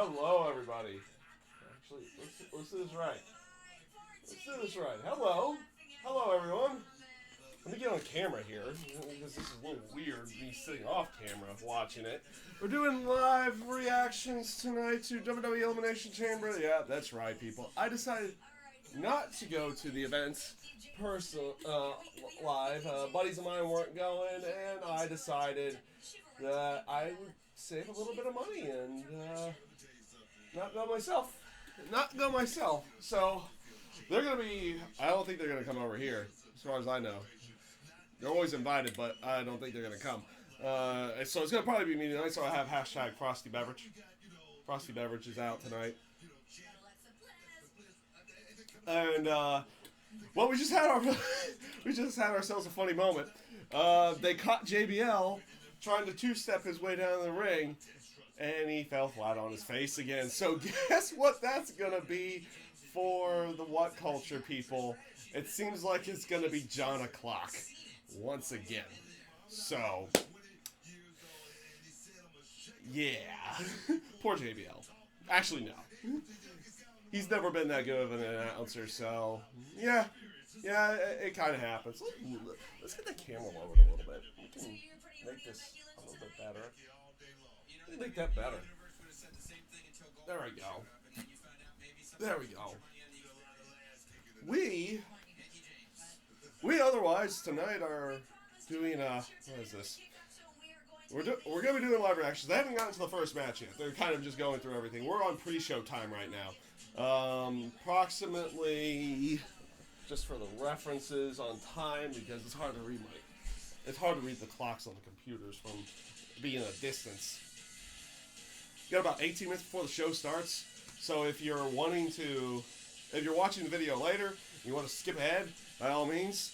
Hello, everybody. Actually, let's do this right. Let's do this right. Hello. Hello, everyone. Let me get on camera here, because this is a little weird, me sitting off camera watching it. We're doing live reactions tonight to WWE Elimination Chamber. Yeah, that's right, people. I decided not to go to the events live. Buddies of mine weren't going, and I decided that I would save a little bit of money and not go myself. Not go myself. So they're going to be, I don't think they're going to come over here, as far as I know. They're always invited, but I don't think they're going to come. So it's going to probably be me tonight, so I have hashtag Frosty Beverage. Frosty Beverage is out tonight. And, well, we just had ourselves a funny moment. They caught JBL trying to two-step his way down the ring, and he fell flat on his face again. So guess what that's going to be for the What Culture people? It seems like it's going to be John O'Clock once again. So, yeah. Poor JBL. Actually, no. He's never been that good of an announcer, so yeah, it kind of happens. Let's get the camera lowered a little bit. We can make this a little bit better. Let me make that better. There we go. There we go. We otherwise tonight are doing what is this? We're going to be doing live reactions. They haven't gotten to the first match yet. They're kind of just going through everything. We're on pre-show time right now. Approximately, just for the references on time, because it's hard to read the clocks on the computers from being a distance. You got about 18 minutes before the show starts. So if you're watching the video later, you want to skip ahead, by all means.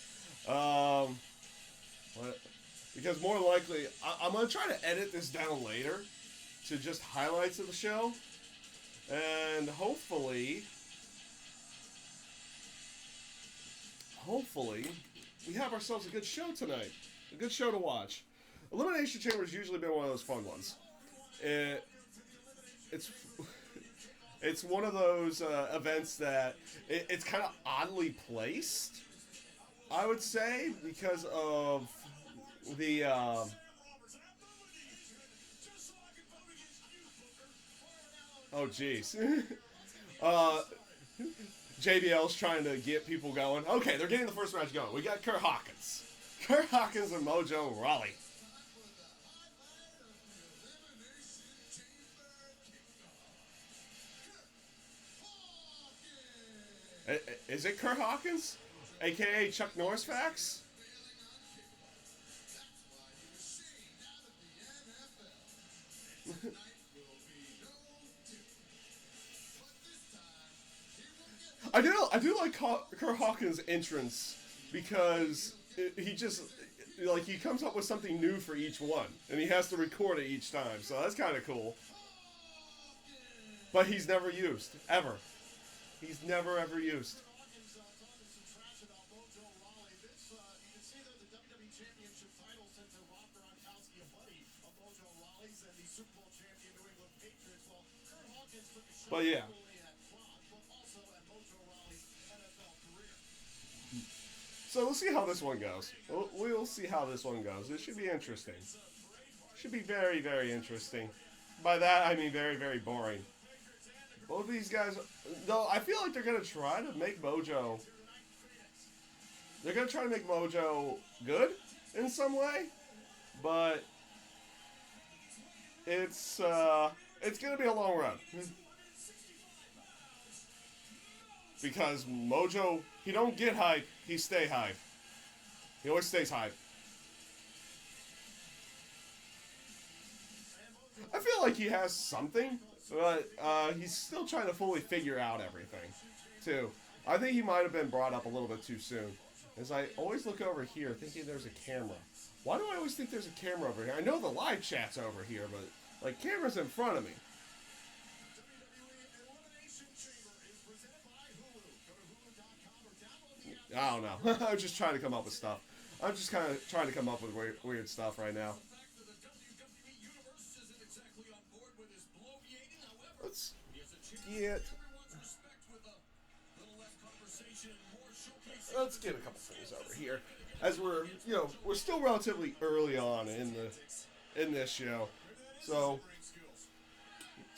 Because more than likely, I'm going to try to edit this down later to just highlights of the show. And hopefully, we have ourselves a good show tonight. A good show to watch. Elimination Chamber has usually been one of those fun ones. It's one of those events that it's kind of oddly placed, I would say, because of the oh jeez. JBL's trying to get people going. Okay, they're getting the first match going. We got Kurt Hawkins and Mojo Rawley. Is it Kurt Hawkins, aka Chuck Norris Facts? I do like Kurt Hawkins' entrance because he comes up with something new for each one, and he has to record it each time, so that's kind of cool. But he's never used, ever. He's never ever used. But yeah. So we'll see how this one goes. We'll see how this one goes. It should be interesting. Should be very, very interesting. By that, I mean very, very boring. Both of these guys, though, I feel like they're going to try to make Mojo... They're going to try to make Mojo good in some way. But it's going to be a long run. Because Mojo, he don't get hype, he stay hype. He always stays hype. I feel like he has something, but he's still trying to fully figure out everything, too. I think he might have been brought up a little bit too soon. As I always look over here thinking there's a camera. Why do I always think there's a camera over here? I know the live chat's over here, but, like, camera's in front of me. I don't know. I'm just trying to come up with stuff. I'm just kind of trying to come up with weird stuff right now. Let's get... Let's get a couple things over here. As we're, we're still relatively early on in this show. So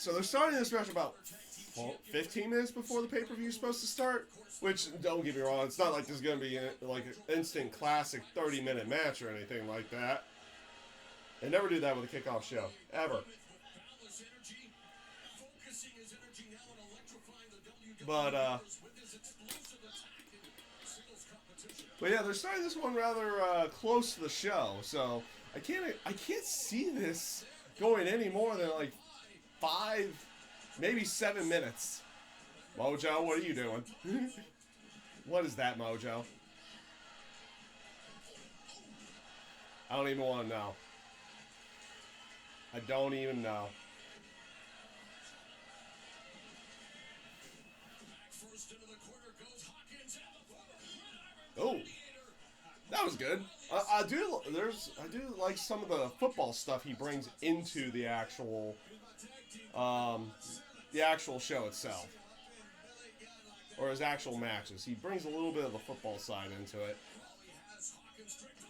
they're starting this match about 15 minutes before the pay-per-view is supposed to start. Which, don't get me wrong, it's not like this is going to be like an instant classic 30-minute match or anything like that. They never do that with a kickoff show. Ever. But yeah, they're starting this one rather close to the show, so I can't see this going any more than like 5, maybe 7 minutes. Mojo, what are you doing? What is that, Mojo? I don't even want to know. I don't even know. Oh, that was good. I do like some of the football stuff he brings into the actual show itself, or his actual matches. He brings a little bit of the football side into it,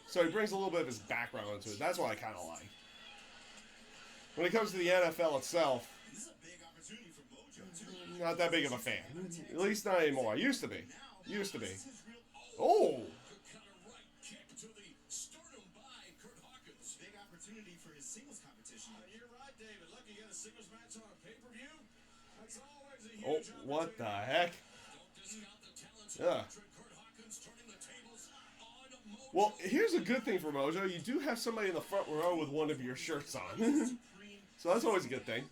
so he brings a little bit of his background into it. That's what I kind of like. When it comes to the NFL itself, not that big of a fan. At least not anymore. I used to be. Oh! Oh, what the heck? Yeah. Well, here's a good thing for Mojo. You do have somebody in the front row with one of your shirts on. So that's always a good thing.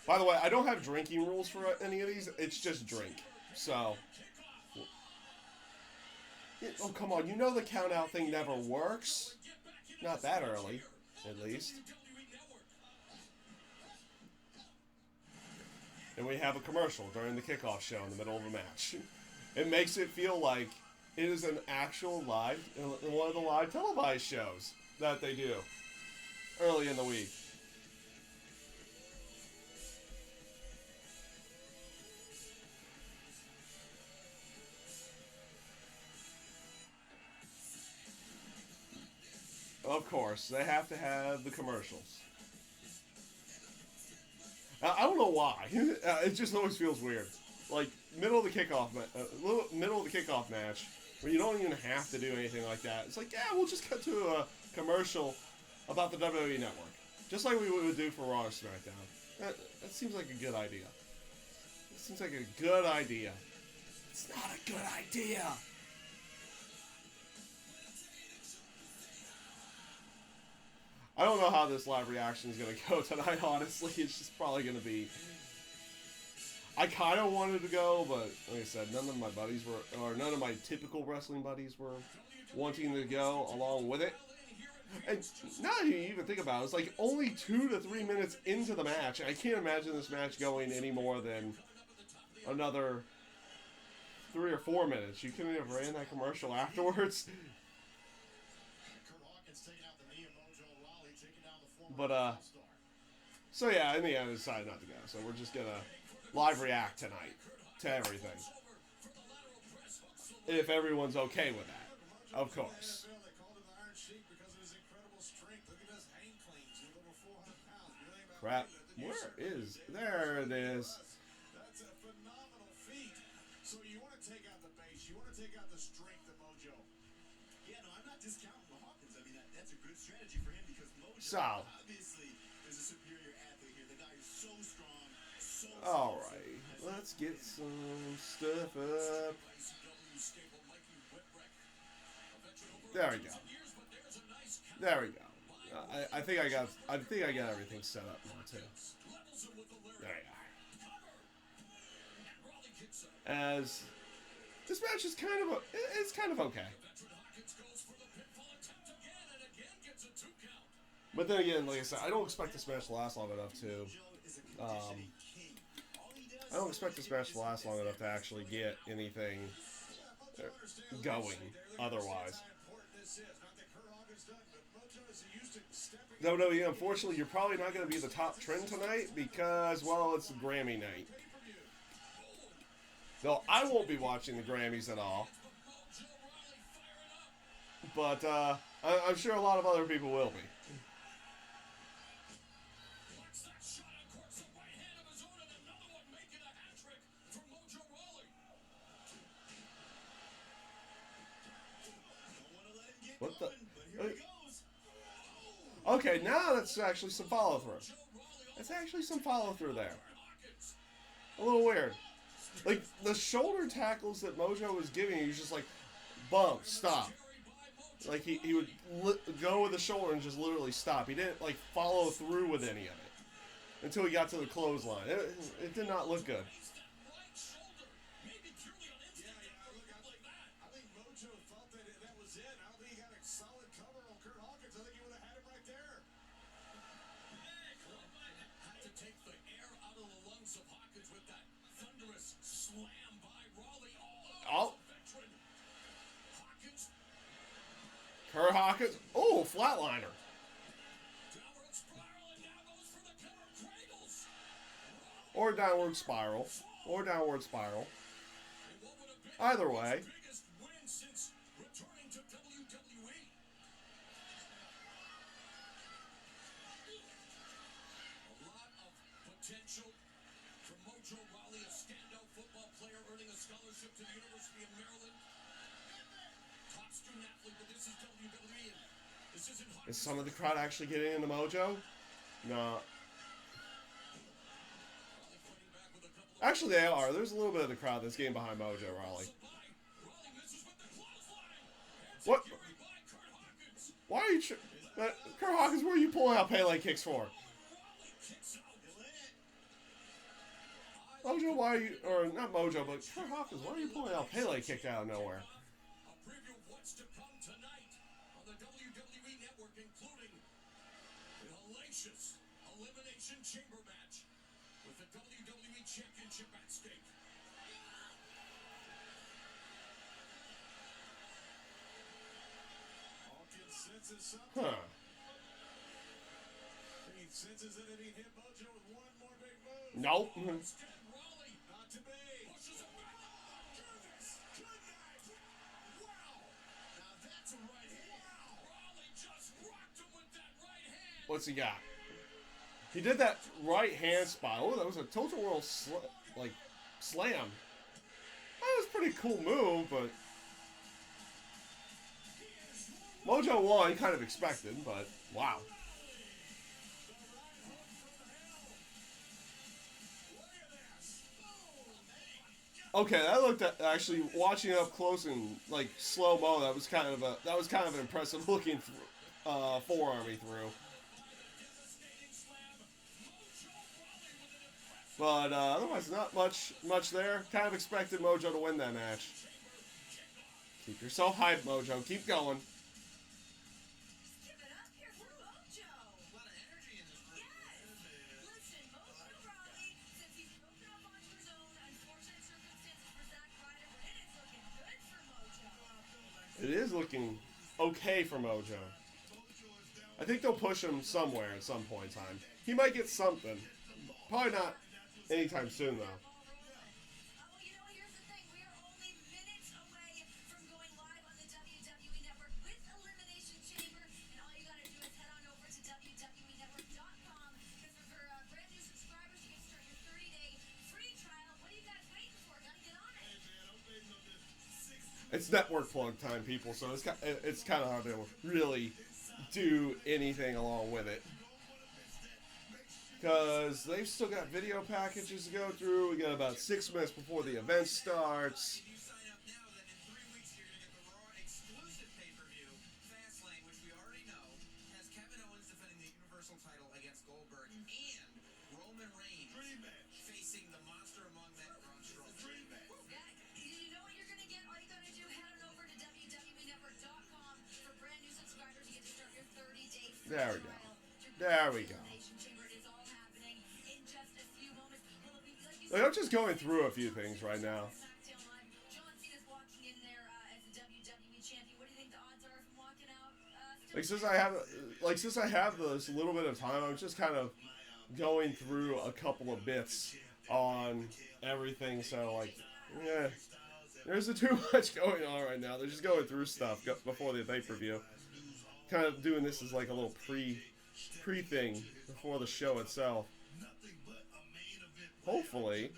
By the way, I don't have drinking rules for any of these. It's just drink. So. Oh, come on. You know the count-out thing never works. Not that early, at least. And we have a commercial during the kickoff show in the middle of a match. It makes it feel like it is an actual live, one of the live televised shows that they do early in the week. Of course, they have to have the commercials. I don't know why. It just always feels weird. Like middle of the kickoff match, where you don't even have to do anything like that. It's like, yeah, we'll just cut to a commercial about the WWE Network, just like we would do for Raw or SmackDown. That seems like a good idea. It seems like a good idea. It's not a good idea. I don't know how this live reaction is going to go tonight, honestly. It's just probably going to be... I kind of wanted to go, but like I said, none of my buddies were... Or none of my typical wrestling buddies were wanting to go along with it. And now that you even think about it, it's like only 2 to 3 minutes into the match. I can't imagine this match going any more than another 3 or 4 minutes. You couldn't have ran that commercial afterwards. But, so yeah, in the end, I decided not to go. So we're just gonna live react tonight to everything. If everyone's okay with that, of course. Crap. Where is... There it is. That's a phenomenal feat. So you want to take out the base. You want to take out the strength of Mojo. Yeah, no, I'm not discounting Hawkins. I mean, that's a good strategy for him because Mojo obviously is a superior athlete here. The guy is so strong, so Alright, let's get some stuff up. There we go. There we go. I think I got everything set up now too. There you are. As this match is kind of okay. But then again, like I said, I don't expect this match to last long enough to I don't expect this match to last long enough to actually get anything going otherwise. WWE, unfortunately, you're probably not going to be the top trend tonight because, well, it's Grammy night. Though I won't be watching the Grammys at all. But I'm sure a lot of other people will be. What the? Okay, now that's actually some follow through. That's actually some follow through there. A little weird. Like, the shoulder tackles that Mojo was giving, he was just like, bump, stop. Like, he would go with the shoulder and just literally stop. He didn't, like, follow through with any of it until he got to the clothesline. It did not look good. Oh. Kurt Hawkins. Oh, flatliner. Or downward spiral. Or downward spiral. Either way. Is some of the crowd actually getting into Mojo? No. Actually, they are. There's a little bit of the crowd that's getting behind Mojo Rawley. What? Why are you... Kurt Hawkins, where are you pulling out Pele kicks for? Mojo, why are you... Or, not Mojo, but Kurt Hawkins, why are you pulling out Pele kick out of nowhere? Elimination Chamber match with the WWE Championship at stake. Hawkins senses something. Huh. He senses that if he hit Mojo with one more big move. Nope. Instead, Rawley, not to be. Pushes him back. Goodness. Good night. Wow. Now that's a right hand. Wow. Rawley just rocked him with that right hand. What's he got? He did that right hand spot. Oh, that was a total world slam. That was a pretty cool move, but Mojo won, kind of expected, but wow. Okay, that looked at, actually watching it up close and like slow mo. That was kind of an impressive looking forearm he threw. But otherwise, not much there. Kind of expected Mojo to win that match. Keep yourself hyped, Mojo. Keep going. It is looking okay for Mojo. I think they'll push him somewhere at some point in time. He might get something. Probably not anytime soon, though. You know, here's the thing. We are only minutes away from going live on the WWE Network with Elimination Chamber. And all you got to do is head on over to WWENetwork.com. Because for brand new subscribers, you can start your 30-day free trial. What are you guys waiting for? Gotta get on it. It's network plug time, people, so it's kind of hard to really do anything along with it. Because they've still got video packages to go through. We got about 6 minutes before the event starts. You sign up now, then in 3 weeks you're going to get the Raw exclusive pay-per-view, Fastlane, which we already know, has Kevin Owens defending the Universal title against Goldberg, and Roman Reigns facing the monster among men, Braun Strowman. You know what you're going to get? All you got to do, head on over to WWENetwork.com. For brand new subscribers, you get to start your 30-day free There we go. trial. There we go. Elimination Chamber is all happening in just a few moments. Well, like you Like, I'm just going through a few things right now. SmackDown Live. John Cena's walking in there as the WWE champion. What do you think the odds are of him walking out? Since I have this little bit of time, I'm just kind of going through a couple of bits on everything. So like, yeah, there's too much going on right now. They're just going through stuff before the pay-per-view. Kind of doing this as like a little pre thing before the show itself. Hopefully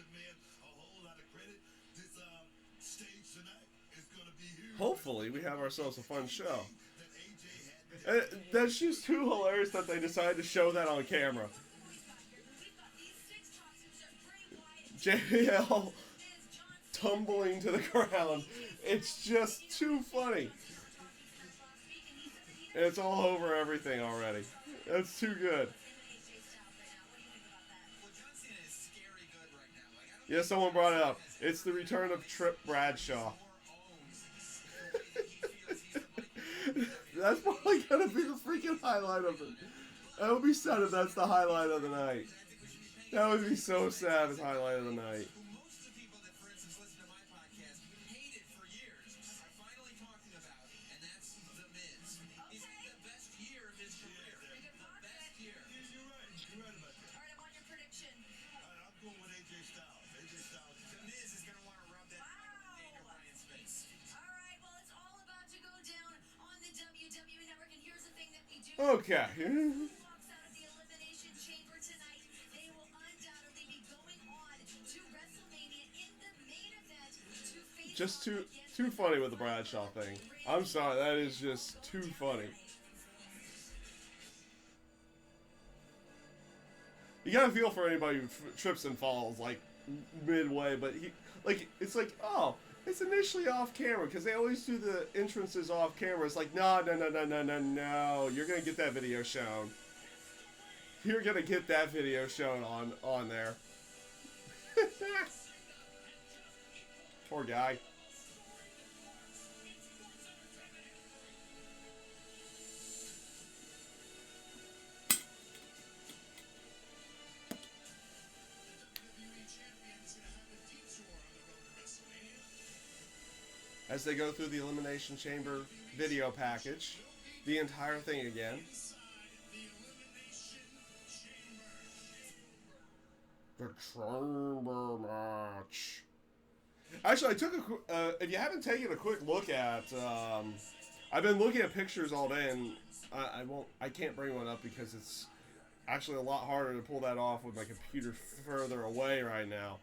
we have ourselves a fun show. And that's just too hilarious that they decided to show that on camera. JL tumbling to the ground. It's just too funny. And it's all over everything already. That's too good. Yeah, someone brought it up. It's the return of Trip Bradshaw. That's probably gonna be the freaking highlight of it. That would be sad if that's the highlight of the night. That would be so sad as highlight of the night. Most of the people that, for instance, listen to my podcast hated for years are finally talking about, and that's The Miz. He's in the best year of his career. The best year. You're right about that. All right, I want your prediction. I'm going with AJ Styles. AJ Styles. The Miz is going to want to rub that Daniel Bryan's face. All right, well, it's all about to go down on the WWE Network, and here's the thing that we do. Okay. Who walks out of the Elimination Chamber tonight? They will undoubtedly be going on to WrestleMania in the main event to face Just off too against funny with the Bradshaw thing. I'm sorry, that is just too funny. You gotta feel for anybody who trips and falls like midway, but it's like, oh, it's initially off camera because they always do the entrances off camera. It's like, no, you're gonna get that video shown. You're gonna get that video shown on there. Poor guy. As they go through the Elimination Chamber video package, the entire thing again. The Chamber match. Actually, I took if you haven't taken a quick look at, I've been looking at pictures all day, and I can't bring one up because it's actually a lot harder to pull that off with my computer further away right now.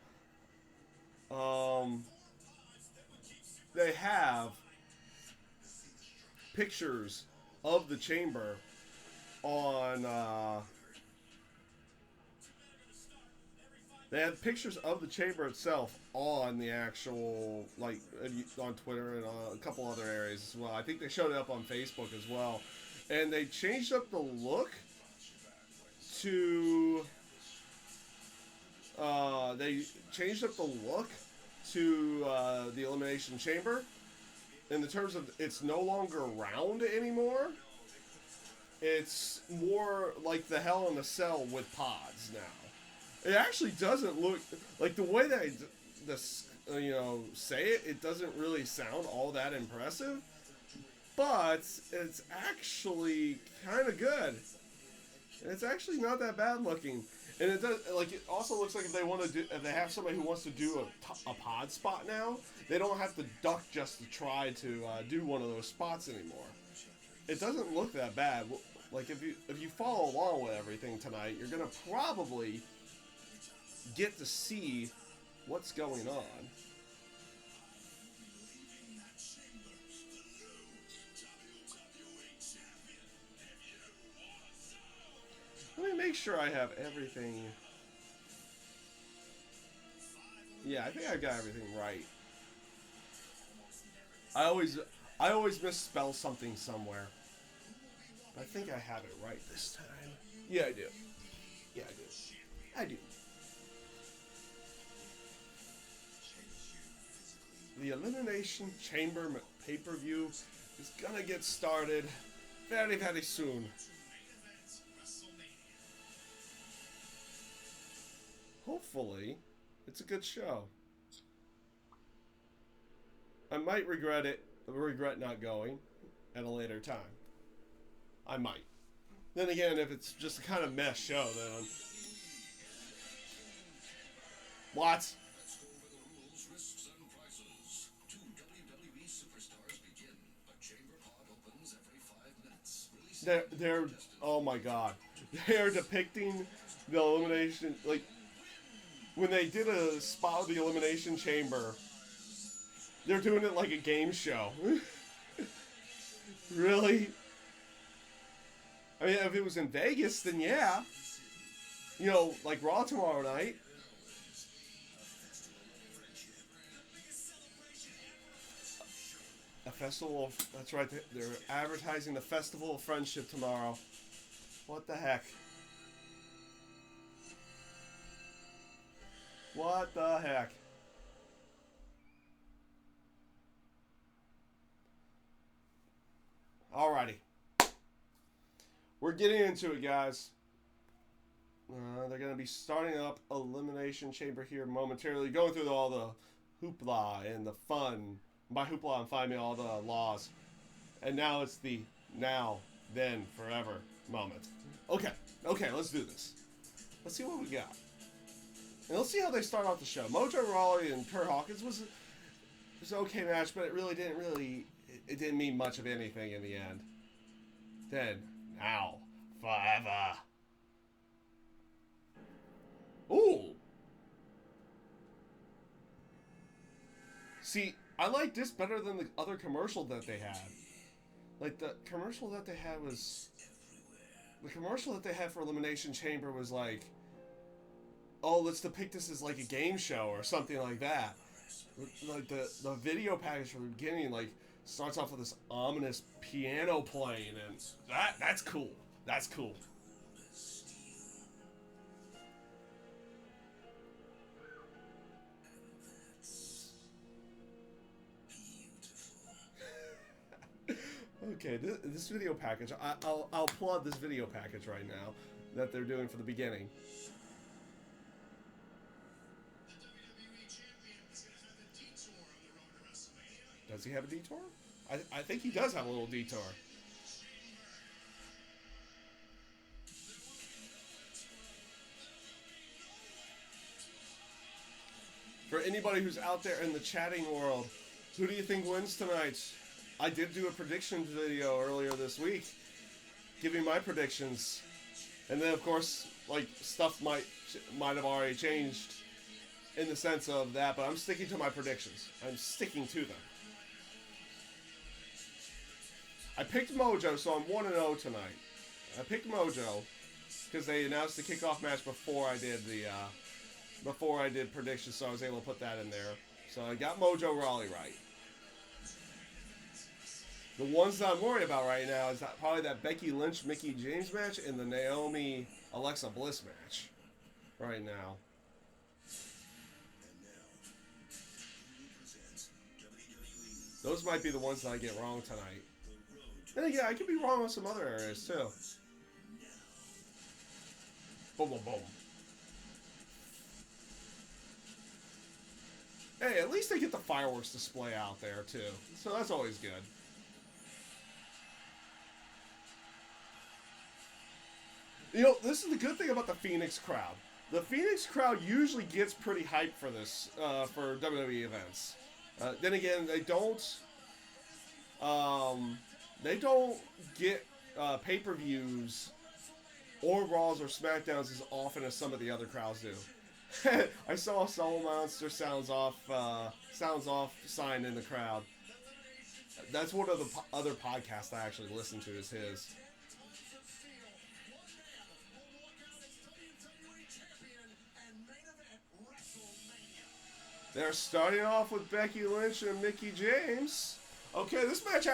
They have pictures of the chamber on, they have pictures of the chamber itself on the actual, like, on Twitter and a couple other areas as well. I think they showed it up on Facebook as well. And they changed up the look to, the Elimination Chamber in the terms of it's no longer round anymore. It's more like the Hell in a Cell with pods now. It actually doesn't look like the way that say it. It doesn't really sound all that impressive, but it's actually kind of good. And it's actually not that bad looking. And it does, like, it also looks like if they have somebody who wants to do a pod spot now, they don't have to duck just to try to do one of those spots anymore. It doesn't look that bad. Like, if you follow along with everything tonight, you're gonna probably get to see what's going on. Let me make sure I have everything. Yeah, I think I got everything right. I always misspell something somewhere. But I think I have it right this time. Yeah, I do. Yeah, I do. The Elimination Chamber pay-per-view is gonna get started very, very soon. Hopefully, It's a good show. I might regret not going at a later time. I might. Then again, if it's just a kind of mess show, then what? Let's go over the rules, risks, and prizes. Two WWE superstars begin. A chamber pod opens every 5 minutes. They're oh my god. They are depicting the elimination, like when they did a spot of the Elimination Chamber, they're doing it like a game show. Really? I mean, if it was in Vegas, then yeah. You know, like Raw tomorrow night. A festival of, that's right, they're advertising the Festival of Friendship tomorrow. What the heck? What the heck? Alrighty. We're getting into it, guys. They're going to be starting up Elimination Chamber here momentarily, going through all the hoopla and the fun. By hoopla, I'm finding all the laws. And now it's the now, then, forever moment. Okay, let's do this. Let's see what we got. And let's see how they start off the show. Mojo Rawley and Kurt Hawkins was an okay match, but it didn't mean much of anything in the end. Then, now, forever. Ooh. See, I like this better than the other commercial that they had. Like, the commercial that they had was... The commercial that they had for Elimination Chamber was like... Oh, let's depict this as like a game show or something like that. Like, the video package from the beginning, like, starts off with this ominous piano playing, and that's cool. That's cool. Okay, this video package, I'll applaud this video package right now that they're doing for the beginning. The WWE champion is going to have a detour on the road to WrestleMania. Does he have a detour? I think he does have a little detour. For anybody who's out there in the chatting world, who do you think wins tonight? I did do a predictions video earlier this week, giving my predictions, and then of course, like, stuff might have already changed in the sense of that, but I'm sticking to my predictions. I'm sticking to them. I picked Mojo, so I'm 1-0 tonight. I picked Mojo because they announced the kickoff match before I did predictions, so I was able to put that in there. So I got Mojo Rawley right. The ones that I'm worried about right now is probably that Becky Lynch Mickie James match and the Naomi Alexa Bliss match right now. Those might be the ones that I get wrong tonight. And again, I could be wrong on some other areas too. Boom, boom, boom. Hey, at least they get the fireworks display out there too, so that's always good. You know, this is the good thing about the Phoenix crowd. The Phoenix crowd usually gets pretty hyped for this, for WWE events. Then again, they don't get pay-per-views or Raws or SmackDowns as often as some of the other crowds do. I saw a Soul Monster sounds off sign in the crowd. That's one of the other podcasts I actually listen to is his. They're starting off with Becky Lynch and Mickie James. Okay, this match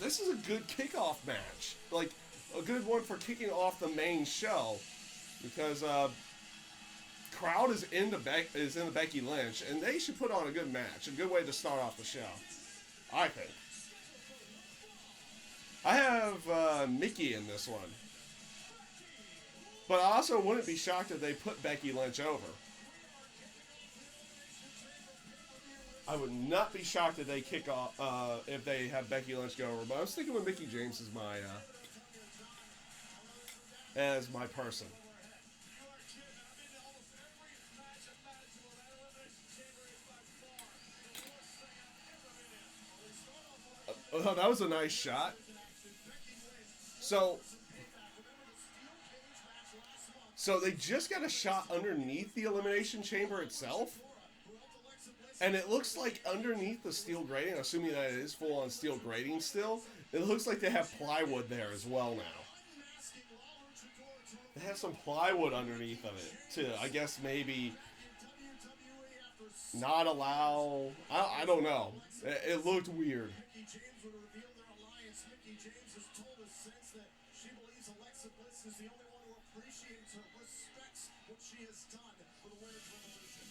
this is a good kickoff match. Like, a good one for kicking off the main show. Because, crowd is into Becky Lynch, and they should put on a good match. A good way to start off the show, I think. I have Mickie in this one. But I also wouldn't be shocked if they put Becky Lynch over. I would not be shocked if they kick off if they have Becky Lynch go over. But I was thinking with Mickie James as my person. Oh, that was a nice shot. So they just got a shot underneath the Elimination Chamber itself. And it looks like underneath the steel grating, assuming that it is full on steel grating still, it looks like they have plywood there as well now. They have some plywood underneath of it to, I guess, maybe not allow. I don't know. It looked weird. Mickie James would reveal their alliance. Mickie James has told us since that she believes Alexa Bliss is the only one who appreciates her, respects what she has done for the Women's Revolution.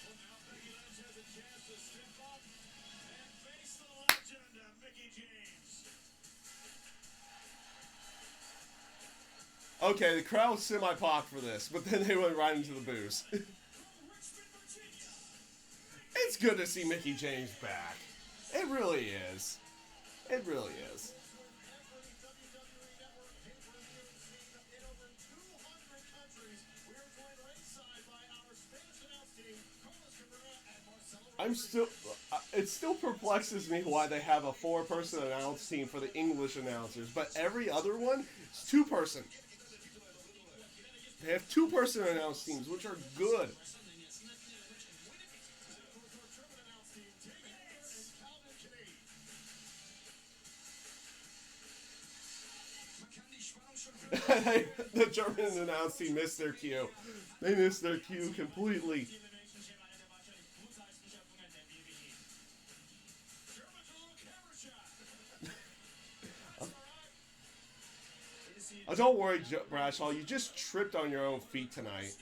Well, now Becky Lynch has a chance to step up and face the legend, Mickie James. Okay, the crowd was semi-pop for this, but then they went right into the booze. It's good to see Mickie James back. It really is. It really is. I'm still. It still perplexes me why they have a 4-person announce team for the English announcers, but every other one is 2-person. They have 2-person announce teams, which are good. The German announce team missed their cue. They missed their cue completely. Oh, don't worry, Bradshaw. You just tripped on your own feet tonight.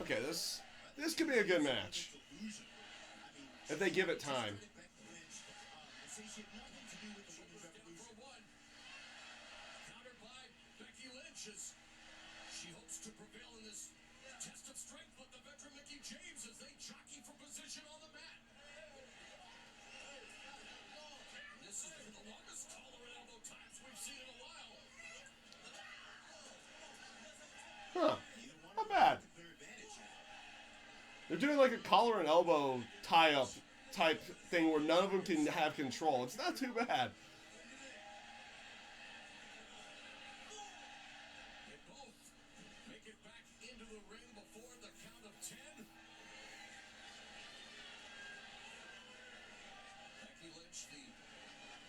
Okay, this could be a good match if they give it time. She hopes to prevail in this test of strength, but the veteran Mickie James as they jockey for position on the mat. And this is the longest collar and elbow times we've seen in a while. Huh. Not bad. They're doing like a collar and elbow tie-up type thing where none of them can have control. It's not too bad. They both make it back into the ring before the count of 10. Becky Lynch, the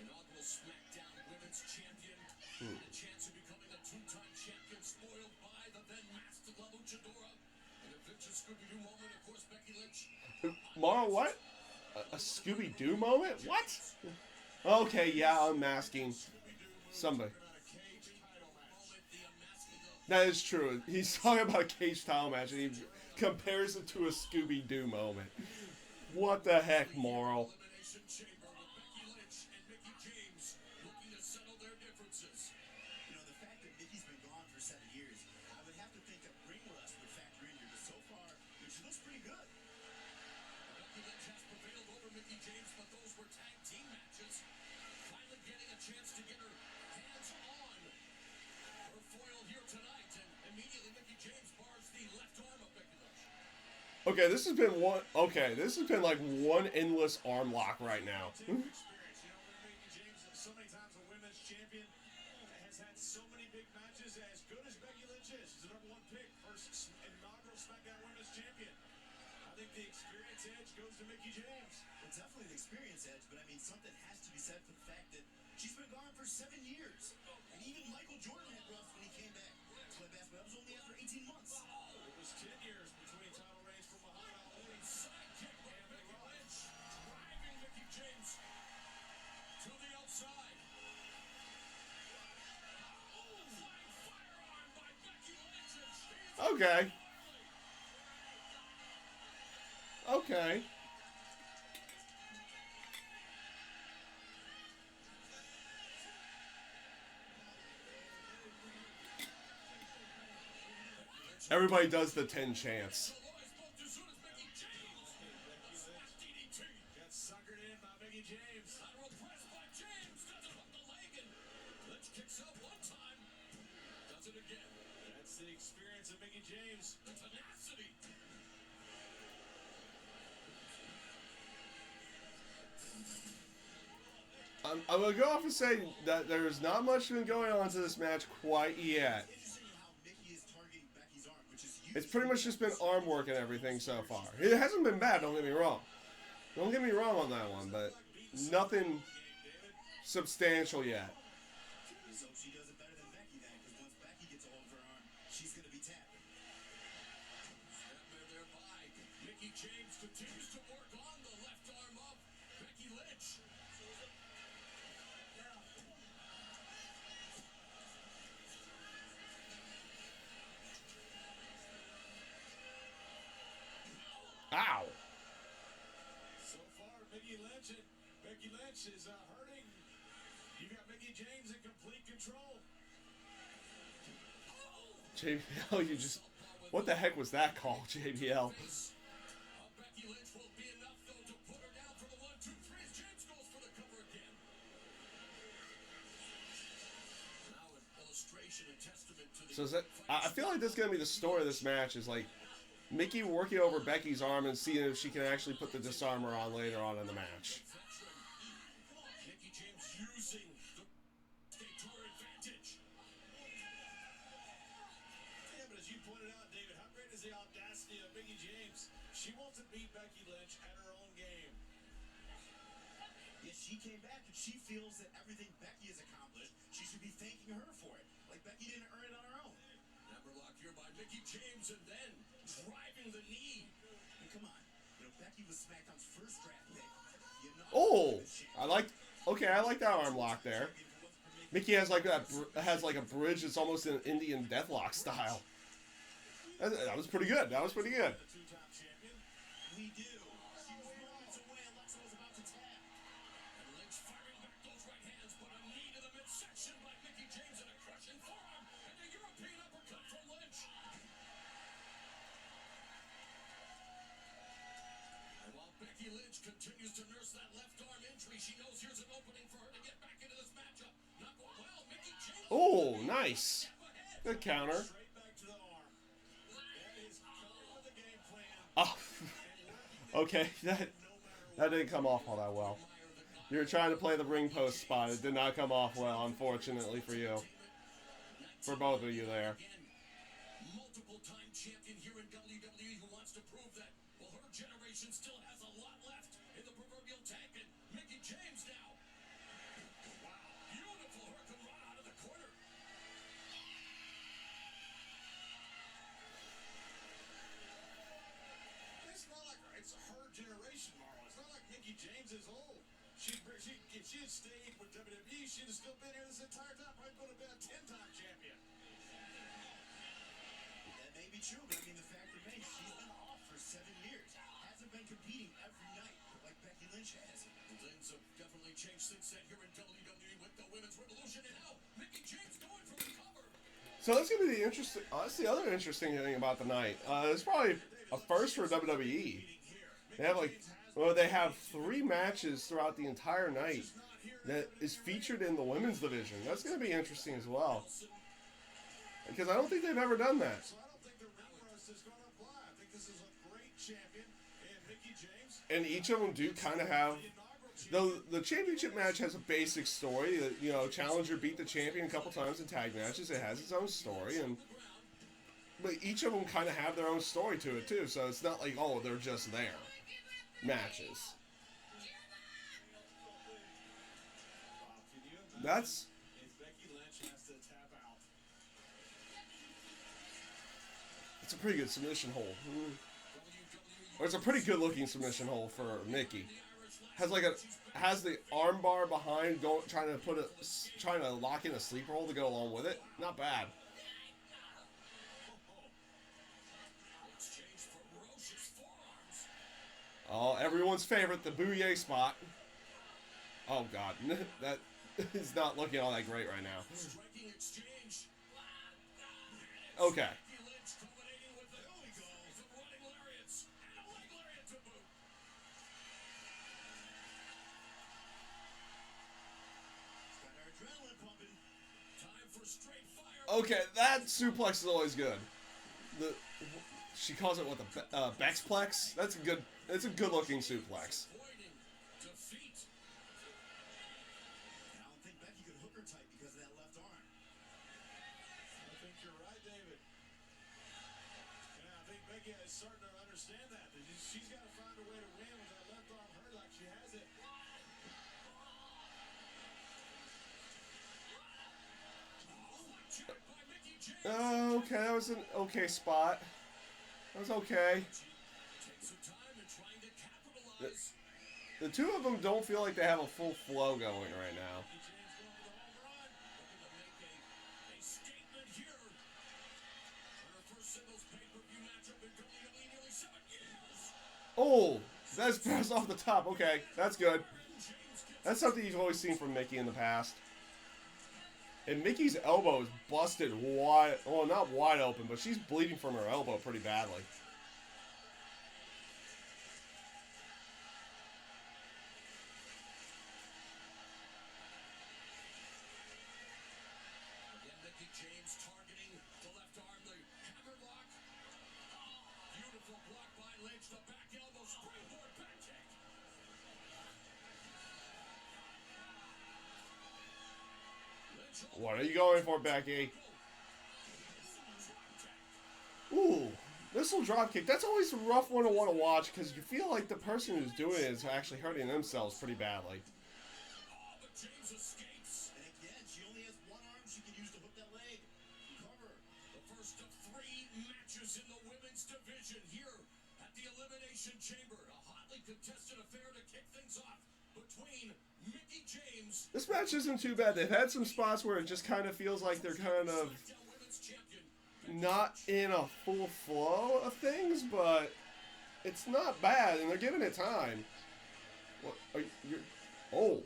inaugural SmackDown Women's Champion, and a chance of becoming a 2-time champion, spoiled by the then masked La Luchadora. In a vicious Scooby-Doo moment, of course, Becky Lynch. Mara, what? A Scooby-Doo moment? What? Okay, yeah, unmasking somebody. That is true. He's talking about a cage title match and he compares it to a Scooby-Doo moment. What the heck, Moral? Elimination Chamber with Becky Lynch and Mickie James looking to settle their differences. You know, the fact that Mickey's been gone for 7 years, I would have to think that ring rust would factor in here, but so far, she looks pretty good. Becky Lynch has prevailed over Mickie James, but those were tag team matches. Finally getting a chance to get her hands on her foil here tonight, and immediately Mickie James bars the left arm of Becky Lynch. Okay, this has been one. Okay, this has been like one endless arm lock right now. Experience, Mickie James is so many times a women's champion, has had so many big matches. As good as Becky Lynch is, she's the #1 pick, first inaugural SmackDown Women's Champion. I think the experience edge goes to Mickie James. Well, definitely an experience edge, but I mean, something has to be said for the fact that she's been gone for 7 years. And even Michael Jordan had rough when he came back to play basketball. That was only after 18 months. It was 10 years between title reigns for Muhammad Ali. Sidekick by Becky Lynch, driving Mickie James to the outside. Flying firearm by Becky Lynch, and she's Okay. Okay. Everybody does the 10 chants. Got suckered in by Mickey James. Lateral press by James. Doesn't hook the leg and Lynch kicks out one time. Does it again. That's the experience of Mickey James. The tenacity. I'm going to go off and say that there's not much been going on to this match quite yet. Interesting how Mickey is targeting Becky's arm, which is It's pretty much just been arm work and everything so far. It hasn't been bad, don't get me wrong. Don't get me wrong on that one, but nothing substantial yet. So she does it better than Becky then, because once Becky gets a hold of her arm, she's going to be tapping. Snapmare thereby. Mickey James continues to work on the left arm of Becky Lynch. Ow! So far, Becky Lynch is hurting. You got Mickey James in complete control. JBL, you just... What the heck was that call, JBL? Becky Lynch won't be enough, though, to put her down for the 1, 2, 3 as James goes for the cover again. Now an illustration and testament to the... So is that... I feel like this is going to be the story of this match, is like Mickey working over Becky's arm and seeing if she can actually put the disarmer on later on in the match. Mickey James using the state to her advantage. Yeah, but as you pointed out, David, how great is the audacity of Mickey James? She wants to beat Becky Lynch at her own game. Yes, she came back and she feels that everything Becky has accomplished, she should be thanking her for it. Like Becky didn't earn it on her own. Hammerlock here by Mickey James, and then driving the knee. And come on, Becky was SmackDown's first draft pick. Oh! I like that arm lock there. Mickey has like a bridge that's almost an Indian deathlock style. That was pretty good. That was pretty good. The two-time champion. We do. She was moments away. Alexa was about to tap. And Lynch firing back those right hands, but a knee to the midsection by Mickey James and a crushing forearm and a European uppercut from Lynch. And while Becky Lynch continues to nurse that left arm injury, she knows here's an opening for her to get back into this matchup. Not going well. Mickey James. Oh, nice. Good counter. Straight back to the arm. That is going with the game plan. Oh, okay. That didn't come off all that well. You were trying to play the ring post spot. It did not come off well, unfortunately for you. For both of you there. Multiple-time champion here in WWE who wants to prove that, well, her generation still has a lot left in the proverbial tank. And Mickey James now. Wow, beautiful hurricane run out of the corner. It's not like it's her generation, Marlon. It's not like Mickey James is old. If she had stayed with WWE, she'd have still been here this entire time. Probably would have been a 10-time champion. That may be true, but I mean, the fact remains, she's been off for 7 years. Hasn't been competing every night like Becky Lynch has. Things have definitely changed since then here in WWE with the Women's Revolution. And now, Mickey James going for the cover. So that's gonna be the interesting. That's the other interesting thing about the night. It's probably a first for WWE. They have they have 3 matches throughout the entire night that is featured in the women's division. That's gonna be interesting as well, because I don't think they've ever done that. So I don't think the ring rust is going to apply. I think this is a great champion in Mickey James. And each of them do kind of have. The championship match has a basic story. Challenger beat the champion a couple times in tag matches. It has its own story, but each of them kind of have their own story to it too. So it's not like, oh, they're just there matches. That's If Becky Lynch has to tap out. it's a pretty good submission hold. Or it's a pretty good looking submission hold for Mickey. Has the arm bar behind trying to lock in a sleeper hold to go along with it. Not bad. Exchange ferocious forearms. Oh, everyone's favorite, the Bouye spot. Oh god, that is not looking all that great right now. Striking exchange. Okay. Becky Lynch culminating for straight fire. Okay, that suplex is always good. She calls it what, the Bexplex? That's a good. It's a good-looking suplex. Avoiding defeat. I don't think Becky could hook her tight because of that left arm. I think you're right, David. Yeah, I think Becky is starting to understand that. She's got to find a way to win with that left arm hurt like she has it. Checked by Mickie James. Okay, that was an okay spot. That was okay. Takes some time and trying to capitalize. The two of them don't feel like they have a full flow going right now. Mickie James going for the home run. Looking to make a statement here. Her first singles pay-per-view matchup in WWE nearly 7 years. Oh, that's passed off the top. Okay, that's good. That's something you've always seen from Mickie in the past. And Mickey's elbow is busted wide. Well, not wide open, but she's bleeding from her elbow pretty badly. Again, Mickie James targeting the left arm, the hammerlock. Beautiful block by Lynch, the back elbow, springboard back kick. Lynch What are you going for, Becky? Ooh, missile dropkick. That's always a rough one to want to watch because you feel like the person who's doing it is actually hurting themselves pretty badly. Oh, but James escapes. And again, she only has one arm she can use to hook that leg. Cover. The first of 3 matches in the women's division here at the Elimination Chamber. A hotly contested affair to kick things off between Mickie James, This match isn't too bad. They've had some spots where it just kind of feels like they're kind of SmackDown Women's Champion. not in a full flow of things, but it's not bad, and they're giving it time. What are you? Oh, Handle.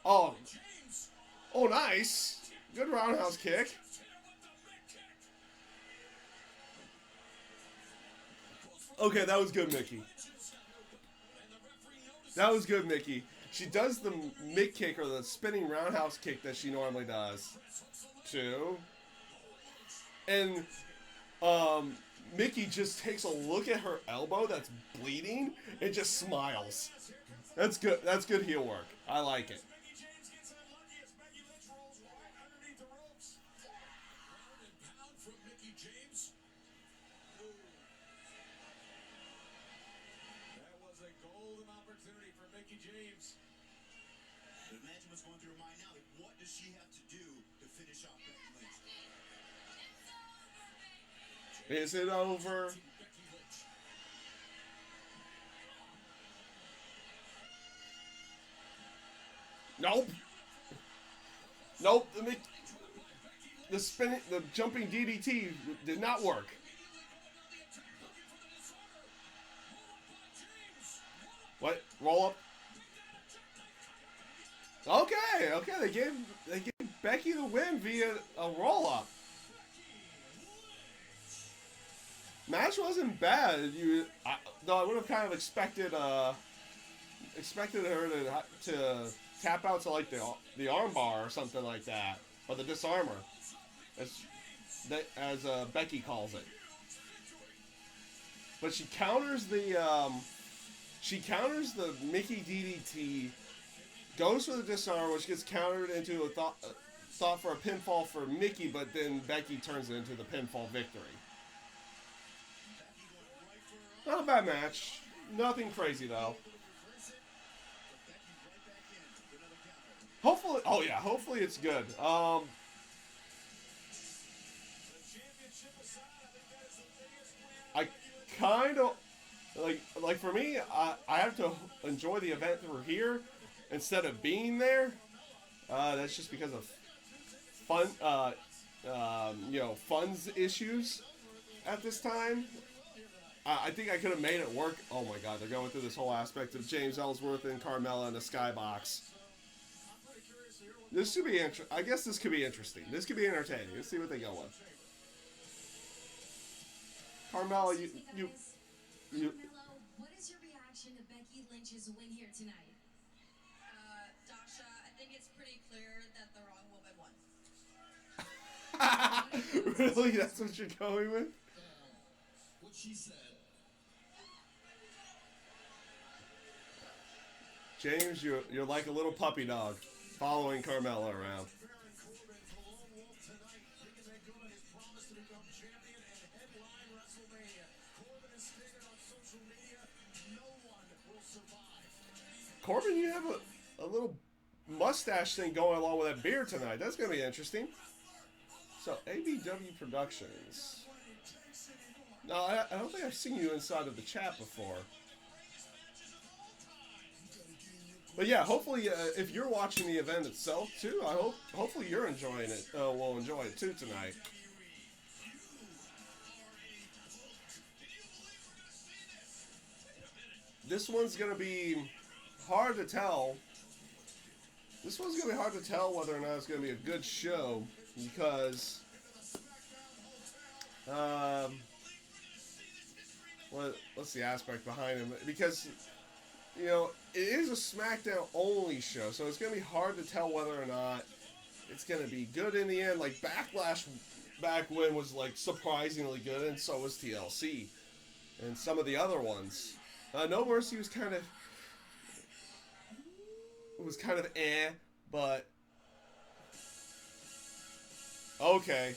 oh, James oh, nice, good roundhouse kick. just hit her with the mid kick. Goes for Okay, that was good, Mickey. clinches. And the referee notices. That was good, Mickey. She does the mid kick or the spinning roundhouse kick that she normally does. Press hooks the leg. 2. And Mickey just takes a look at her elbow that's bleeding and just smiles. That's good. That's good heel work. I like it. Mickie James gets unlucky as Becky Lynch rolls right underneath the ropes. Ground and pound from Mickie James. That was a golden opportunity for Mickie James. But imagine what's going through her mind now. Like, what does she have to do to finish off Becky Lynch? Is it over? Becky Lynch. Nope. Nope. The spinning, the jumping DDT did not work. What? Roll up? Okay, okay. They gave Becky the win via a roll up. Match wasn't bad. Though I would have kind of expected her to tap out to like the arm bar or something like that, or the disarmer, as Becky calls it. But she counters the Mickey DDT, goes for the disarm, which gets countered into a thought for a pinfall for Mickey, but then Becky turns it into the pinfall victory. Not a bad match. Nothing crazy though. Hopefully, oh yeah, hopefully it's good. The championship aside, I think that is the biggest win. I kind of like for me, I have to enjoy the event through here instead of being there. That's just because of funds issues at this time. I think I could have made it work. Oh my God, they're going through this whole aspect of James Ellsworth and Carmella in the skybox. This should be I guess this could be interesting. This could be entertaining. Let's see what they go with. Carmella, you. Carmelo, what is your reaction to Becky Lynch's win here tonight? Dasha, I think it's pretty clear that the wrong woman won. Really? That's what you're going with? What she said. James, you're like a little puppy dog following Carmella around. Baron Corbin to Lone Wolf tonight, making that good on his promise to become champion and headline WrestleMania. Corbin has stated on social media, no one will survive. Corbin, you have a little mustache thing going along with that beard tonight. That's going to be interesting. So, ABW Productions. No, I don't think I've seen you inside of the chat before. But yeah, hopefully, if you're watching the event itself too, hopefully you're enjoying it. Will enjoy it too tonight. This one's gonna be hard to tell. This one's gonna be hard to tell whether or not it's gonna be a good show because, what's the aspect behind him? Because, you know, it is a SmackDown only show, so it's going to be hard to tell whether or not it's going to be good in the end. Like, Backlash back when was, like, surprisingly good, and so was TLC. And some of the other ones. No Mercy was kind of but... Okay.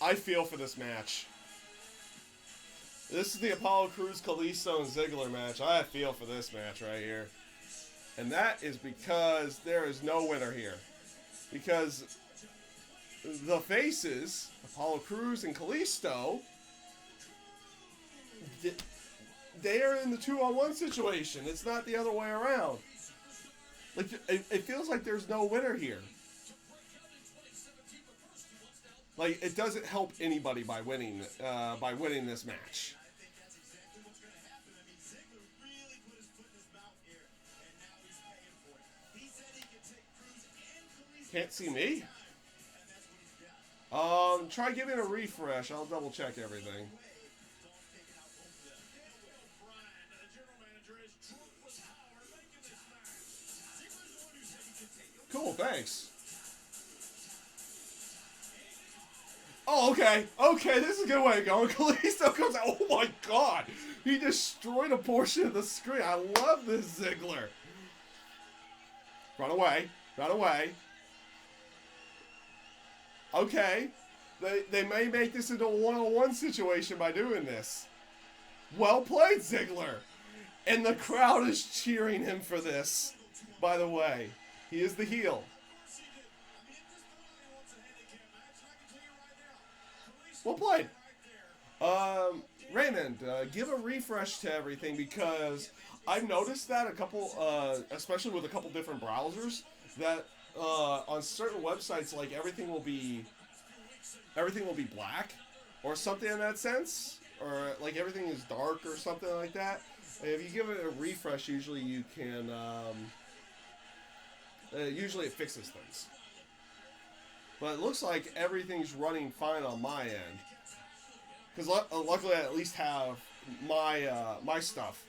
I feel for this match. This is the Apollo Crews, Kalisto, and Ziggler match. I feel for this match right here. And that is because there is no winner here. Because the faces, Apollo Crews and Kalisto, they are in the 2-on-1 situation. It's not the other way around. Like, it feels like there's no winner here. Like, it doesn't help anybody by winning this match. I think that's exactly what's going to happen. I mean, Ziggler really put his foot in his mouth here, and now he's paying for it. He said he could take Cruz and Kalisto. Can't see me? And that's what he's got. Try giving a refresh. I'll double check everything. Bryan, the general manager, is drunk with power making this match. Ziggler's the one who said he could take it. Cool, thanks. Oh, okay. Okay, this is a good way of going. Kalisto comes out. Oh my god. He destroyed a portion of the screen. I love this Ziggler. Run away. Run away. Okay. They may make this into a one-on-one situation by doing this. Well played, Ziggler. And the crowd is cheering him for this. By the way, he is the heel. Well played. Raymond, give a refresh to everything because I've noticed that a couple, especially with a couple different browsers, that on certain websites, like everything will be black or something in that sense, or like everything is dark or something like that. And if you give it a refresh, usually you can, usually it fixes things. But it looks like everything's running fine on my end. Because luckily I at least have my stuff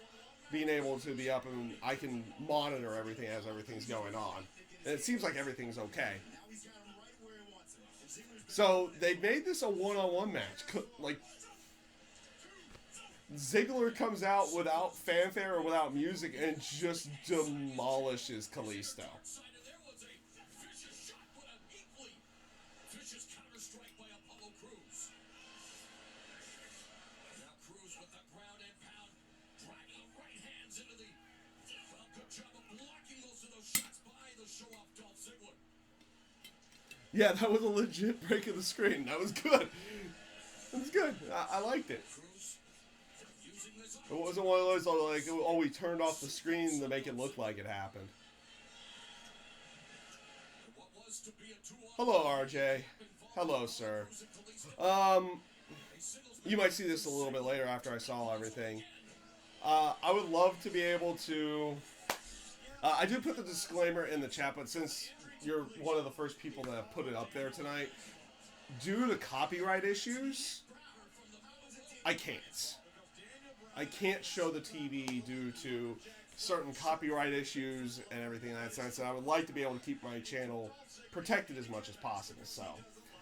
being able to be up and I can monitor everything as everything's going on. And it seems like everything's okay. So they made this a one-on-one match. Like, Ziggler comes out without fanfare or without music and just demolishes Kalisto. Yeah, that was a legit break of the screen. That was good. That was good. I liked it. It wasn't one of those like, oh, we turned off the screen to make it look like it happened. Hello, RJ. Hello, sir. You might see this a little bit later after I saw everything. I would love to be able to... I do put the disclaimer in the chat, but since you're one of the first people that put it up there tonight, due to copyright issues, I can't. I can't show the TV due to certain copyright issues and everything in that sense, and I would like to be able to keep my channel protected as much as possible. So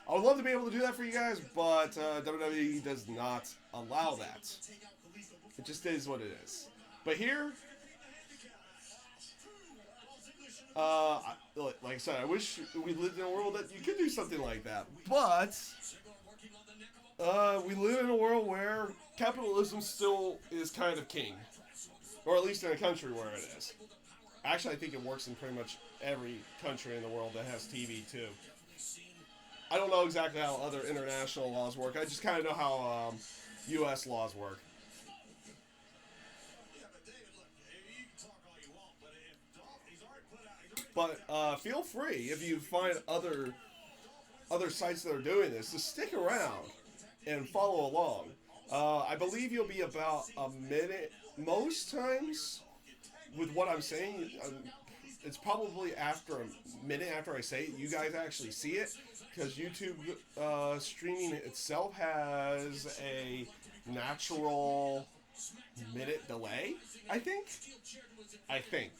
I would love to be able to do that for you guys, but WWE does not allow that. It just is what it is. But here, like I said, I wish we lived in a world that you could do something like that. But we live in a world where capitalism still is kind of king. Or at least in a country where it is. Actually, I think it works in pretty much every country in the world that has TV, too. I don't know exactly how other international laws work. I just kind of know how U.S. laws work. But feel free, if you find other sites that are doing this, to stick around and follow along. I believe you'll be about a minute, most times, with what I'm saying. It's probably after a minute after I say it, you guys actually see it, because YouTube streaming itself has a natural minute delay, I think.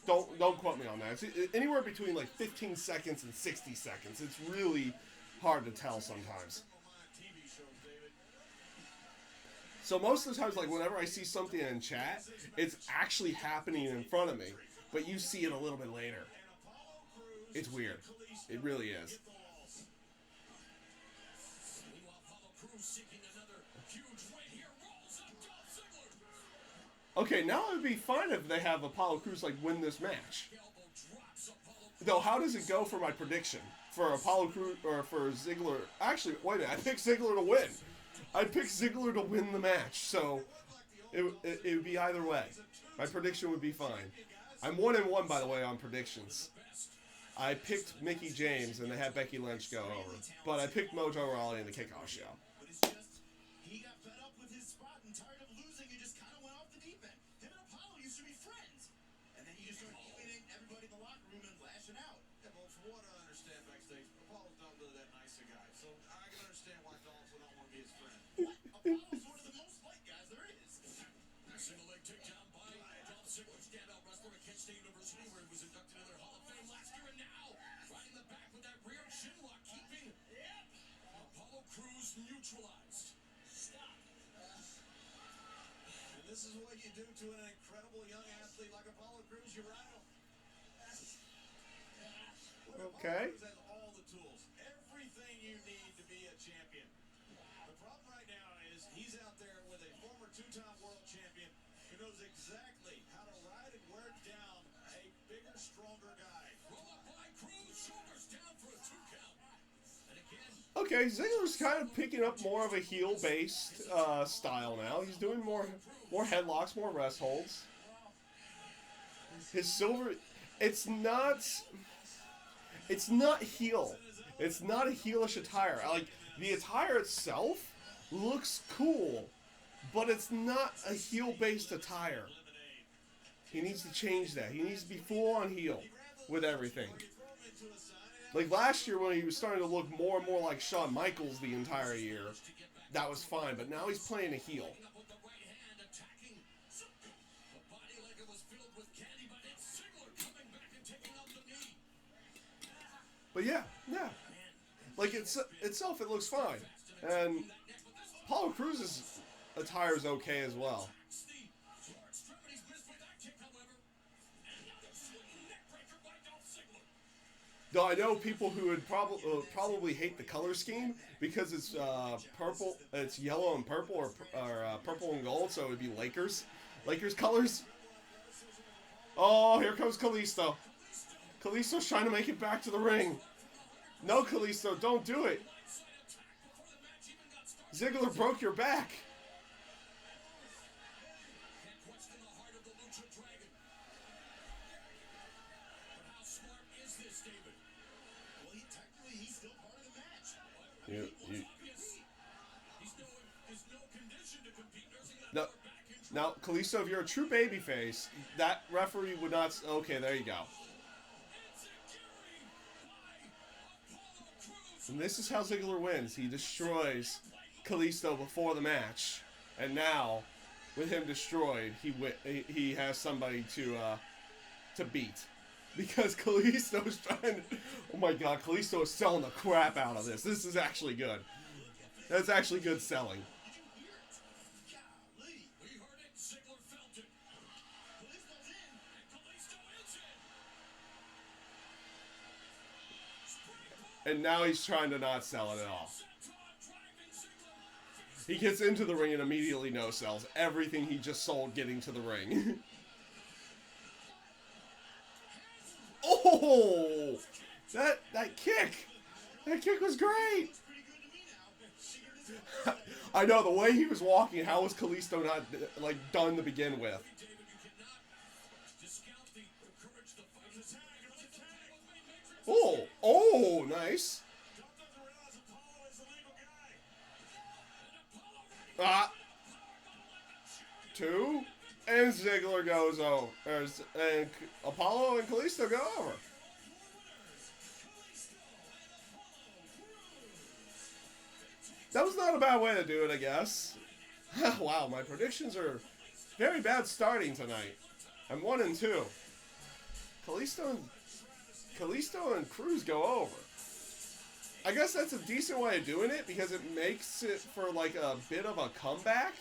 Don't quote me on that. It's anywhere between like 15 seconds and 60 seconds. It's really hard to tell sometimes. So most of the times, like whenever I see something in chat, it's actually happening in front of me, but you see it a little bit later. It's weird. It really is. Okay, now it would be fine if they have Apollo Crews like win this match. Though, how does it go for my prediction for Apollo Crews or for Ziggler? Actually, wait a minute. I picked Ziggler to win. I picked Ziggler to win the match, so it would be either way. My prediction would be fine. I'm 1-1, by the way, on predictions. I picked Mickie James, and they had Becky Lynch go over. But I picked Mojo Rawley in the kickoff show. But it's just, he got fed up with his spot and tired of losing and just kind of went off the deep end. Him and Apollo used to be friends. And then he just started alienating everybody in the locker room and lashing out. Yeah, well, from what I understand backstage, Apollo's not really that nice a guy. So I can understand why Dolph would not want to be his friend. Apollo's one of the most liked guys there is. Single leg takedown by Dolph Ziggler, standout wrestler at Kent State University, where he was inducted into their Hall of Fame last year, and now right in the back with that rear chin lock, keeping Apollo Crews neutralized. Stop. And this is what you do to an incredible young athlete like Apollo Crews. You rattle. Okay. Apollo Crews has all the tools, everything you need to be a champion. The problem right now is he's out there with a former two-time world champion who knows exactly how to ride and wear down a bigger, stronger guy. Roll up by Crews, shoulders down for a 2 count. And again, Okay, Ziggler's kind of picking up more of a heel-based style now. He's doing more headlocks, more rest holds. His silver, it's not heel. It's not a heelish attire. Like, the attire itself looks cool, but it's not a heel-based attire. He needs to change that. He needs to be full-on heel with everything. Like last year when he was starting to look more and more like Shawn Michaels the entire year, that was fine, but now he's playing a heel. with the right hand attacking. The body like it was filled with candy, but it's Ziggler coming back and taking out the knee. But yeah. Like itself, it looks fine. And Apollo Crews' attire is okay as well. The lower extremities missed with that kick, however. And another swinging neck breaker by Dolph Ziggler. Though I know people who would probably hate the color scheme because it's purple, it's yellow and purple, or purple and gold, so it would be Lakers colors. Oh, here comes Kalisto. Kalisto's trying to make it back to the ring. No, Kalisto, don't do it. Ziggler broke your back. Can't question the heart of the Lucha Dragon. But how smart is this, David? Well, technically, he's still part of the match. Obvious. He's no condition to compete, nursing that No. lower back injury. Now, Kalisto, if you're a true babyface, that referee would not. Okay, there you go. And this is how Ziggler wins. He destroys Kalisto before the match. And now, with him destroyed, he has somebody to beat. Because Kalisto's trying to... Oh my god, Kalisto is selling the crap out of this. This is actually good. That's actually good selling. Golly. We heard it. Ziggler felt it. Kalisto's in, and Kalisto is in. And now he's trying to not sell it at all. He gets into the ring and immediately no-sells everything he just sold getting to the ring. Oh! That kick! That kick was great! I know, the way he was walking, how was Kalisto not, like, done to begin with? Oh! Oh, nice! Ah! 2. And Ziggler goes over. And Apollo and Kalisto go over. That was not a bad way to do it, I guess. Wow, my predictions are very bad starting tonight. I'm 1-2. Kalisto and Cruz go over. I guess that's a decent way of doing it because it makes it for like a bit of a comeback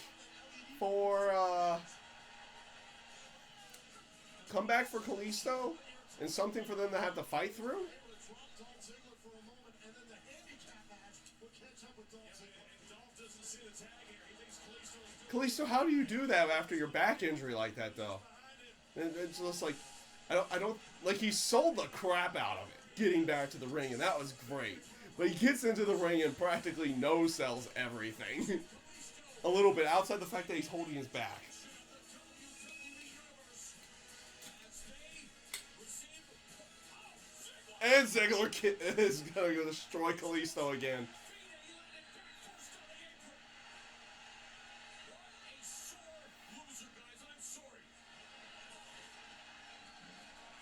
for Kalisto and something for them to have to fight through. Kalisto, how do you do that after your back injury like that, though? And it's just like, I don't, like, he sold the crap out of it, getting back to the ring, and that was great. But he gets into the ring and practically no-sells everything. A little bit, outside the fact that he's holding his back. And Ziggler is going to destroy Kalisto again.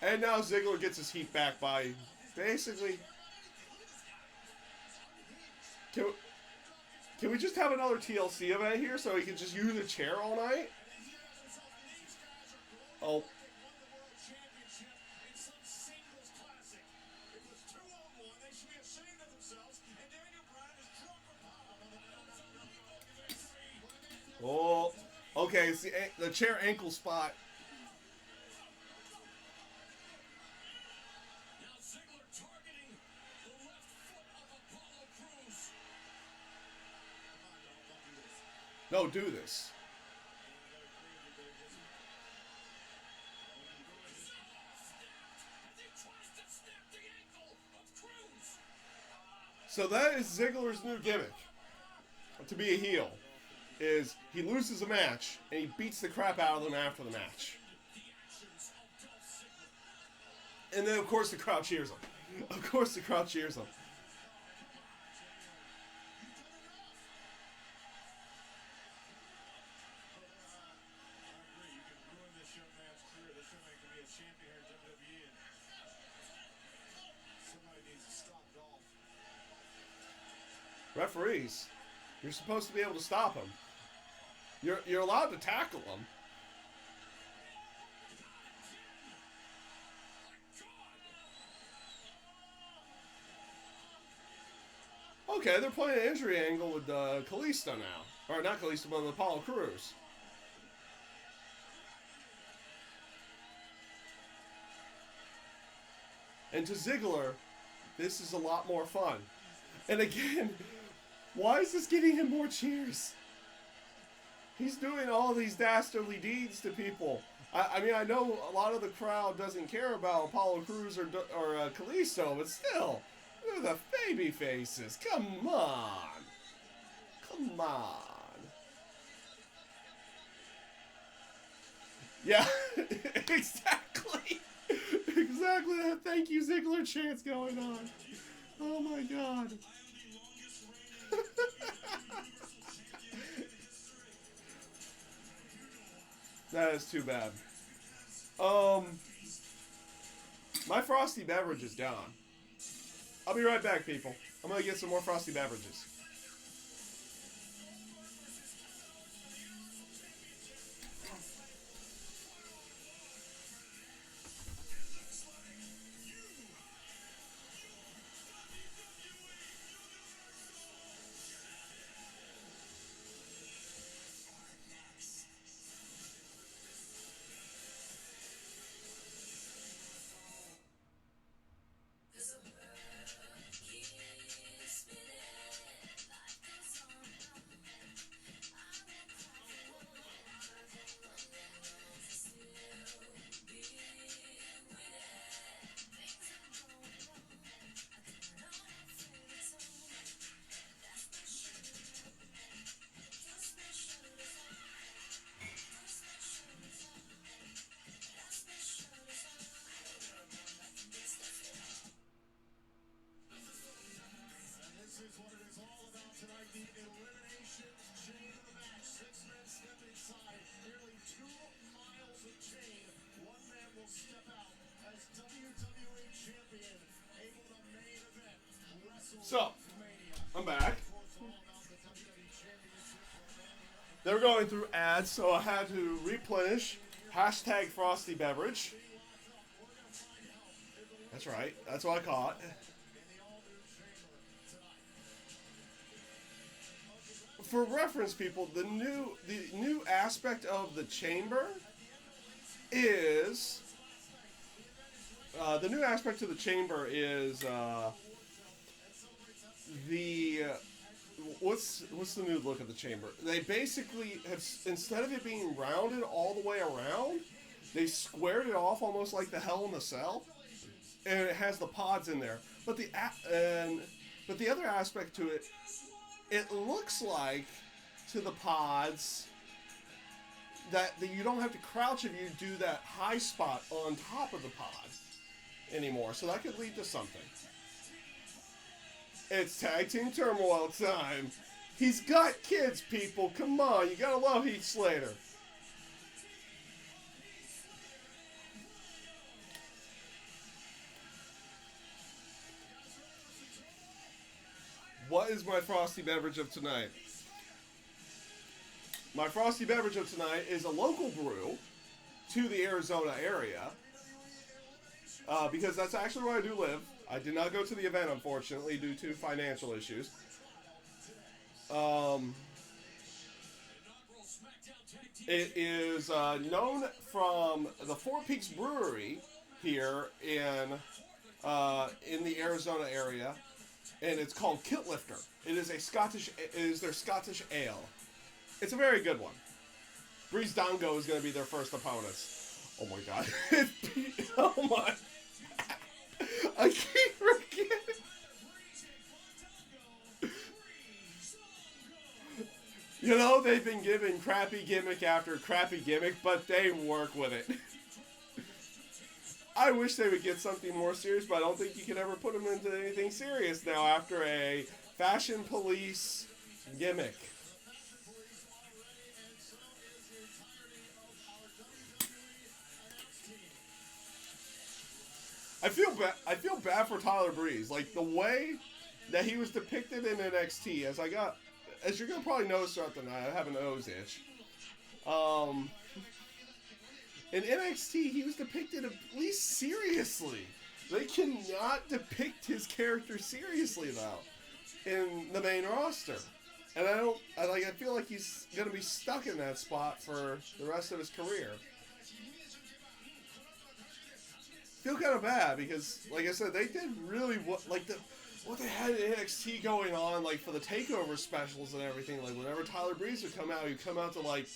And now Ziggler gets his heat back by basically... Can we just have another TLC event here so he can just use a chair all night? Oh. Oh. Okay, it's the chair ankle spot. No, do this. So that is Ziggler's new gimmick. To be a heel. Is he loses a match and he beats the crap out of them after the match. And then of course the crowd cheers him. Of course the crowd cheers him. Referees, you're supposed to be able to stop him. You're allowed to tackle him. Okay, they're playing an injury angle with Kalisto now. Or not Kalisto, but with Apollo Crews. And to Ziggler, this is a lot more fun. And again, why is this getting him more cheers? He's doing all these dastardly deeds to people. I mean, I know a lot of the crowd doesn't care about Apollo Crews or Kalisto, but still, they're the baby faces. Come on. Come on. Yeah, exactly. Exactly that thank you Ziggler chant's going on. Oh my god. That is too bad. My frosty beverage is gone. I'll be right back, people. I'm gonna get some more frosty beverages. They're going through ads, so I had to replenish. Hashtag Frosty Beverage. That's right. That's what I caught. For reference, people, the new aspect of the chamber is the what's the new look of the chamber? They basically have, instead of it being rounded all the way around, they squared it off almost like the Hell in a Cell, and it has the pods in there. But the other aspect to it, it looks like to the pods that you don't have to crouch if you do that high spot on top of the pod anymore. So that could lead to something. It's Tag Team Turmoil time. He's got kids, people. Come on, you gotta love Heath Slater. What is my frosty beverage of tonight? My frosty beverage of tonight is a local brew to the Arizona area. Because that's actually where I do live. I did not go to the event, unfortunately, due to financial issues. It is known from the Four Peaks Brewery here in the Arizona area, and it's called Kiltlifter. It is their Scottish ale. It's a very good one. Breeze Dongo is going to be their first opponents. Oh my god. Oh my. I keep forgetting. You know, they've been giving crappy gimmick after crappy gimmick, but they work with it. I wish they would get something more serious, but I don't think you can ever put them into anything serious now after a Fashion Police gimmick. I feel bad for Tyler Breeze. Like, the way that he was depicted in NXT, as you're gonna probably notice throughout the night, I have a nose itch. In NXT, he was depicted at least seriously. They cannot depict his character seriously now in the main roster, and I feel like he's gonna be stuck in that spot for the rest of his career. Feel kind of bad because, like I said, they did really what they had in NXT going on, like for the takeover specials and everything. Like whenever Tyler Breeze would come out, he'd come out to like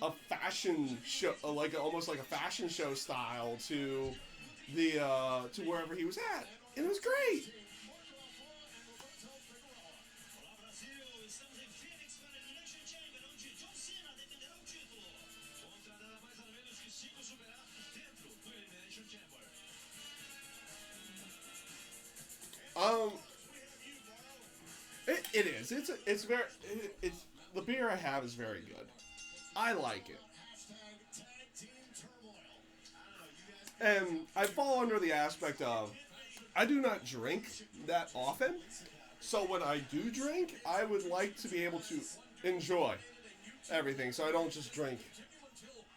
a fashion show, almost like a fashion show style to wherever he was at, and it was great. It is. It's the beer I have is very good. I like it. And I fall under the aspect of I do not drink that often. So when I do drink, I would like to be able to enjoy everything. So I don't just drink.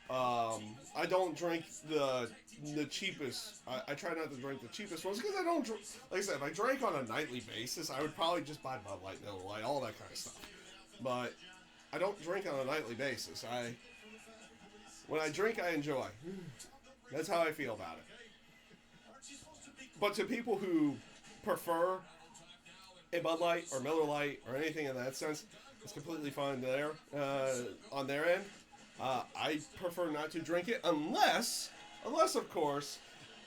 I don't drink the cheapest. I try not to drink the cheapest ones because I don't drink. Like I said, if I drank on a nightly basis, I would probably just buy Bud Light, Miller Lite, all that kind of stuff. But I don't drink on a nightly basis. When I drink, I enjoy. That's how I feel about it. But to people who prefer a Bud Light or Miller Lite or anything in that sense, it's completely fine there on their end. I prefer not to drink it unless of course,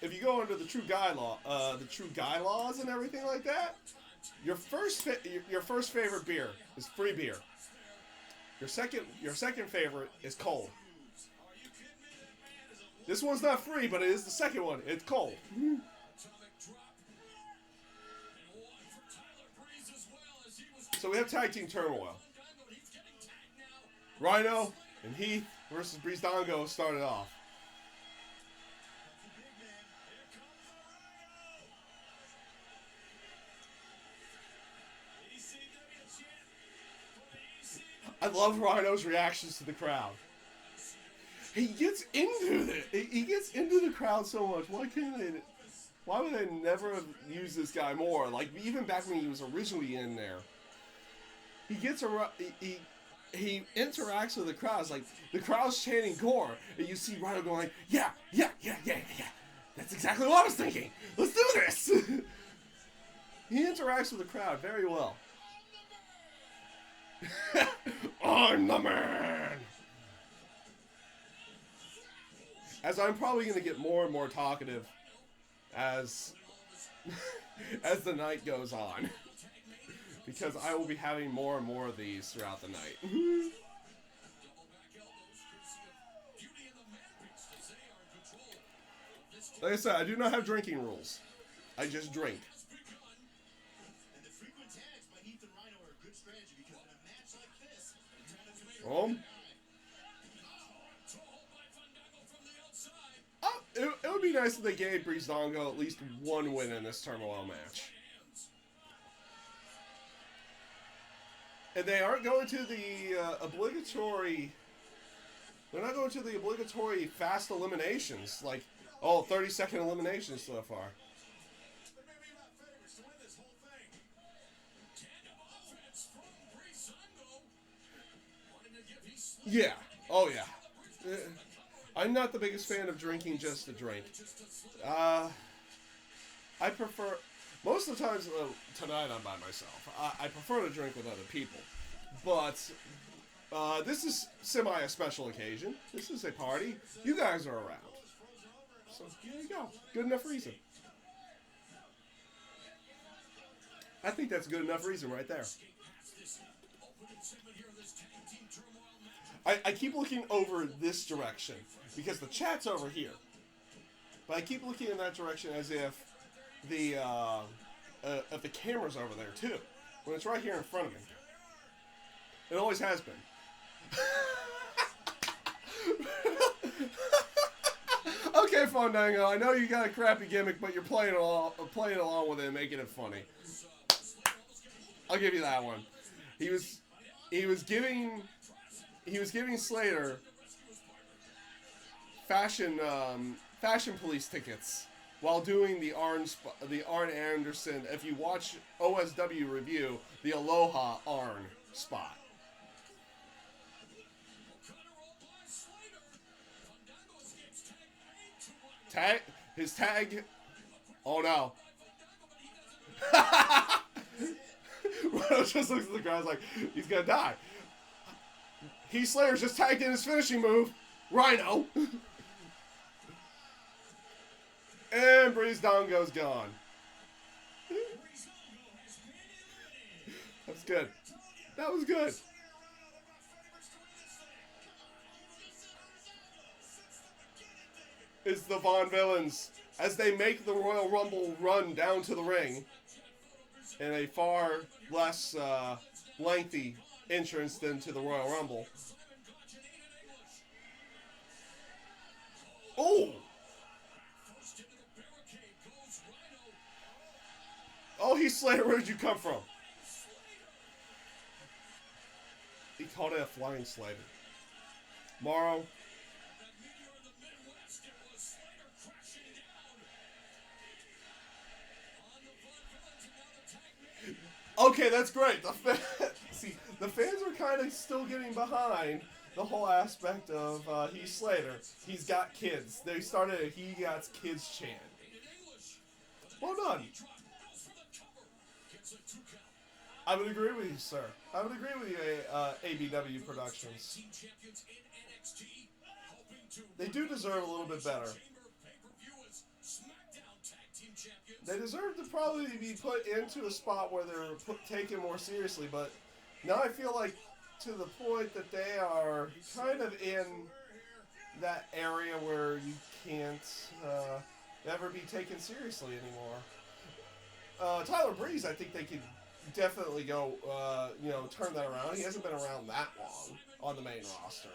if you go under the true guy laws and everything like that, your first favorite beer is free beer. Your second favorite is cold. This one's not free, but it is the second one. It's cold. So we have Tag Team Turmoil. Rhino and Heath versus Breezango started off. I love Rhino's reactions to the crowd. He gets into it. He gets into the crowd so much. Why would they never have used this guy more? Like, even back when he was originally in there. He gets he interacts with the crowds. Like, the crowd's chanting gore. And you see Rhino going like, yeah. That's exactly what I was thinking. Let's do this. He interacts with the crowd very well. I'm the man. As I'm probably going to get more and more talkative as as the night goes on, because I will be having more and more of these throughout the night. Like I said, I do not have drinking rules. I just drink. And the frequent tags by Heath and Rhino are a good strategy because in a match like this, it would be nice if they gave Breezango at least one win in this turmoil match. And they aren't going to the obligatory... They're not going to the obligatory fast eliminations. Like, 30-second eliminations so far. They may be my favorites to win this whole thing. Tandem offense from Breezango. Wanting to give Heath Yeah. Oh, yeah. I'm not the biggest fan of drinking just to drink. I prefer... Most of the times, tonight I'm by myself. I prefer to drink with other people. But this is semi a special occasion. This is a party. You guys are around. So here you go. Good enough reason. I think that's a good enough reason right there. I keep looking over this direction because the chat's over here. But I keep looking in that direction as if the camera's over there too, when it's right here in front of me. It always has been. Okay, Fandango, I know you got a crappy gimmick, but you're playing along with it and making it funny. I'll give you that one. He was giving Slater fashion police tickets while doing the Arn Anderson. If you watch OSW review, the Aloha Arn spot. His tag. Oh no. Rhino just looks at the crowd like he's gonna die. Heath Slater's just tagged in his finishing move. Rhino. And Breezango's gone. That's good. That was good. It's the Von Villains as they make the Royal Rumble run down to the ring in a far less lengthy entrance than to the Royal Rumble. Oh! Oh, Heath Slater, where did you come from? He called it a flying Slater. Morrow. Okay, that's great. See, the fans are kind of still getting behind the whole aspect of Heath Slater. He's got kids. They started a He Got Kids chant. Well done. I would agree with you, sir. I would agree with you, ABW Productions. They do deserve a little bit better. They deserve to probably be put into a spot where they're taken more seriously, but now I feel like to the point that they are kind of in that area where you can't ever be taken seriously anymore. Tyler Breeze, I think they could definitely go, turn that around. He hasn't been around that long on the main roster.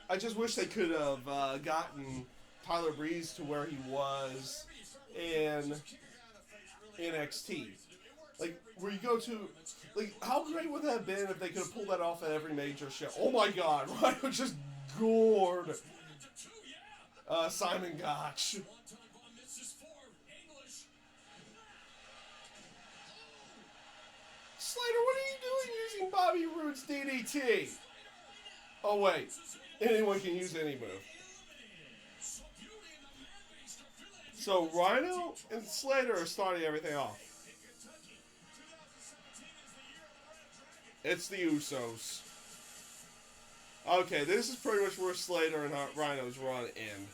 I just wish they could have gotten Tyler Breeze to where he was in NXT. Like, where you go to, like, how great would that have been if they could have pulled that off at every major show? Oh my God, Rhino just gored Simon Gotch. Slater, what are you doing using Bobby Roode's DDT? Oh wait, anyone can use any move. So Rhino and Slater are starting everything off. It's the Usos. Okay, this is pretty much where Slater and Rhino's run end.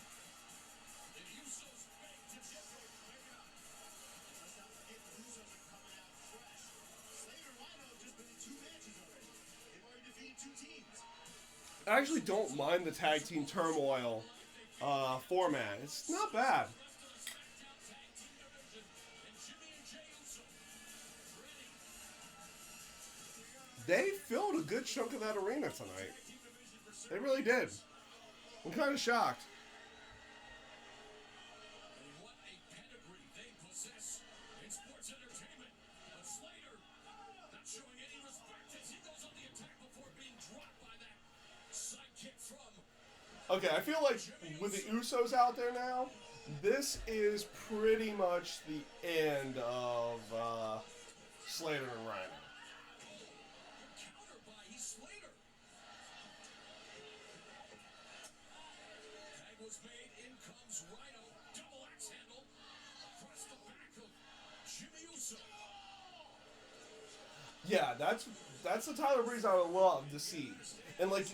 I actually don't mind the tag team turmoil format. It's not bad. They filled a good chunk of that arena tonight. They really did. I'm kind of shocked. What a pedigree they possess in sports entertainment. But Slater not showing any respect as he goes on the attack before being dropped by that sidekick from. Okay, I feel like with the Usos out there now, this is pretty much the end of Slater and Rhino. Counter by Slater. Tag was made. In comes Rhino. Double axe handle across the back of Jimmy Uso. Yeah, that's the Tyler Breeze I would love to see. And like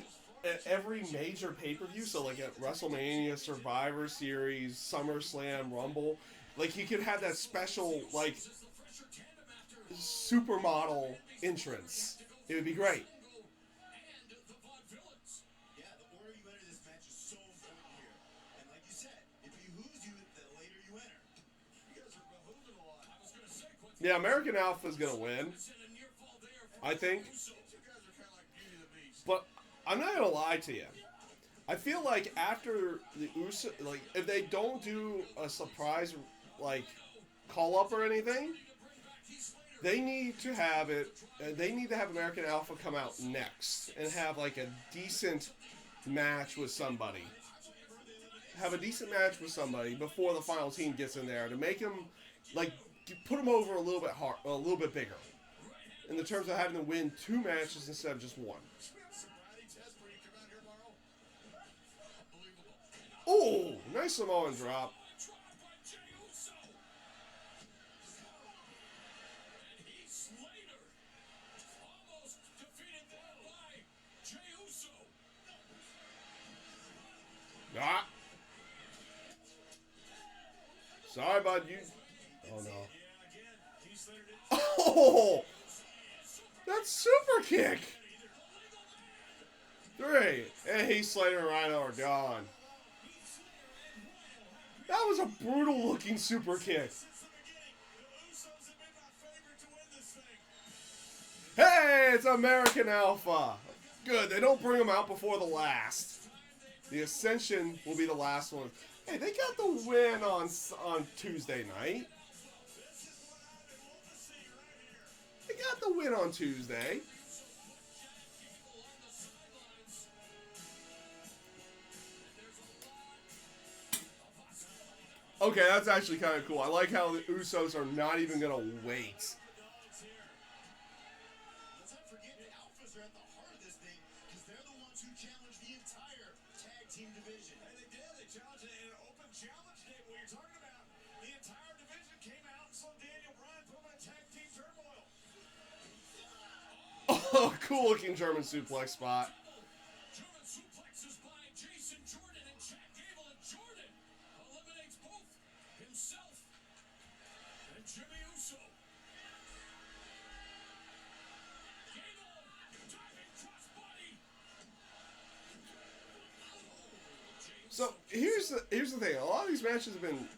at every major pay-per-view, so like at WrestleMania, Survivor Series, SummerSlam, Rumble, like he could have that special like supermodel entrance. It would be great. And the vaudevillains. Yeah, the order you enter this match is so important here. And like you said, it behooves you the later you enter. You guys are behooving a lot. I was going to say, Quincy, Yeah, American Alpha's gonna win, said a near fall there for I think. Uso. You guys are kind of like Beauty and the Beast. But I'm not gonna lie to you. I feel like after the Uso, like if they don't do a surprise like call up or anything, they need to have it. They need to have American Alpha come out next and have like a decent match with somebody. Have a decent match with somebody before the final team gets in there to make them like put them over a little bit hard, a little bit bigger. In the terms of having to win 2 matches instead of just 1. Sobriety test where you come out here tomorrow. Unbelievable. Oh, nice Samoan drop. Dropped by Jey Uso. And he's Slater. Almost defeated there by Jey Uso. Ah. Sorry, bud. You. Oh no. Yeah, again, Heath Slater did Oh, that's super kick. 3. And Heath Slater and Rhino are gone. That was a brutal looking super kick. since the beginning. The Usos have been my favorite to win this thing. Hey, it's American Alpha. Good. They don't bring them out before the last. The Ascension will be the last one. Hey, they got the win on Tuesday night. This is what I've been wanting to see right here. They got the win on Tuesday. People on the sidelines. And there's a lot of Okay, that's actually kind of cool. I like how the Usos are not even going to wait. dogs here. Let's not forget the Alphas are at the heart of this thing because they're the ones who challenge the entire tag team division. And they did. They challenged it in an open challenge game. What you're talking about, the entire division came out and saw Daniel Bryan put him in a tag team turmoil. Oh, cool looking German suplex spot. German suplexes by Jason Jordan and Chad Gable, and Jordan eliminates both himself and Jimmy Uso. Gable diving crossbody. So here's the thing. A lot of these matches have been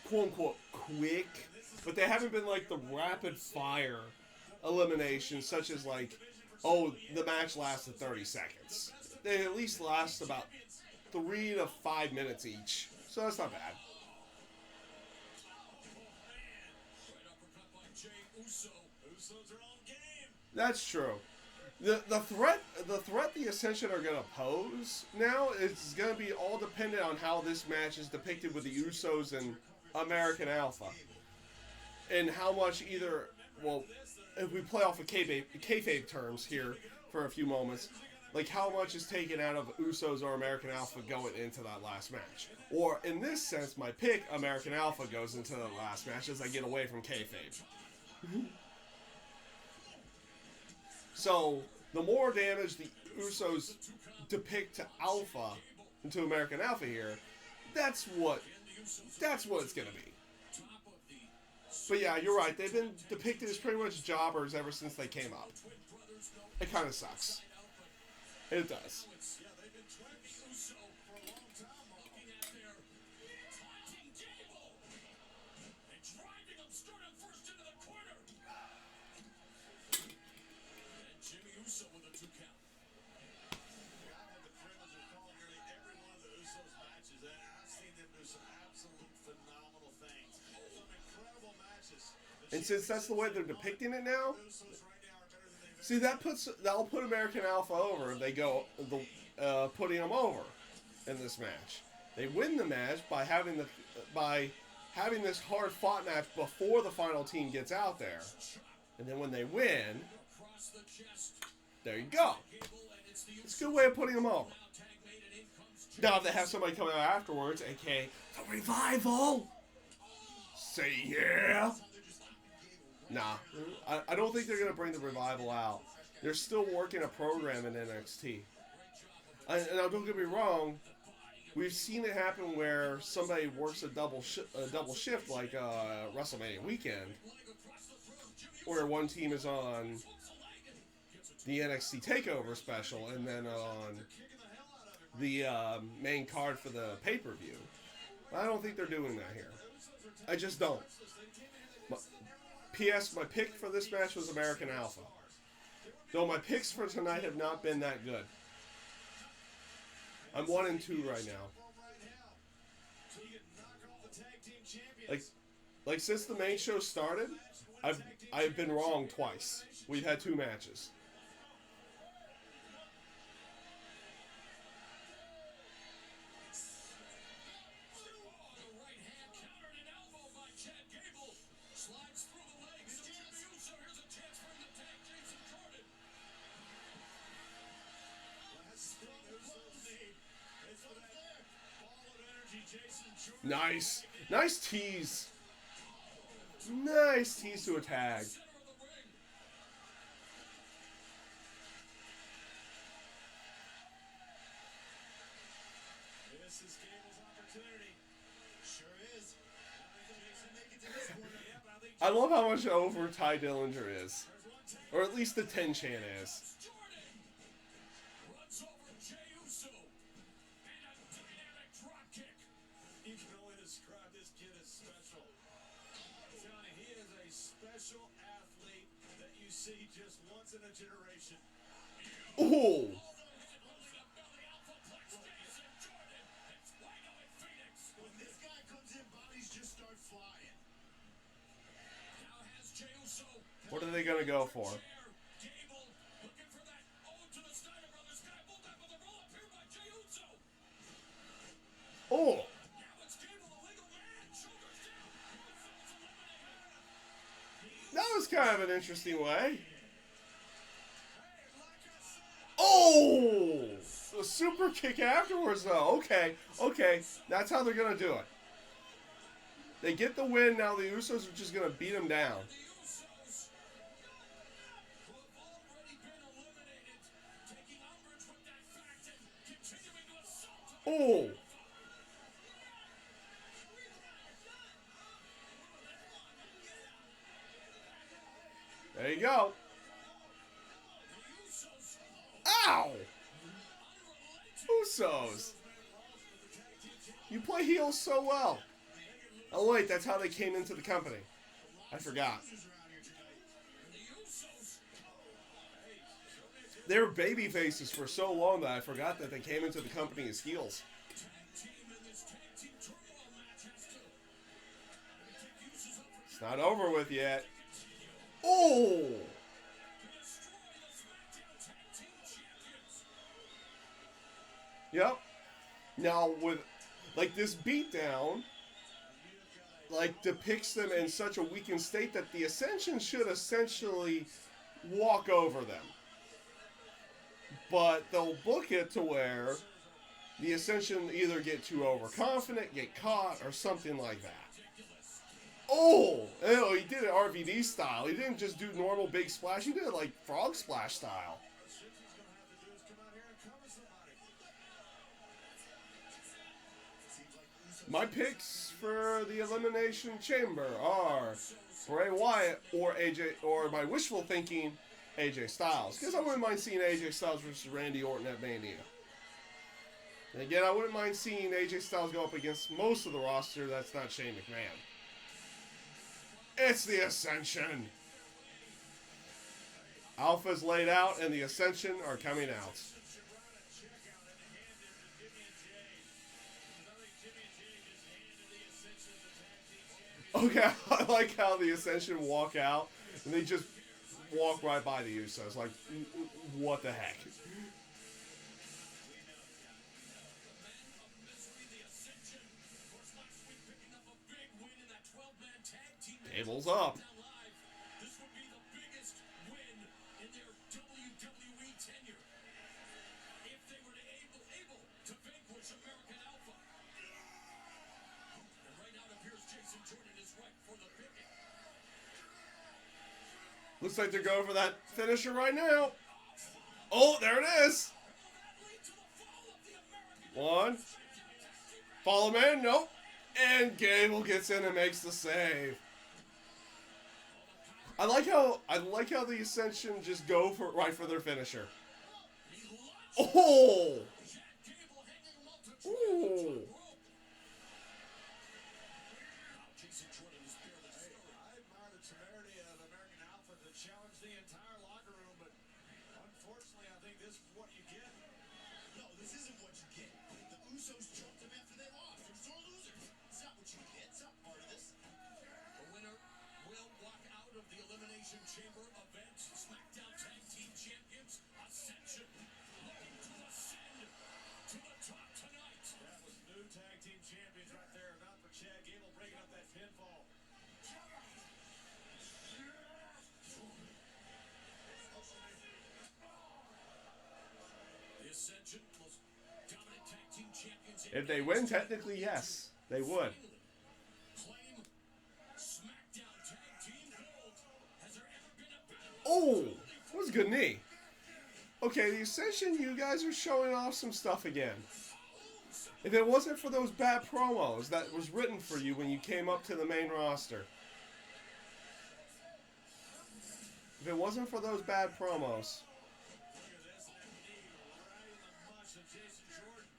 quote unquote quick, but they haven't been like the rapid fire eliminations, such as like, oh, the match lasted 30 seconds. They at least last about 3 to 5 minutes each, so that's not bad. Right uppercut by Jey Uso. Usos their own game. That's true. The threat the Ascension are gonna pose now is gonna be all dependent on how this match is depicted with the Usos and American Alpha, and how much either, well, if we play off of kayfabe terms here for a few moments, like how much is taken out of Usos or American Alpha going into that last match, or in this sense, my pick, American Alpha goes into the last match as I get away from kayfabe. So, the more damage the Usos depict to Alpha, to American Alpha here, that's what it's gonna be. But yeah, you're right. They've been depicted as pretty much jobbers ever since they came up. It kind of sucks. It does. Yeah, they've been tracking Uso for a long time. Looking at their taunting table and driving him, start him first into the corner. And Jimmy Uso with a 2 count. Yeah, I've had the privilege of calling nearly every one of the Usos matches, and I've seen them do some absolute phenomenal things. Some incredible matches. And since that's the way they're depicting it now, Usos right now are better than they've see, that'll put American Alpha over if they go putting them over in this match. They win the match by having this hard fought match before the final team gets out there, and then when they win, across the chest. there you go. It's a good way of putting them over. Now, if they have somebody come out afterwards, aka the Revival, say yeah. Nah, I don't think they're going to bring the Revival out. They're still working a program in NXT. And now, don't get me wrong, we've seen it happen where somebody works a double shift like WrestleMania weekend, where one team is on the NXT TakeOver special and then on the main card for the pay-per-view. I don't think they're doing that here. I just don't. P.S. My pick for this match was American Alpha. Though my picks for tonight have not been that good. I'm 1-2 right now. Like since the main show started, I've been wrong twice. We've had 2 matches. Nice. Nice tease. Nice tease to a tag. This is Gable's opportunity. Sure is. Jason, make it to this corner. Yep, I think I love how much over Ty Dillinger is. Or at least the 10-chan is. Jordan runs over Jey Uso and a dynamic drop kick. You can only describe this kid as special. I'm telling you, he is a special athlete that you see just once in a generation. Ooh. When this guy comes in, bodies just start flying. Now has Jey Uso. What are they going to go for? Gable looking for that ode to the Steiner brothers. Gonna move that with a roll up here by Jey Uso. Oh. Now it's Gable, the legal man. Shoulders down. Usos eliminated. That was kind of an interesting way. Hey, like I said, Oh! The super kick afterwards, though. Okay. Okay. That's how they're going to do it. They get the win. Now the Usos are just going to beat them down. the Usos, who have already been eliminated, taking umbrage with that fact and continuing to assault. Oh! There you go. The Usos, Ow! Usos. You play heels so well. Oh wait, that's how they came into the company. I forgot. the Usos, They were baby faces for so long that I forgot that they came into the company as heels. tag team in this tag team turmoil match has to take Usos up for It's not over with yet. Oh! Yep. Now with like this beatdown, like depicts them in such a weakened state that the Ascension should essentially walk over them. But they'll book it to where the Ascension either get too overconfident, get caught, or something like that. Oh! Oh, he did it RVD style. He didn't just do normal big splash. He did it like frog splash style. My picks for the Elimination Chamber are Bray Wyatt or AJ, or my wishful thinking, AJ Styles. Because I wouldn't mind seeing AJ Styles versus Randy Orton at Mania. And again, I wouldn't mind seeing AJ Styles go up against most of the roster that's not Shane McMahon. It's the Ascension. Alpha's laid out and the Ascension are coming out. Okay, I like how the Ascension walk out and they just walk right by the Usos. Like, what the heck? Tables up. This would be the biggest win in their WWE tenure if they were able to vanquish American Alpha. And right now it appears Jason Jordan is right for the picking. Looks like they're going for that finisher right now. Oh, there it is. One. Follow man, nope. And Gable gets in and makes the save. I like how the Ascension just go for right for their finisher. Oh! Ooh. Jason Jordan is barely I admire the temerity of American Alpha to challenge the entire locker room, but unfortunately, I think this is what you get. No, this isn't what you get. The Usos jumped him after they lost. They're sore losers. It's not what you get. It's not part of this. The winner will walk out of the Elimination Chamber event. SmackDown Tag Team Champions Ascension looking to ascend to the top tonight. That was new Tag Team Champions right there. Not for Chad Gable breaking up that pinfall. The Ascension, most dominant Tag Team Champions. If they win, technically, yes, they would. Claim SmackDown Tag Team Gold. Has there ever been a better? Oh, that was a good knee. Okay, the Ascension, you guys are showing off some stuff again. If it wasn't for those bad promos that was written for you when you came up to the main roster. If it wasn't for those bad promos. Look at this, that knee right in the mush of Jason Jordan.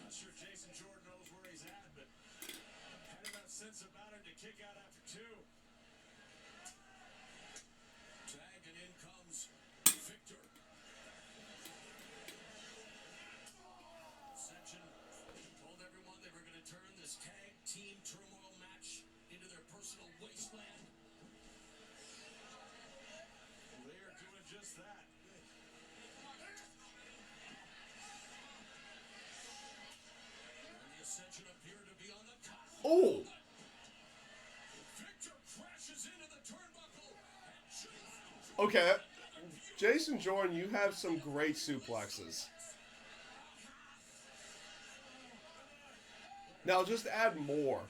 Not sure Jason Jordan knows where he's at, but had enough sense about him to kick out after two. Tag, and in comes Victor. Ascension told everyone they were going to turn this tag team turmoil match into their personal wasteland. They are doing just that. And the Ascension appear to be on the cusp. Oh, Victor crashes into the turnbuckle and Jason okay. Jason Jordan, you have some great suplexes. Now just add more.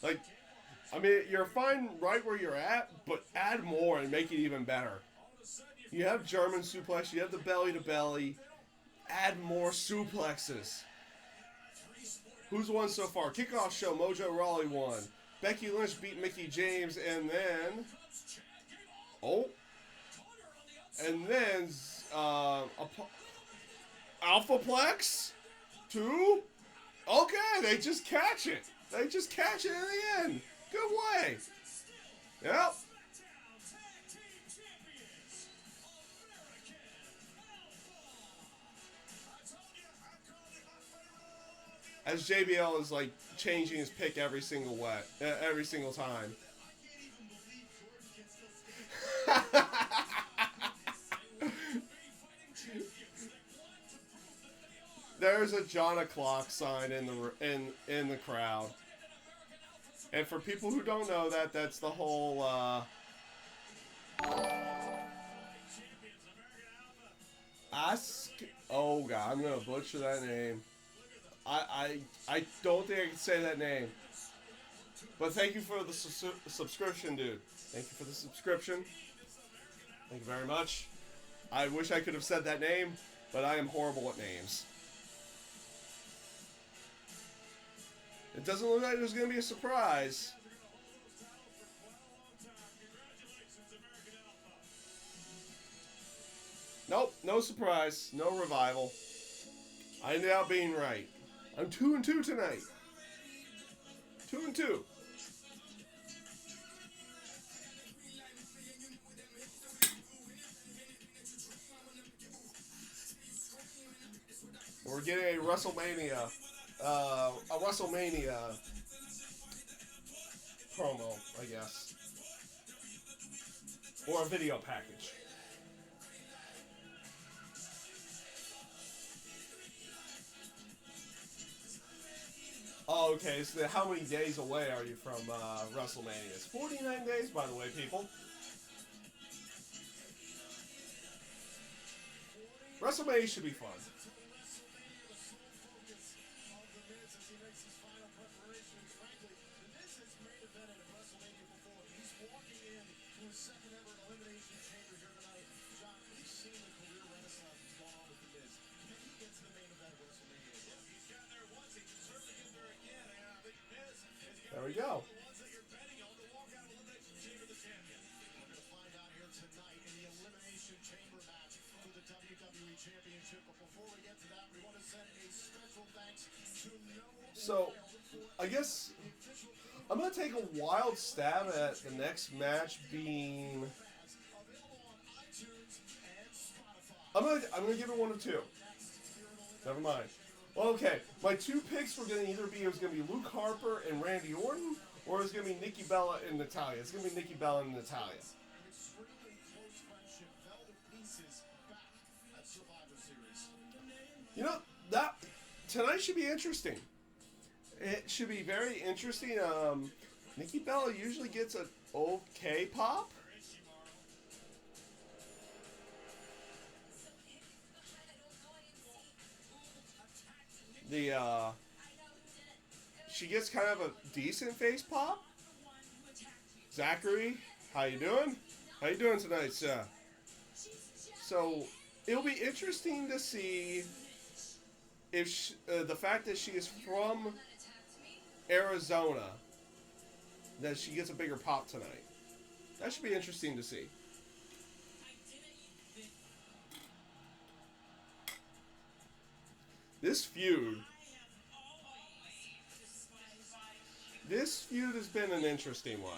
Like, I mean, you're fine right where you're at, but add more and make it even better. You have German suplex, you have the belly to belly. Add more suplexes. Who's won so far? Kickoff show, Mojo Rawley won. Becky Lynch beat Mickie James, and then... Oh. And then... Alphaplex? 2? Okay, they just catch it. They just catch it in the end. Good way. Yep. As JBL is like changing his pick every single time. There's a John O'Clock sign in the crowd. And for people who don't know that, that's the whole ask. Oh god, I'm gonna butcher that name. I don't think I can say that name. But thank you for the subscription, dude. Thank you for the subscription. Thank you very much. I wish I could have said that name, but I am horrible at names. It doesn't look like there's going to be a surprise. Nope, no surprise. No revival. I ended up being right. I'm 2-2 tonight. 2-2. We're getting a WrestleMania promo, I guess, or a video package. Oh, okay. So how many days away are you from WrestleMania? It's 49 days, by the way, people. WrestleMania should be fun. Second ever elimination chamber here tonight. John, we've seen the career renaissance that's gone on with the Miz. Can he get to the main event of WrestleMania? Well, he's gotten there once. He can certainly get there again. And I think Miz is There we go. the ones that you're betting on to walk out of elimination chamber the champion. We're going to find out here tonight in the elimination chamber match for the WWE Championship. But before we get to that, we want to send a special thanks to So, I guess I'm gonna take a wild stab at the next match being. I'm gonna give it 1 or 2. Never mind. Well, okay, my 2 picks were gonna either be it was gonna be Luke Harper and Randy Orton, or it was gonna be Nikki Bella and Natalya. It's gonna be Nikki Bella and Natalya. You know that tonight should be interesting. It should be very interesting. Nikki Bella usually gets an okay pop. She gets kind of a decent face pop. Zachary, how you doing? How you doing tonight, sir? So it'll be interesting to see if the fact that she is from Arizona, that she gets a bigger pop tonight. That should be interesting to see. This feud has been an interesting one.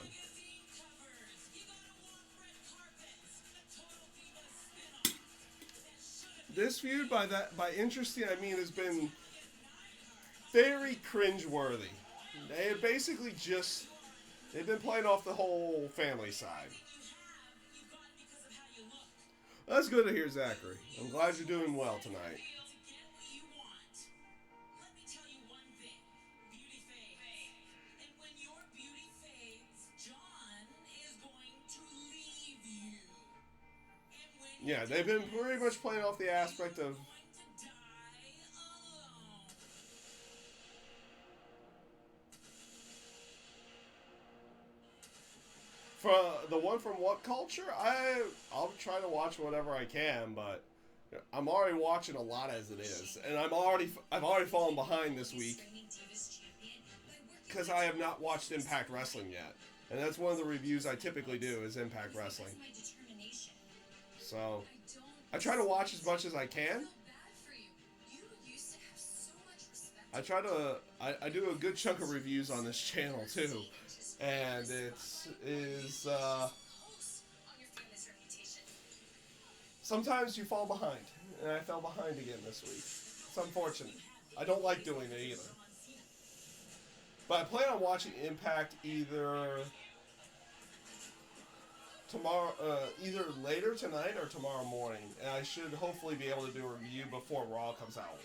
This feud, by interesting, I mean has been very cringeworthy. They have basically they've been playing off the whole family side. That's good to hear, Zachary. I'm glad you're doing well tonight. Yeah, they've been pretty much playing off the aspect of the one from What Culture. I'll try to watch whatever I can, but I'm already watching a lot as it is, and I've already fallen behind this week because I have not watched Impact Wrestling yet, and that's one of the reviews I typically do is Impact Wrestling. So I try to watch as much as I can. I do a good chunk of reviews on this channel too, and sometimes you fall behind, and I fell behind again this week. It's unfortunate. I don't like doing it either. But I plan on watching Impact either tomorrow, either later tonight or tomorrow morning, and I should hopefully be able to do a review before Raw comes out.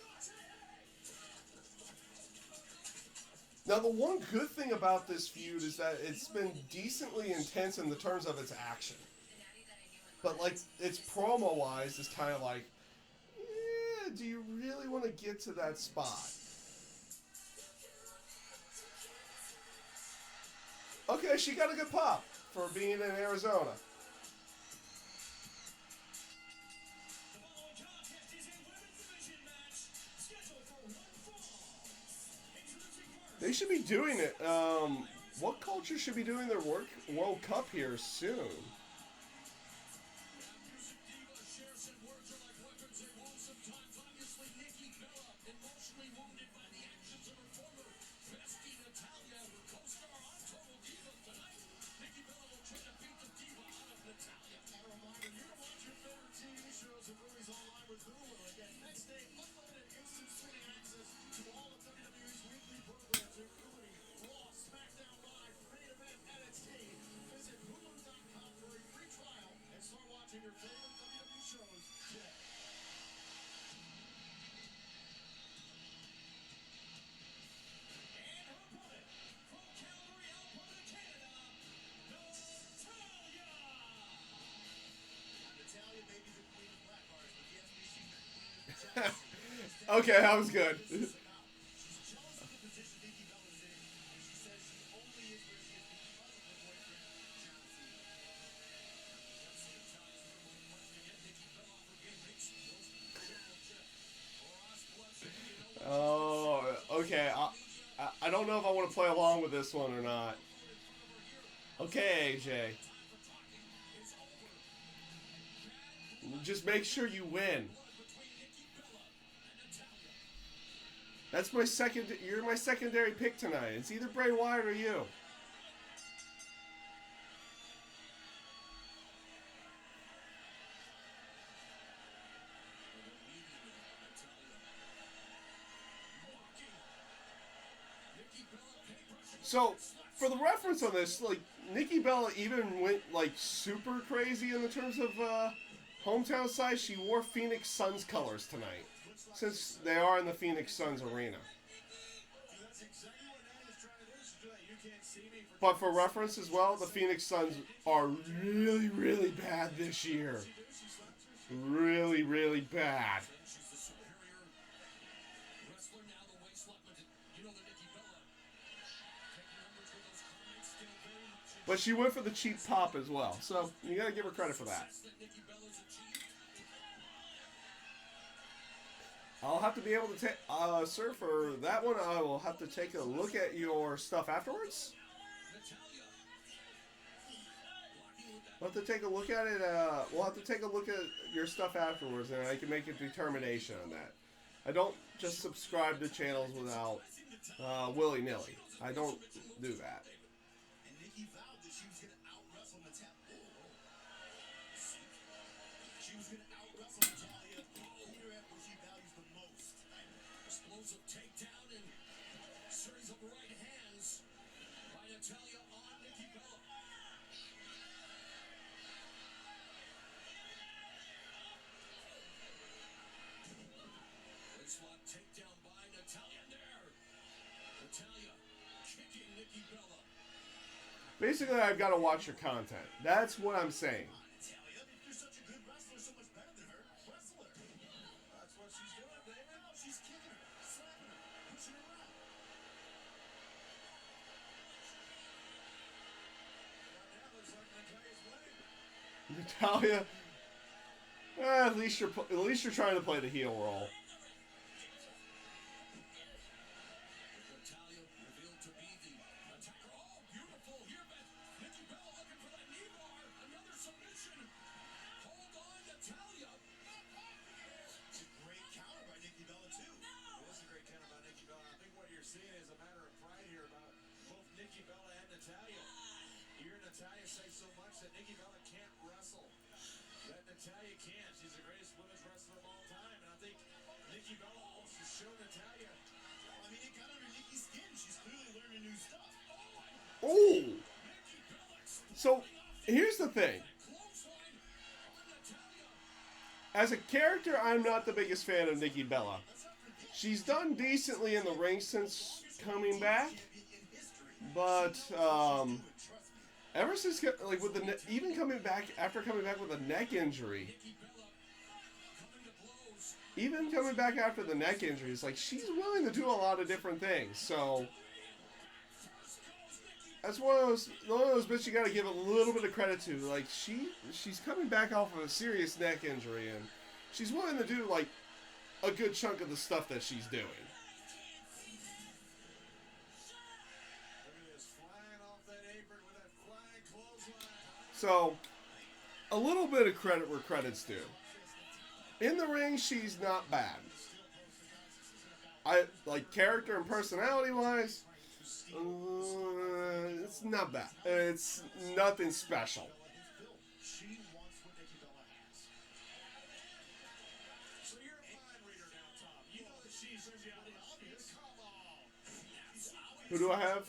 Now, the one good thing about this feud is that it's been decently intense in the terms of its action. But, like, its promo-wise is kind of like, yeah, do you really want to get to that spot? Okay, she got a good pop for being in Arizona. They should be doing it. What culture should be doing their World Cup here soon? Your favorite WWE shows today. And her opponent, from Calgary, Alberta, Canada, Natalia. Natalia may be the queen of black hearts, but if you ask me, she's the queen of jealousy. Okay, that was good. She's jealous of the position Nikki Bella's in, and she says she only is where she is because of her boyfriend, John Cena. Oh, okay. I don't know if I want to play along with this one or not. Okay, AJ. Just make sure you win. That's my second. You're my secondary pick tonight. It's either Bray Wyatt or you. So, for the reference on this, like, Nikki Bella even went, like, super crazy in the terms of hometown size. She wore Phoenix Suns colors tonight, since they are in the Phoenix Suns arena. That's exactly what Natty's trying to do. She's doing that. You can't see me for But for reference as well, the Phoenix Suns are really, really bad this year. Really, really bad. She's the superior wrestler now, the way Slotman did. You know the Nikki Bella. Taking numbers with those comments, still very much in But she went for the cheap pop as well, so you gotta give her credit for that. that Nikki Bella's achieved. I'll have to be able to take, sir, for that one, I will have to take a look at your stuff afterwards. We'll have to take a look at it, we'll have to take a look at your stuff afterwards, and I can make a determination on that. I don't just subscribe to channels without, willy-nilly. I don't do that. And Nikki vowed that she was going to out-wrestle Natalia. She was going to out-wrestle Natalia, beat her at what she values the most. Explosive takedown and series of right hands by Natalia on Nikki Bella. Waistlock takedown by Natalia there. Natalia kicking Nikki Bella. Basically, I've got to watch your content. That's what I'm saying. Natalia, if you're such a good wrestler, so much better than her, wrestle her. That's what she's doing, baby. No, she's kicking her, slapping her, pushing her around. Goddamn, looks like Natalia's winning. Natalia, at least you're trying to play the heel role. Natalia revealed to be the attacker. Oh, beautiful. Here, Nikki Bella looking for that knee bar. Another submission. Hold on, Natalia. It's a great counter by Nikki Bella, too. It is a great counter by Nikki Bella. I think what you're seeing is a matter of pride here about both Nikki Bella and Natalia. You hear Natalia say so much that Nikki Bella can't wrestle. That Natalia can. She's the greatest women's wrestler of all time. And I think Nikki Bella wants to show Natalia. I mean, it got under Nikki's skin. She's clearly learning new stuff. Ooh. So, here's the thing. As a character, I'm not the biggest fan of Nikki Bella. She's done decently in the ring since coming back, but ever since like with the even coming back after coming back with a neck injury, even coming back after the neck injury, it's like she's willing to do a lot of different things. So that's one of those bits you got to give a little bit of credit to. Like she's coming back off of a serious neck injury, and she's willing to do like a good chunk of the stuff that she's doing. So, a little bit of credit where credit's due. In the ring, she's not bad. I like character and personality wise, it's not bad. It's nothing special. Who do I have?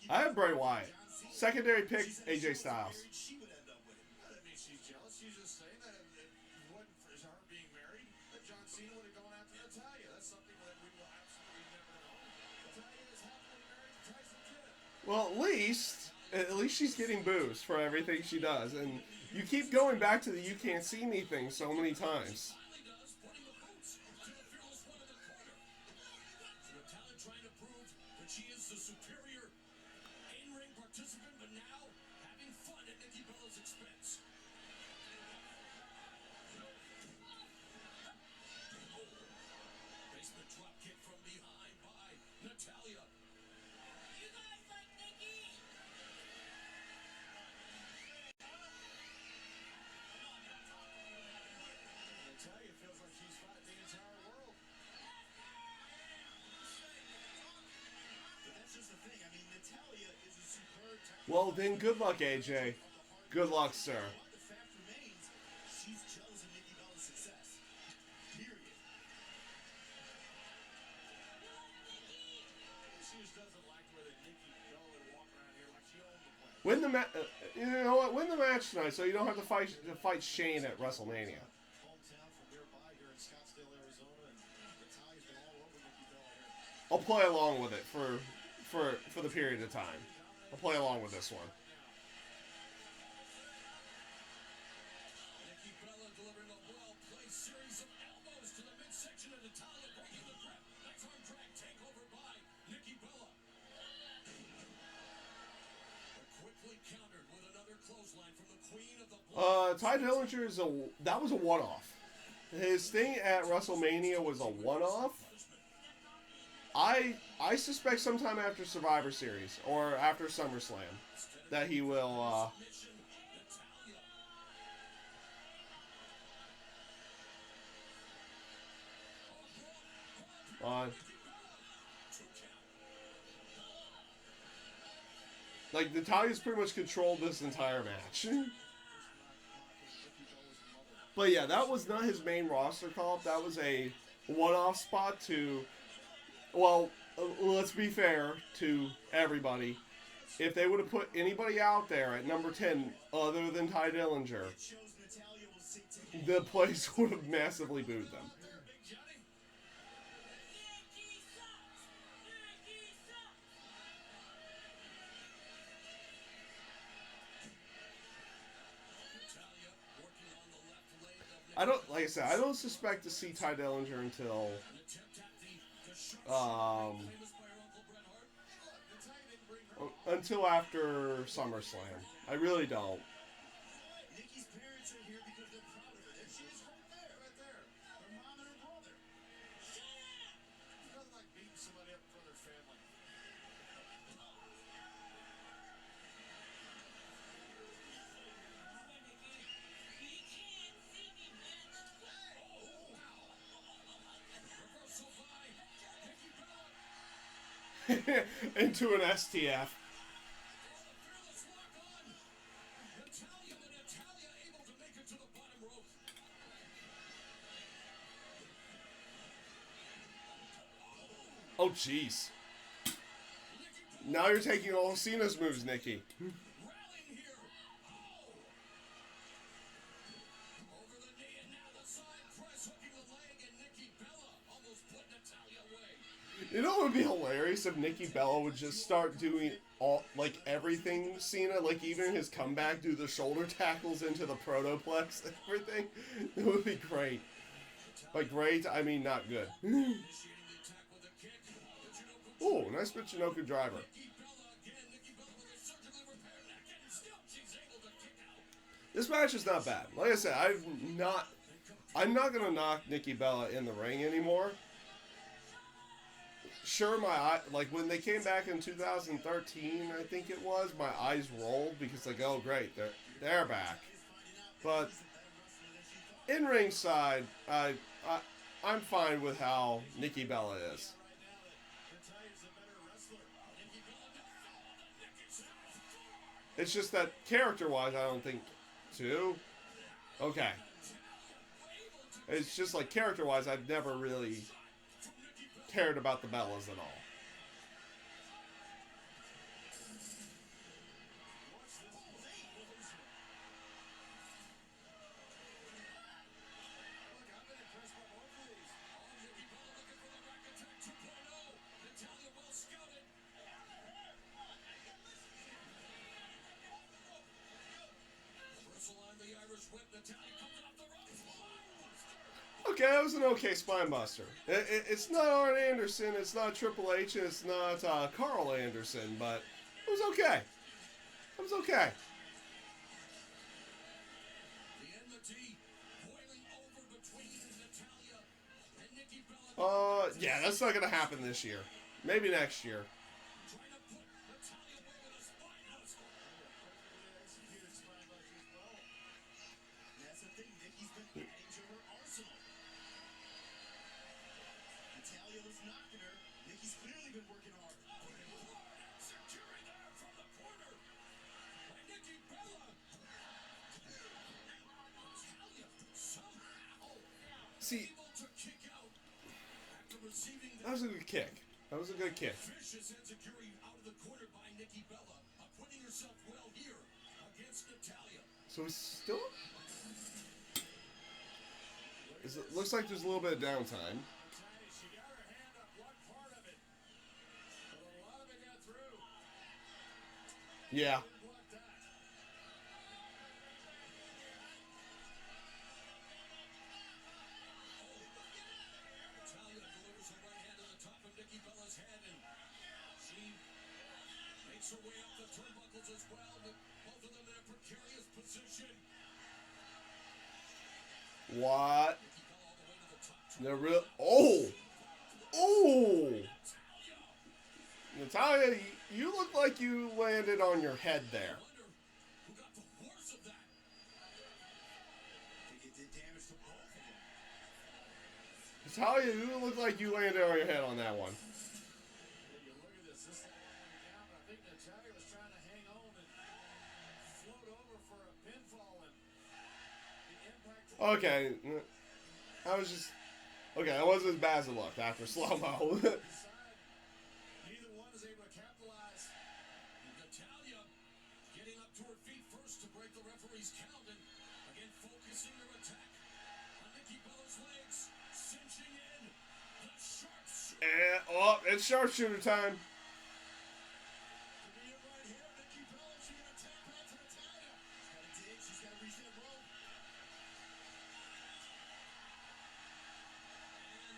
I have Bray Wyatt. Secondary pick, AJ Styles. That means she's jealous. She's just saying that if it wasn't for her being married, that John Cena would have gone after Natalya. That's something that we will absolutely never know. Natalya is happily married to Tyson Kidd. Well, at least she's getting boost for everything she does, and you keep going back to the "you can't see me" thing so many times. Trying to prove that she is the superior in-ring participant, but now having fun at Nikki Bella's expense. Basement drop kick from behind by Natalya. You guys like Nikki? Natalya feels like she's fighting the entire world. But that's just the thing. I mean, Natalya is a superb technical. Well, then good luck, AJ. Good luck, sir. But the fact remains, she's jealous of Nikki Bella's success. Period. She just doesn't like the way that Nikki Bella would walk around here like she owned the place. Win the you know what? Win the match tonight, so you don't have to fight Shane at WrestleMania. Hometown from nearby here in Scottsdale, Arizona, and Natalya's been all over Nikki Bella here. I'll play along with it for the period of time. I'll play along with this one. Nikki Bella delivering a well-placed series of elbows to the midsection of Natalya, breaking the grip. Nice arm drag takeover by Nikki Bella. But quickly countered with another clothesline from the Queen of the Blood. Ty Dillinger that was a one-off. His thing at WrestleMania was a one-off. I suspect sometime after Survivor Series or after SummerSlam that he will like Natalya's pretty much controlled this entire match. But yeah, that was not his main roster call-up. That was a one-off spot to, well, let's be fair to everybody. If they would have put anybody out there at number 10 other than Ty Dillinger, Shows Natalya will sink to the place would have massively booed them. Big Johnny. Nikki sucks! Nikki sucks! Natalya working on the left leg of Nikki. I don't, like I said, I don't suspect to see Ty Dillinger until, An attempt at the short famous by her uncle Bret Hart. Look, Natalya didn't bring her until after SummerSlam. I really don't. Nikki's parents are here because they're proud of her. There she is right there. right there. Her mom and her brother. She doesn't like beating somebody up in front of their family. You can't see me, Reversal by Nikki Bella. Into an STF. Fearless lock on. Natalya, but Natalya able to make it to the bottom rope. Oh, jeez. Now you're taking all of Cena's moves, Nikki. Rallying here. Oh. Over the knee and now the side press hooking the leg, and Nikki Bella almost put Natalya away. You know what would be hilarious if Nikki Bella would just start doing all, like, everything Cena, like even his comeback, do the shoulder tackles into the protoplex and everything? It would be great. By great, I mean not good. Ooh, nice Michinoku driver. This match is not bad. Like I said, I'm not gonna knock Nikki Bella in the ring anymore. Sure, my eye, like when they came back in 2013, I think it was, my eyes rolled because like, oh great, they're back. But in ring side, I'm fine with how Nikki Bella is. It's just that character-wise, I don't think too. Okay. It's just like character-wise, I've never really cared about the Bellas at all. Okay, that was an okay spine buster. It's not Arn Anderson, it's not Triple H, and it's not Carl Anderson, but it was okay. It was okay. Yeah, that's not gonna happen this year. Maybe next year. That's the thing, Nikki's been adding to her arsenal. Natalia was knocking her. Nikki's clearly been working hard. Securing there from the corner. By Nikki Bella. Natalia somehow See, able to kick out after receiving that was a good kick. That was a good kick. vicious enziguri out of the corner by Nikki Bella, acquitting herself well here against Natalia. So it's still... It looks like there's a little bit of downtime. She got her hand up one part of it, but a lot of it got through. Yeah. Didn't block that. Natalia delivers a right hand to the top of Nikki Bella's head, and she makes her way up the turnbuckles as well, but both of them in a precarious position. What? The real... Oh! Oh! Natalia, you look like you landed on your head there. Who got the worst of that? I think it did damage to both of them. Natalia, you look like you landed on your head on that one. When you look at this is the only count. I think Natalia was trying to hang on and float over for a pinfall, and the impact. Okay. I was just... Okay, that wasn't as bad as it looked after slow-mo. Neither one is able to capitalize. Natalia getting up to her feet first to break the referee's count, and again focusing their attack on Nikki Bella's legs, cinching in the sharpshooter. And, oh, it's sharpshooter time. To be it right here, Nikki Bella, she's gonna tap out to Natalia. She's got to dig. She's got to reach that rope.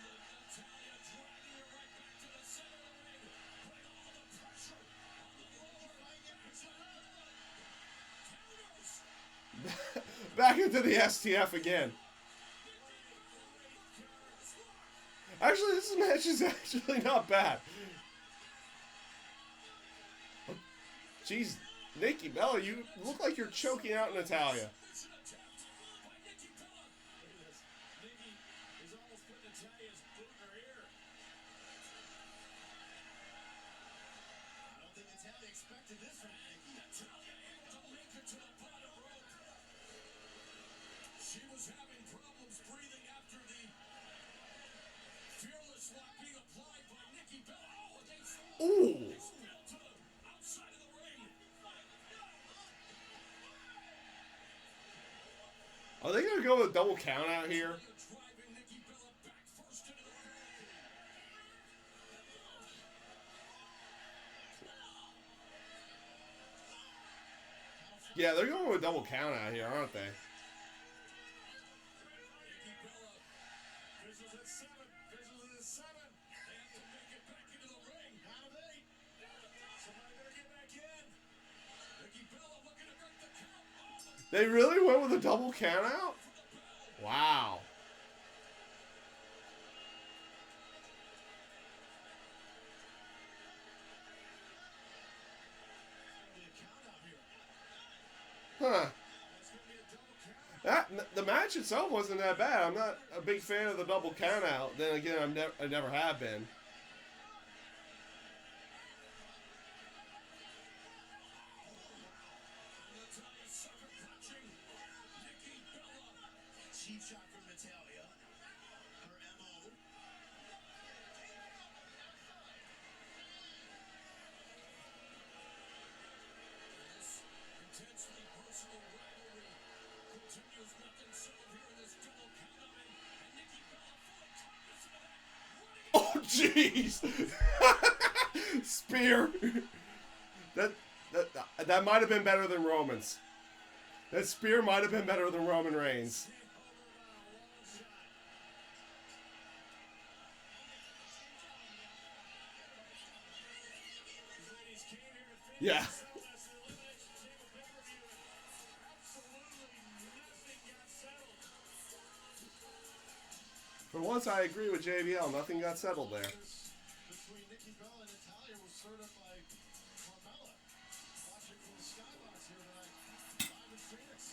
And Natalia dragging her right back to the center of the ring, putting all the pressure on the floor. Here's another counters. Back into the STF again. Actually, this match is actually not bad. Jeez, Nikki Bella, you look like you're choking out Natalia. Mission attempt by Nikki Bella. Look at this. Nikki is almost putting Natalia's boot in her ear. I don't think Natalia expected this from Nikki. Natalia able to make it to the bottom rope. She was having problems breathing after the fearless lock being applied by Nikki Bella. Oh, they Ooh. spilled to the outside of the ring. Are they gonna go with a double count out here? Driving Nikki Bella back first into the ring. Yeah, they're going with a double count out here, aren't they? Visuals at 7. Visuals at 7. They have to make it back into the ring. Out of 8. Somebody better get back in. Nikki Bella looking to break the count. Oh, They really went with a double count out? Wow. Huh. The match itself wasn't that bad. I'm not a big fan of the double count out. Then again, I never have been. Cheap shot from Natalia. Her MO. this intensely personal rivalry continues nothing settled here in this double count out. And Nikki Bella fully cognizant of that. Running Oh, jeez. Spear. That might have been better than Roman's. That spear might have been better than Roman Reigns. Yeah. For once, I agree with JBL. Nothing got settled there. Between Nikki Bella and Natalia was served up by Carmella. Watching from the skybox here tonight, live in Phoenix.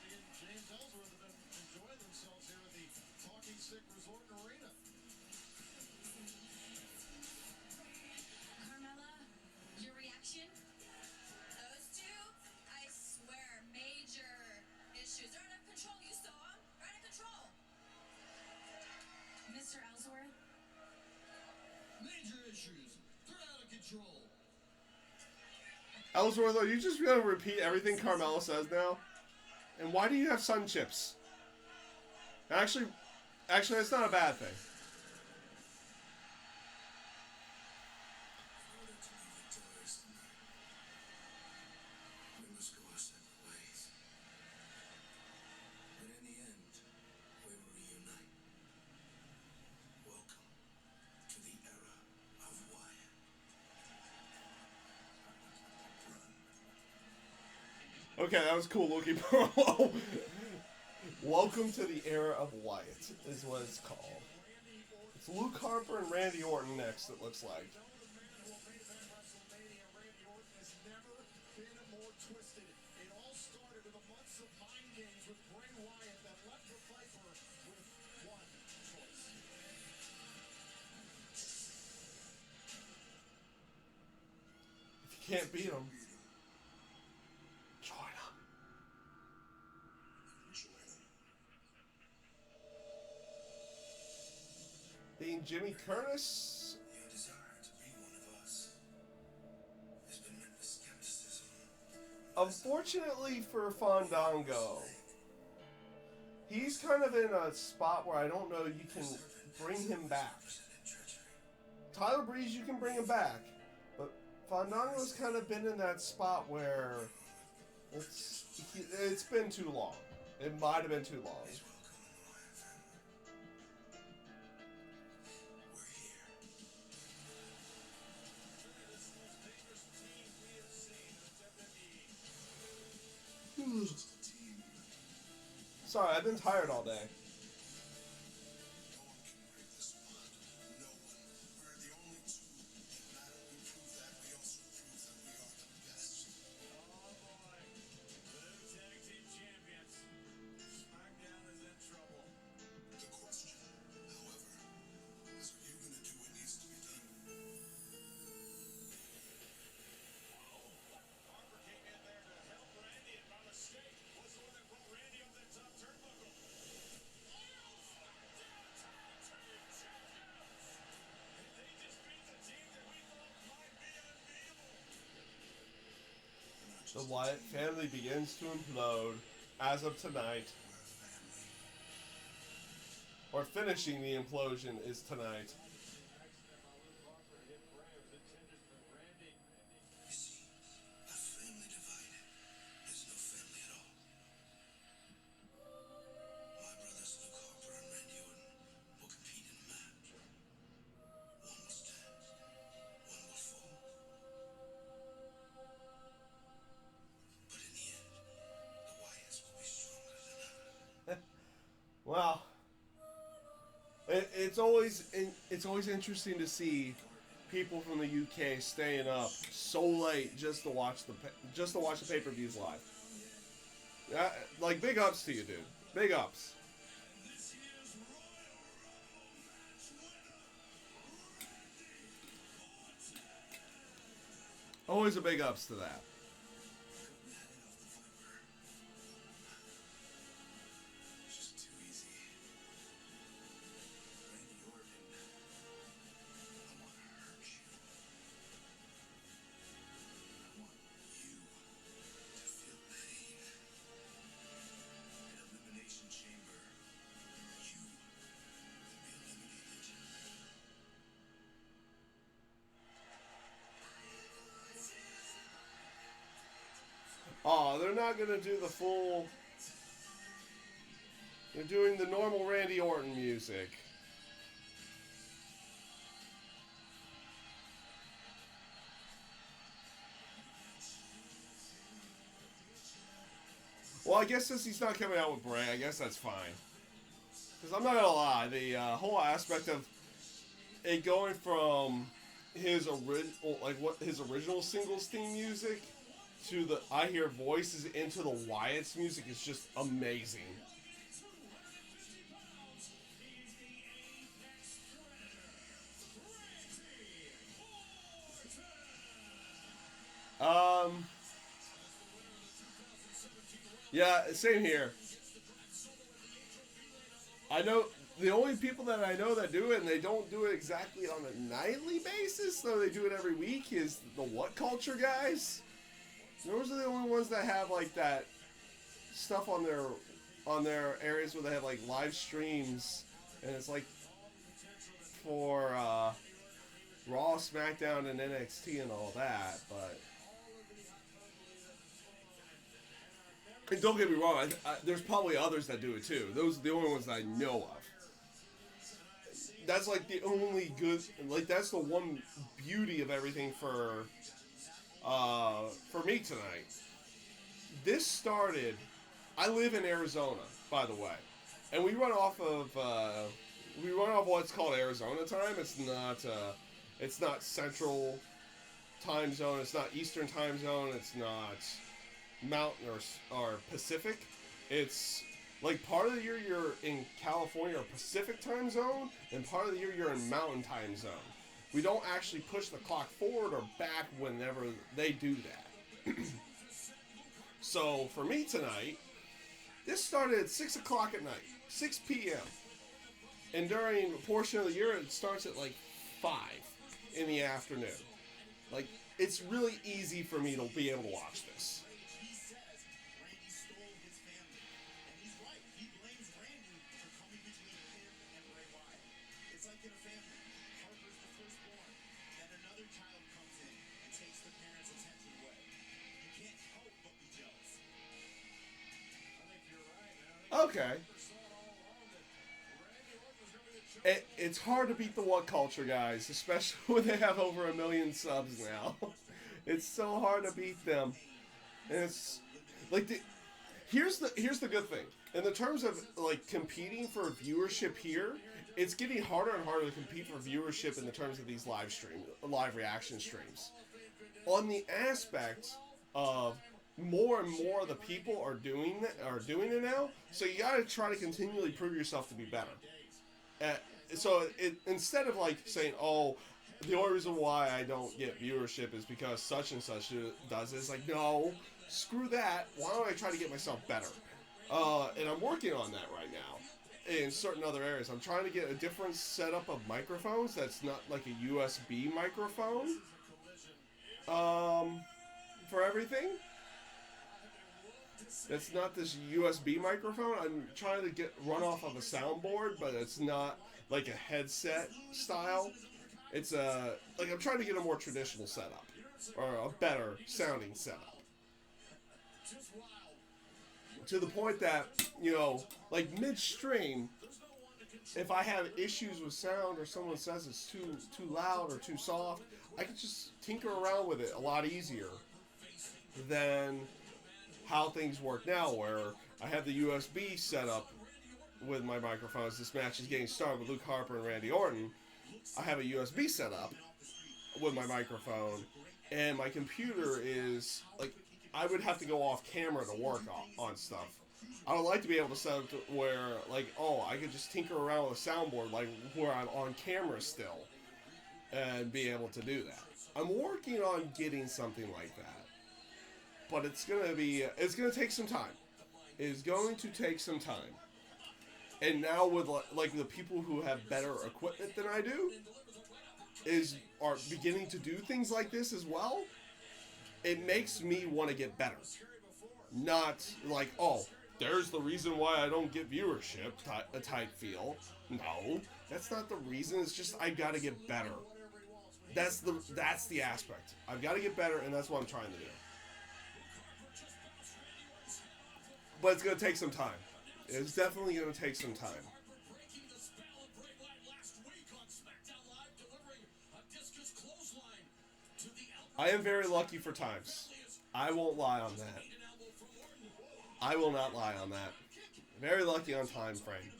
Again, James Ellsworth have been enjoying themselves here at the Talking Stick Resort and Arena. Carmella, your reaction? Those two, I swear, major issues. They're out of control. You saw them. They're out of control. Mr. Ellsworth? Major issues. They're out of control. Ellsworth, are you just going to repeat everything Carmella says now? And why do you have sun chips? Actually, that's not a bad thing. We must go our separate ways. But in the end, we will reunite. Welcome to the era of Wyatt. Okay, that was cool looking promo. Welcome to the era of Wyatt, is what it's called. It's Luke Harper and Randy Orton next, it looks like. The man who will main event WrestleMania, Randy Orton, has never been more twisted. It all started with a months of mind games with Bray Wyatt that left the Viper with one choice. If you can't beat him, join him. Being Jimmy Curtis. Your desire to be one of us has been met with skepticism. Unfortunately for Fandango, he's kind of in a spot where I don't know you can bring him back. Tyler Breeze, you can bring him back, but Fandango's kind of been in that spot where it's been too long. It might have been too long. Sorry, I've been tired all day. The Wyatt family begins to implode as of tonight. Or finishing the implosion is tonight. You see, a family divided Well, it's always interesting to see people from the UK staying up so late just to watch the pay-per-views live. Like, big ups to you, dude. Big ups. Always a big ups to that. It's just too easy. Randy Orton, I want to hurt you. I want you to feel pain. An elimination chamber. You will be eliminated. Oh, they're not gonna do the full. They're doing the normal Randy Orton music. Well, I guess since he's not coming out with Bray, I guess that's fine. Because I'm not gonna lie, the whole aspect of it going from his original singles theme music to the I Hear Voices into the Wyatt's music is just amazing. Yeah, same here. I know the only people that I know that do it, and they don't do it exactly on a nightly basis, though they do it every week, is the What Culture guys. Those are the only ones that have like that stuff on their areas where they have like live streams, and it's like for Raw, SmackDown, and NXT and all that. But and don't get me wrong, there's probably others that do it too. Those are the only ones that I know of. That's like the only good, like that's the one beauty of everything for me tonight. This started. I live in Arizona, by the way, and we run off of what's called Arizona time. It's not Central time zone. It's not Eastern time zone. It's not Mountain or Pacific. It's like part of the year you're in California or Pacific time zone, and part of the year you're in Mountain time zone. We don't actually push the clock forward or back whenever they do that. So for me tonight, this started at 6 o'clock at night, 6 p.m. And during a portion of the year, it starts at like 5 in the afternoon. Like, it's really easy for me to be able to watch this. He says Randy stole his family. And he's right. He blames Randy for coming between him and Bray Wyatt. It's like in a family. Harper's the firstborn. Then another child comes in and takes the parents' attention away. You can't help but be jealous. I think you're right, man. Okay. It's hard to beat the What Culture guys, especially when they have over 1 million subs now. It's so hard to beat them. And it's like here's the good thing. In the terms of like competing for viewership here, it's getting harder and harder to compete for viewership in the terms of these live reaction streams. On the aspect of more and more of the people are doing it now, so you got to try to continually prove yourself to be better. So instead of like saying, oh, the only reason why I don't get viewership is because such and such does it, it's like, no, screw that. Why don't I try to get myself better? And I'm working on that right now in certain other areas. I'm trying to get a different setup of microphones that's not like a USB microphone for everything. That's not this USB microphone. I'm trying to run off of a soundboard, but it's not like a headset style. It's I'm trying to get a more traditional setup or a better sounding setup. To the point that, like midstream, if I have issues with sound or someone says it's too loud or too soft, I can just tinker around with it a lot easier than how things work now, where I have the USB set up with my microphone as this match is getting started with Luke Harper and Randy Orton. I have a USB set up with my microphone, and my computer is like, I would have to go off camera to work on stuff. I would like to be able to set up to where, like, oh, I could just tinker around with a soundboard, like where I'm on camera still, and be able to do that. I'm working on getting something like that, but it's gonna take some time. It is going to take some time. And now with like the people who have better equipment than I do are beginning to do things like this as well. It makes me want to get better. Not like, oh, there's the reason why I don't get viewership type feel. No, that's not the reason. It's just I gotta get better. That's the aspect. I've got to get better, and that's what I'm trying to do. But it's gonna take some time. It's definitely gonna take some time. I am very lucky for times. I won't lie on that. I will not lie on that. Very lucky on time frame.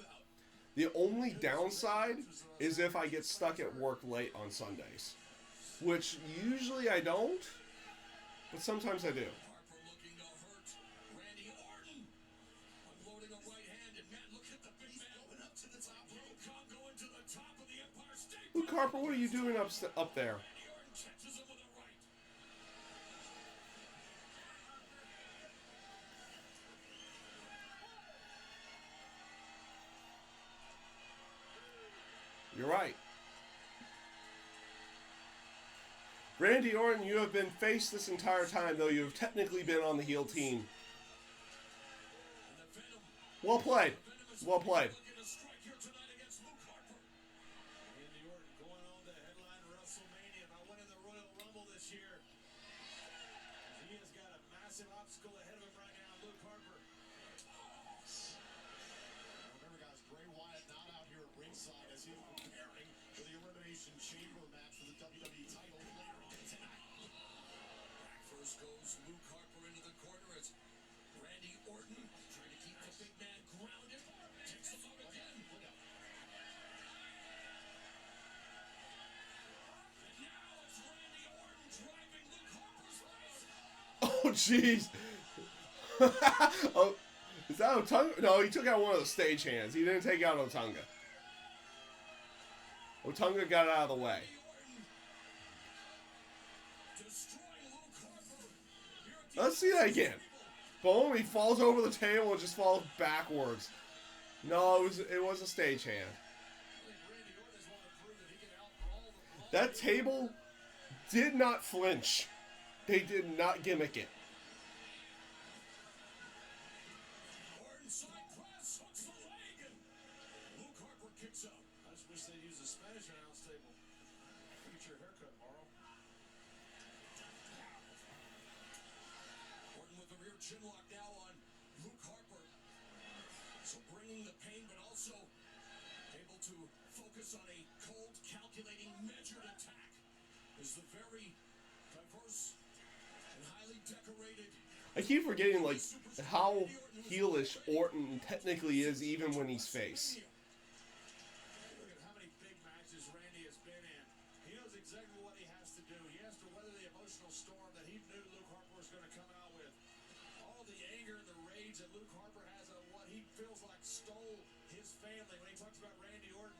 The only downside is if I get stuck at work late on Sundays. Which usually I don't, but sometimes I do. Luke Harper, what are you doing up there? You're right. Randy Orton, you have been face this entire time, though you have technically been on the heel team. Well played. Well played. Elimination Chamber match for the WWE title later on tonight. First goes Luke Harper into the corner. It's Randy Orton trying to keep the big man grounded. Takes him out again. And now it's Randy Orton driving Luke Harper's face. Oh, jeez. Oh, is that Otunga? No, he took out one of the stagehands. He didn't take out Otunga. Otunga got out of the way. Let's see that again. Boom, he falls over the table and just falls backwards. No, it was a stagehand. That table did not flinch. They did not gimmick it. Chinlock now on Luke Harper. So bringing the pain, but also able to focus on a cold, calculating, measured attack. Is the very diverse and highly decorated. I keep forgetting like how heelish Orton technically is, even when he's face. Look at how many big matches Randy has been in. He knows exactly what he has to do. He has to weather the emotional storm that he knew Luke Harper was going to come out with. All the anger and the rage that Luke Harper has on what he feels like stole his family. When he talks about Randy Orton,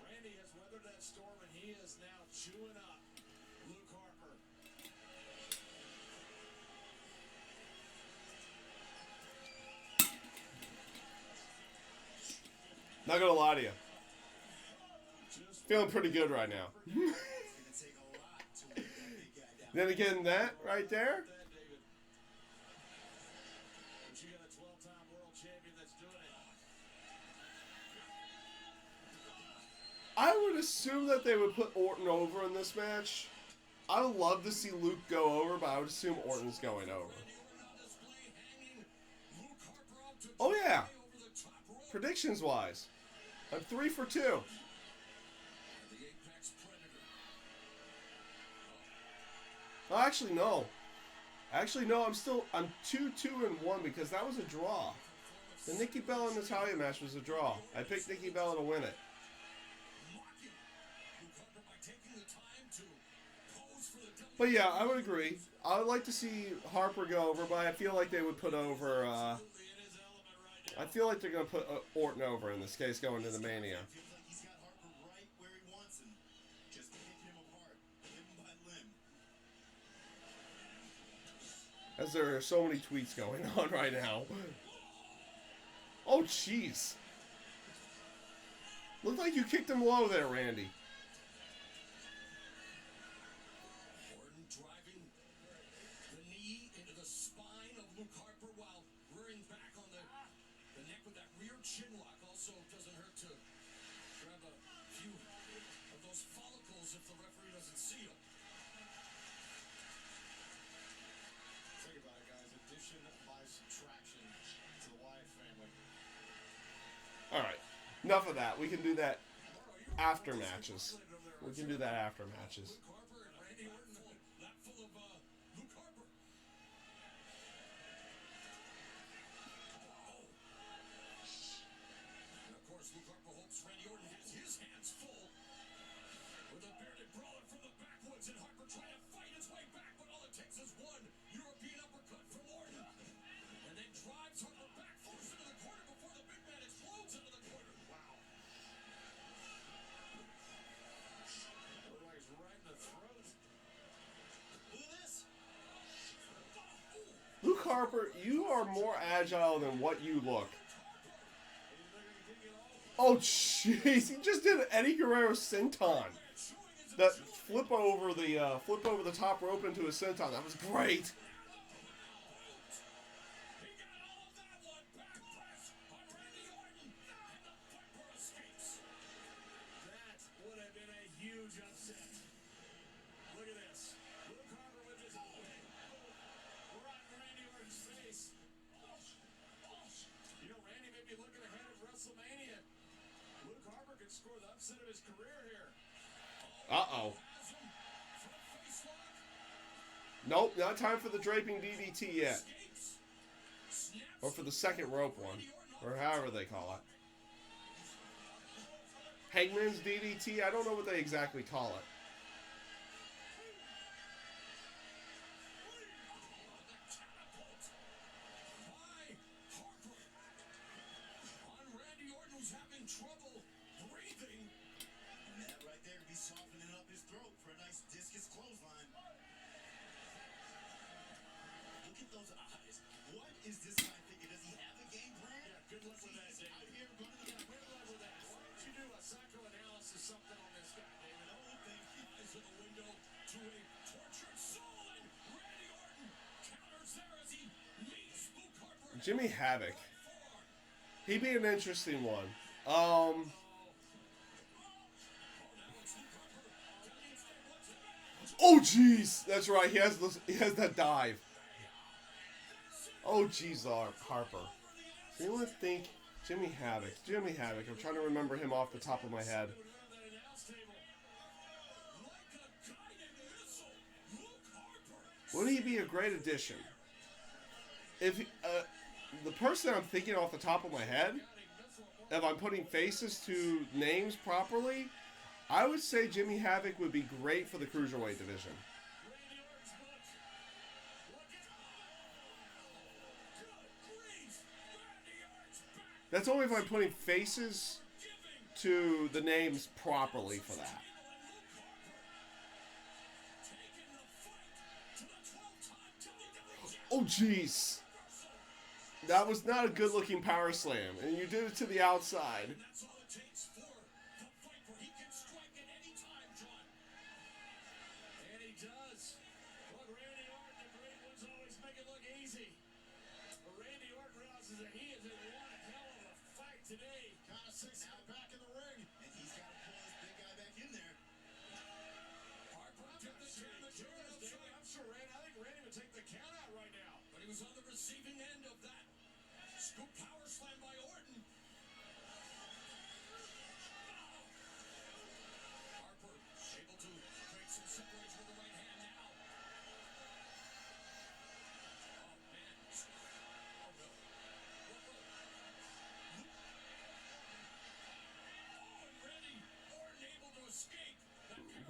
Randy has weathered that storm and he is now chewing up Luke Harper. Not gonna lie to you. Feeling pretty good right now. Then again, that right there. I would assume that they would put Orton over in this match. I would love to see Luke go over, but I would assume Orton's going over. Oh yeah. Predictions wise, I'm 3 for 2. Oh, actually no. I'm 2-2-1 because that was a draw. The Nikki Bella and Natalya match was a draw. I picked Nikki Bella to win it. But yeah, I would agree. I would like to see Harper go over, but I feel like they would put over. I feel like they're going to put Orton over in this case going to the Mania. Feels like he's got Harper right where he wants him. Just picking him apart, limb by limb. As there are so many tweets going on right now. Oh, jeez. Looked like you kicked him low there, Randy. Orton driving the knee into the spine of Luke Harper while rearing back on the neck with that rear chin lock. Also doesn't hurt to grab a few of those follicles if the referee doesn't see them. Think about it, guys. Addition by subtraction to the Wyatt family. Alright. Enough of that. We can do that after matches. We can do that after matches. Luke Harper and Randy Orton, that full of Luke Harper. And of course, Luke Harper hopes Randy Orton has his hands full with a bearded brawler from the backwoods, and Harper trying to fight his way back, but all it takes is one European uppercut from Orton, and then drives Harper back, forced into the corner before the big man explodes into the corner. Wow. Looked like he's right in the throat. Look at this. Luke Harper, you are more agile than what you look. Oh, jeez. He just did an Eddie Guerrero senton. That flip over the top rope into a senton. That was great. He got all of that one. Back press on Randy Orton. And the Viper escapes. That would have been a huge upset. Look at this. Luke Harper with his right in Randy Orton's face. You know, Randy may be looking ahead of WrestleMania. Luke Harper could score the upset of his career here. Uh-oh. Has him. Front face lock. Nope, not time for the draping DDT yet. Escapes. Snaps. Or for the second rope one. Or however they call it. Hangman's DDT? I don't know what they exactly call it. Catapult by Harper on Randy Orton, who's having trouble breathing. And that right there be softening up his throat for a nice discus clothesline. Look at those eyes. What is this guy thinking? Does he have a game plan? Yeah, good luck with that, He's David. out here running Yeah, the good luck with that. Why don't you do a psychoanalysis something on this guy, David? No, thank you. Eyes in the window to a tortured soul, and Randy Orton counters there as he meets Luke Harper. Jimmy Havoc. Forearm. He'd be an interesting one. Oh, now it's Luke Harper. To the extent what's the match? Oh, jeez. That's right. He has that dive. Oh, jeez, Harper. So you want to think Jimmy Havoc. Jimmy Havoc. I'm trying to remember him off the top of my head. Wouldn't he be a great addition? If the person I'm thinking off the top of my head, if I'm putting faces to names properly, I would say Jimmy Havoc would be great for the Cruiserweight division. That's only if I'm putting faces to the names properly for that. Oh, jeez. That was not a good-looking power slam, and you did it to the outside. That's all it takes for the Viper. He can strike at any time, John. And he does. Look, Randy Orton, the great ones always make it look easy. But Randy Orton realizes that he is in one hell of a fight today. Kind of six now back in the ring. And he's got to pull this big guy back in there. Harper took the chair in the chair. I'm sure Randy, I think Randy would take the count out right now. But he was on the receiving end of that scoop power slam by Orton. Harper able to create some separation with the right hand now. Oh, man. Oh, no.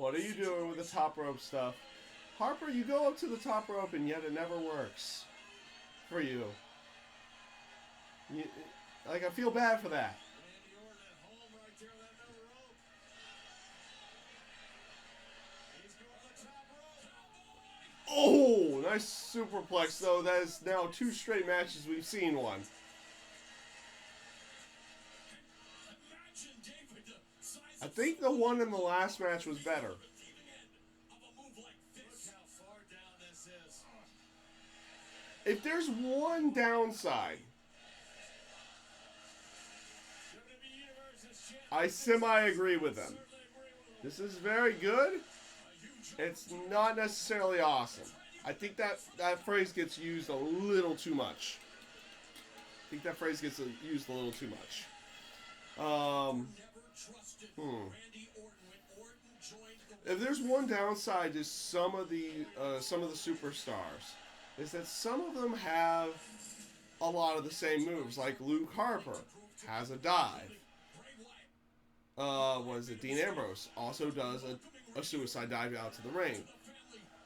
What are you doing with the top rope stuff? Harper, you go up to the top rope and yet it never works. For you. Like, I feel bad for that. Randy Orton at home right there on that middle rope. He's going to the top rope. Oh, nice superplex, though. That is now 2 straight matches we've seen one. Imagine David the size I think the one in the last match was better. of a move like this. Look how far down this is. If there's one downside, WWE Universe is champion. I semi-agree with them. Certainly agree with him. This is very good. A huge It's not necessarily awesome. I think that phrase gets used a little too much. I think that phrase gets used a little too much. never trusted Hmm. Randy Orton when Orton joined the If there's one downside to some of the superstars, is that some of them have a lot of the same moves. Like Luke Harper has a dive. Bray Wyatt. What is it? Dean Ambrose also does a suicide dive out to the ring.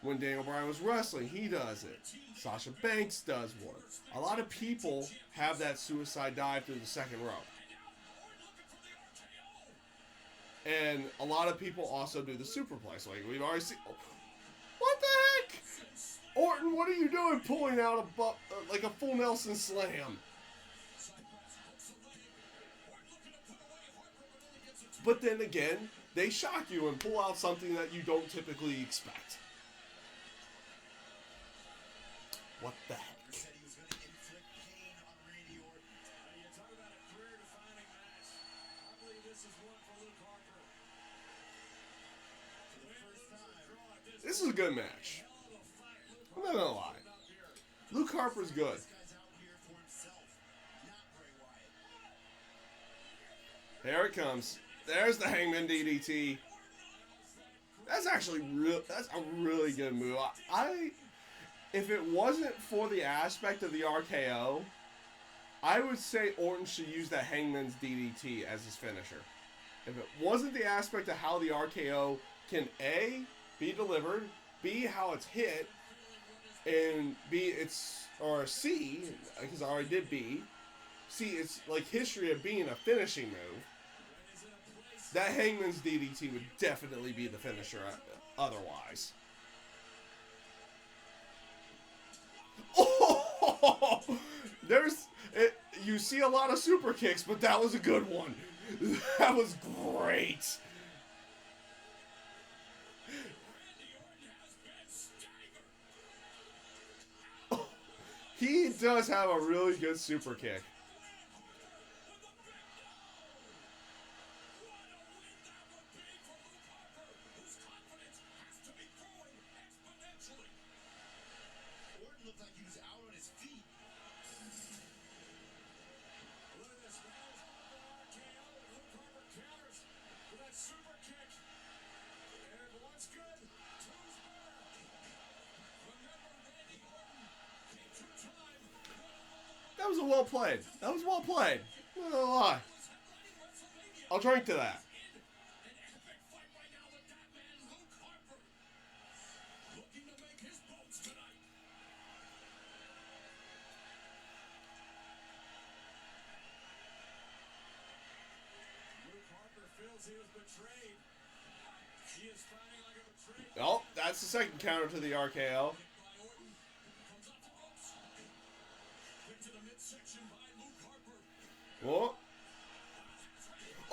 When Daniel Bryan was wrestling, he does it. Sasha Banks does one. A lot of people have that suicide dive through the second rope. And a lot of people also do the superplex. Like we've already seen. What the heck? Orton, what are you doing pulling out like a full Nelson slam? But then again, they shock you and pull out something that you don't typically expect. What the heck? Said he was going to inflict pain on Randy Orton. You talk about a career-defining match. I believe this is one for Luke Harper. For the first time, This is a good match. I'm not gonna lie. Luke Harper's good. this guy's out here for himself, not Bray Wyatt. There it comes. There's the Hangman DDT. That's actually that's a really good move. If it wasn't for the aspect of the RKO, I would say Orton should use that Hangman's DDT as his finisher. If it wasn't the aspect of how the RKO can A, be delivered, B, how it's hit, and B, or C, because I already did B, C, it's like history of being a finishing move. That Hangman's DDT would definitely be the finisher otherwise. Oh! You see a lot of super kicks, but that was a good one. That was great. Oh, he does have a really good super kick. Orton looked like he was out on his feet. Look at this, man. RKO, and Luke Harper counters with that super kick. And one's good, two's better. Remember Randy Orton, a two-time That was well played. That was well played. Not gonna lie. I'll drink to that. an epic fight right now with that man, Luke Harper. Looking to make his bones tonight. Luke Harper feels he was betrayed. He is fighting like a betrayed Oh, that's the second counter to the RKO. by Orton. Comes off the ropes. Into the midsection by Luke Harper. Oh,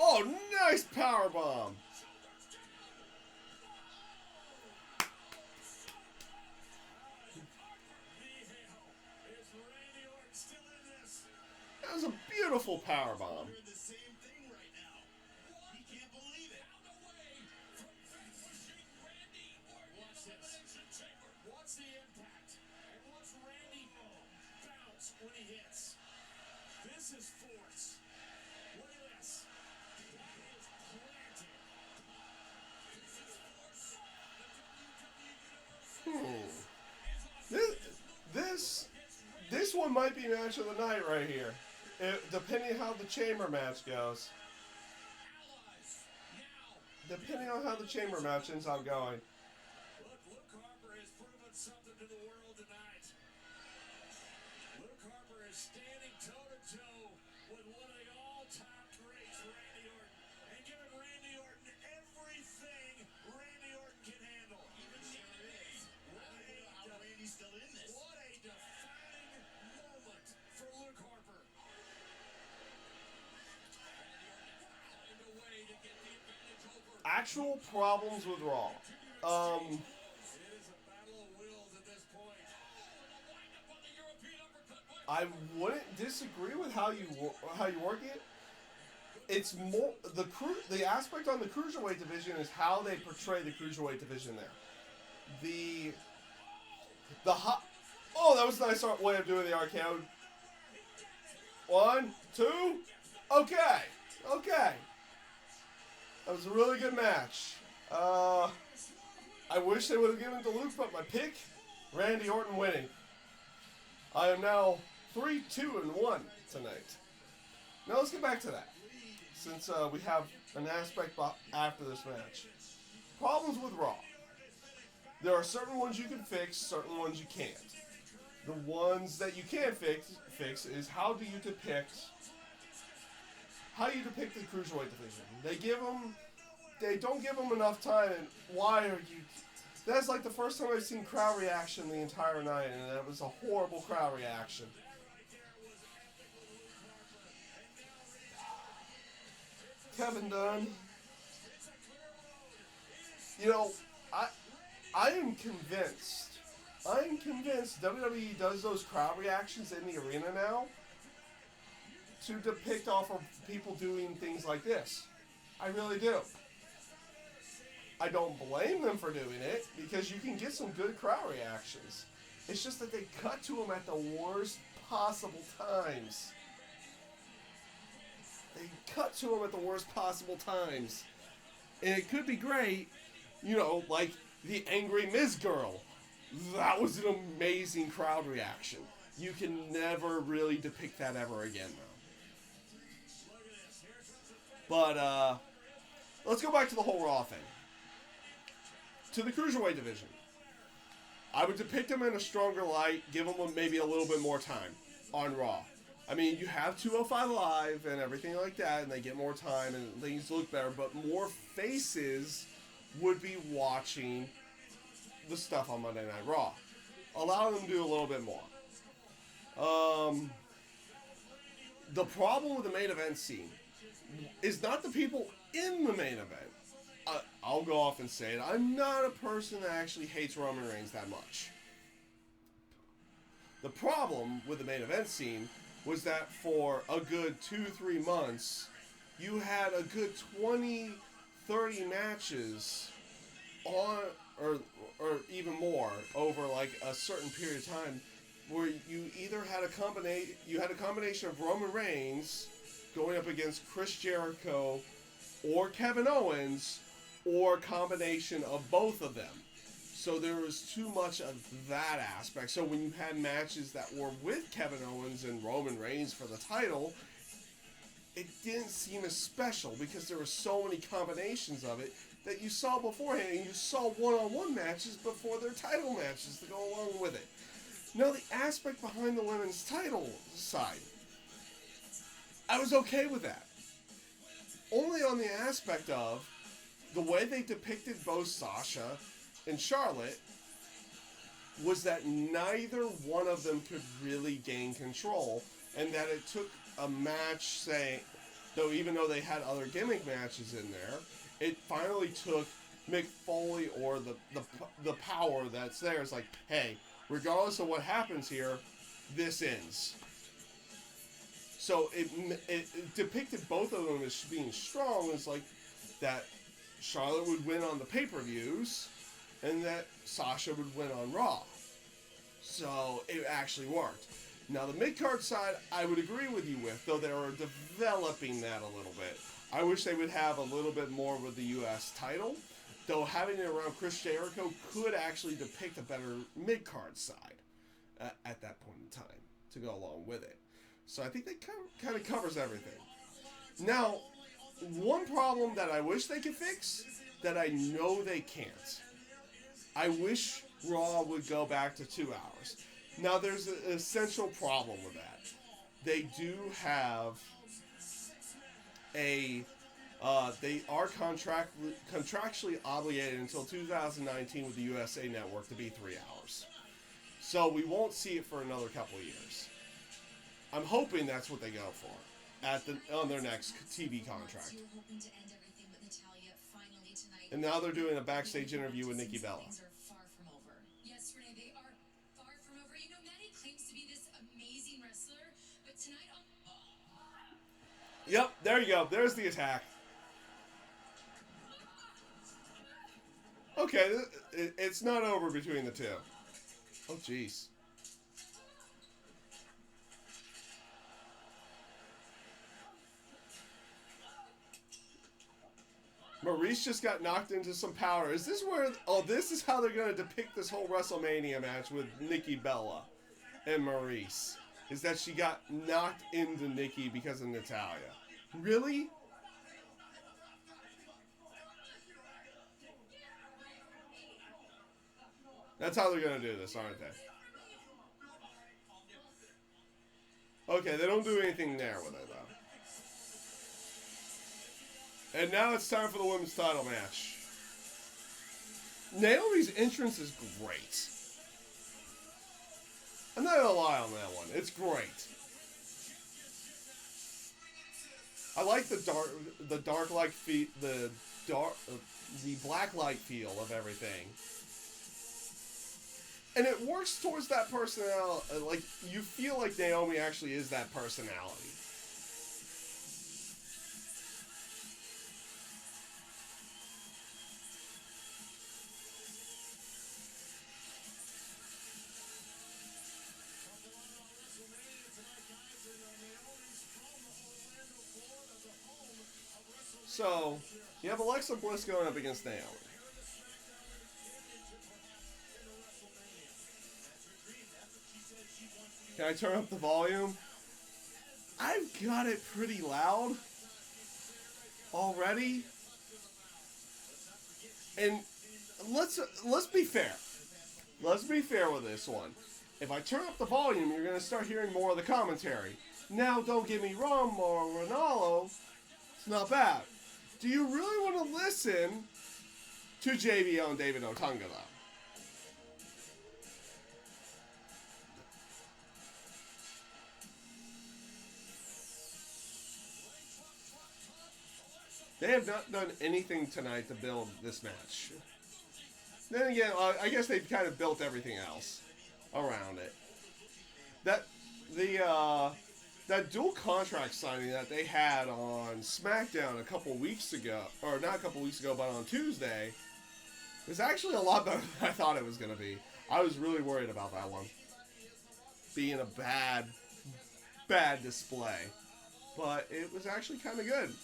oh, nice power bomb. Is Randy Orton still in this? That was a beautiful power bomb. Hearing the same thing right now. He can't believe it. Out away from vanquishing Randy Orton in the Elimination Chamber. Watch the impact and watch Randy bounce when he hits. This is force. Look at this. That is planted. This is force. The WWE Universe This one might be match of the night right here, depending how the chamber match goes. allies now. depending on how the chamber match ends up going. Look, Luke Harper has proven something to the world tonight. Luke Harper is standing toe-to-toe with one of the all-time greats, Randy Orton, and giving Randy Orton everything Randy Orton can handle. Even there is. How Randy's still in this. What a defining moment for Luke Harper. Find a way to get the advantage over. Actual problems with Raw. It is a battle of wills at this point. Wind up on the European uppercut. I wouldn't disagree with how you work it. It's more the aspect on the cruiserweight division is how they portray the cruiserweight division there. The hot. Oh, that was a nice way of doing the RKO. 1, 2. Okay. That was a really good match. I wish they would have given it to Luke, but my pick, Randy Orton winning. I am now 3-2-1 tonight. Now let's get back to that, since we have an aspect after this match. Problems with Raw. There are certain ones you can fix, certain ones you can't. The ones that you can fix is how do you depict the cruiserweight division. They don't give them enough time, and why are you? That's like the first time I've seen crowd reaction the entire night, and that was a horrible crowd reaction. Kevin Dunn. You know, I am convinced WWE does those crowd reactions in the arena now to depict off of people doing things like this. I really do. I don't blame them for doing it, because you can get some good crowd reactions. It's just that they cut to them at the worst possible times. And it could be great, you know, like the Angry Miz Girl. That was an amazing crowd reaction. You can never really depict that ever again, though. But, let's go back to the whole Raw thing. To the Cruiserweight division. I would depict them in a stronger light, give them maybe a little bit more time on Raw. I mean, you have 205 Live and everything like that, and they get more time and things look better, but more faces would be watching the stuff on Monday Night Raw. Allow them to do a little bit more. The problem with the main event scene is not the people in the main event. I'll go off and say it. I'm not a person that actually hates Roman Reigns that much. The problem with the main event scene was that for a good 2-3 months, you had a good 20-30 matches on, or even more, over like a certain period of time, where you either had a combination of Roman Reigns going up against Chris Jericho or Kevin Owens, or a combination of both of them. So there was too much of that aspect. So when you had matches that were with Kevin Owens and Roman Reigns for the title, it didn't seem as special because there were so many combinations of it that you saw beforehand, and you saw one-on-one matches before their title matches to go along with it. Now the aspect behind the women's title side, I was okay with that. Only on the aspect of the way they depicted both Sasha and Charlotte was that neither one of them could really gain control, and that it took a match, even though they had other gimmick matches in there, it finally took Mick Foley or the power that's there. It's like, hey, regardless of what happens here, this ends. So it depicted both of them as being strong. It's like that Charlotte would win on the pay-per-views, and that Sasha would win on Raw. So it actually worked. Now the mid-card side, I would agree with you with, though they were developing that a little bit. I wish they would have a little bit more with the U.S. title, though having it around Chris Jericho could actually depict a better mid-card side at that point in time to go along with it. So I think that kind of covers everything. Now, one problem that I wish they could fix that I know they can't. I wish Raw would go back to 2 hours. Now, there's an essential problem with that. They do have they are contractually obligated until 2019 with the USA Network to be 3 hours. So we won't see it for another couple of years. I'm hoping that's what they go for on their next TV contract. And now they're doing a backstage interview with Nikki Bella. Yes, Renee, they are far from over. You know, Maddie claims to be this amazing wrestler, but tonight Yep, there you go. There's the attack. Okay, it's not over between the two. Oh, jeez. Maurice just got knocked into some power. Is this where... Oh, this is how they're going to depict this whole WrestleMania match with Nikki Bella and Maurice. Is that she got knocked into Nikki because of Natalya. Really? That's how they're going to do this, aren't they? Okay, they don't do anything there with it, though. And now it's time for the women's title match. Naomi's entrance is great. I'm not gonna lie on that one. It's great. I like the dark light the black light feel of everything. And it works towards that personality. Like, you feel like Naomi actually is that personality. So, you have Alexa Bliss going up against Naomi. Can I turn up the volume? I've got it pretty loud already. And let's be fair. Let's be fair with this one. If I turn up the volume, you're going to start hearing more of the commentary. Now, don't get me wrong, Mauro Ranallo. It's not bad. Do you really want to listen to JBL and David Otunga, though? They have not done anything tonight to build this match. Then again, I guess they've kind of built everything else around it. That dual contract signing that they had on SmackDown a couple weeks ago, or not a couple weeks ago, but on Tuesday, was actually a lot better than I thought it was going to be. I was really worried about that one being a bad display, but it was actually kind of good.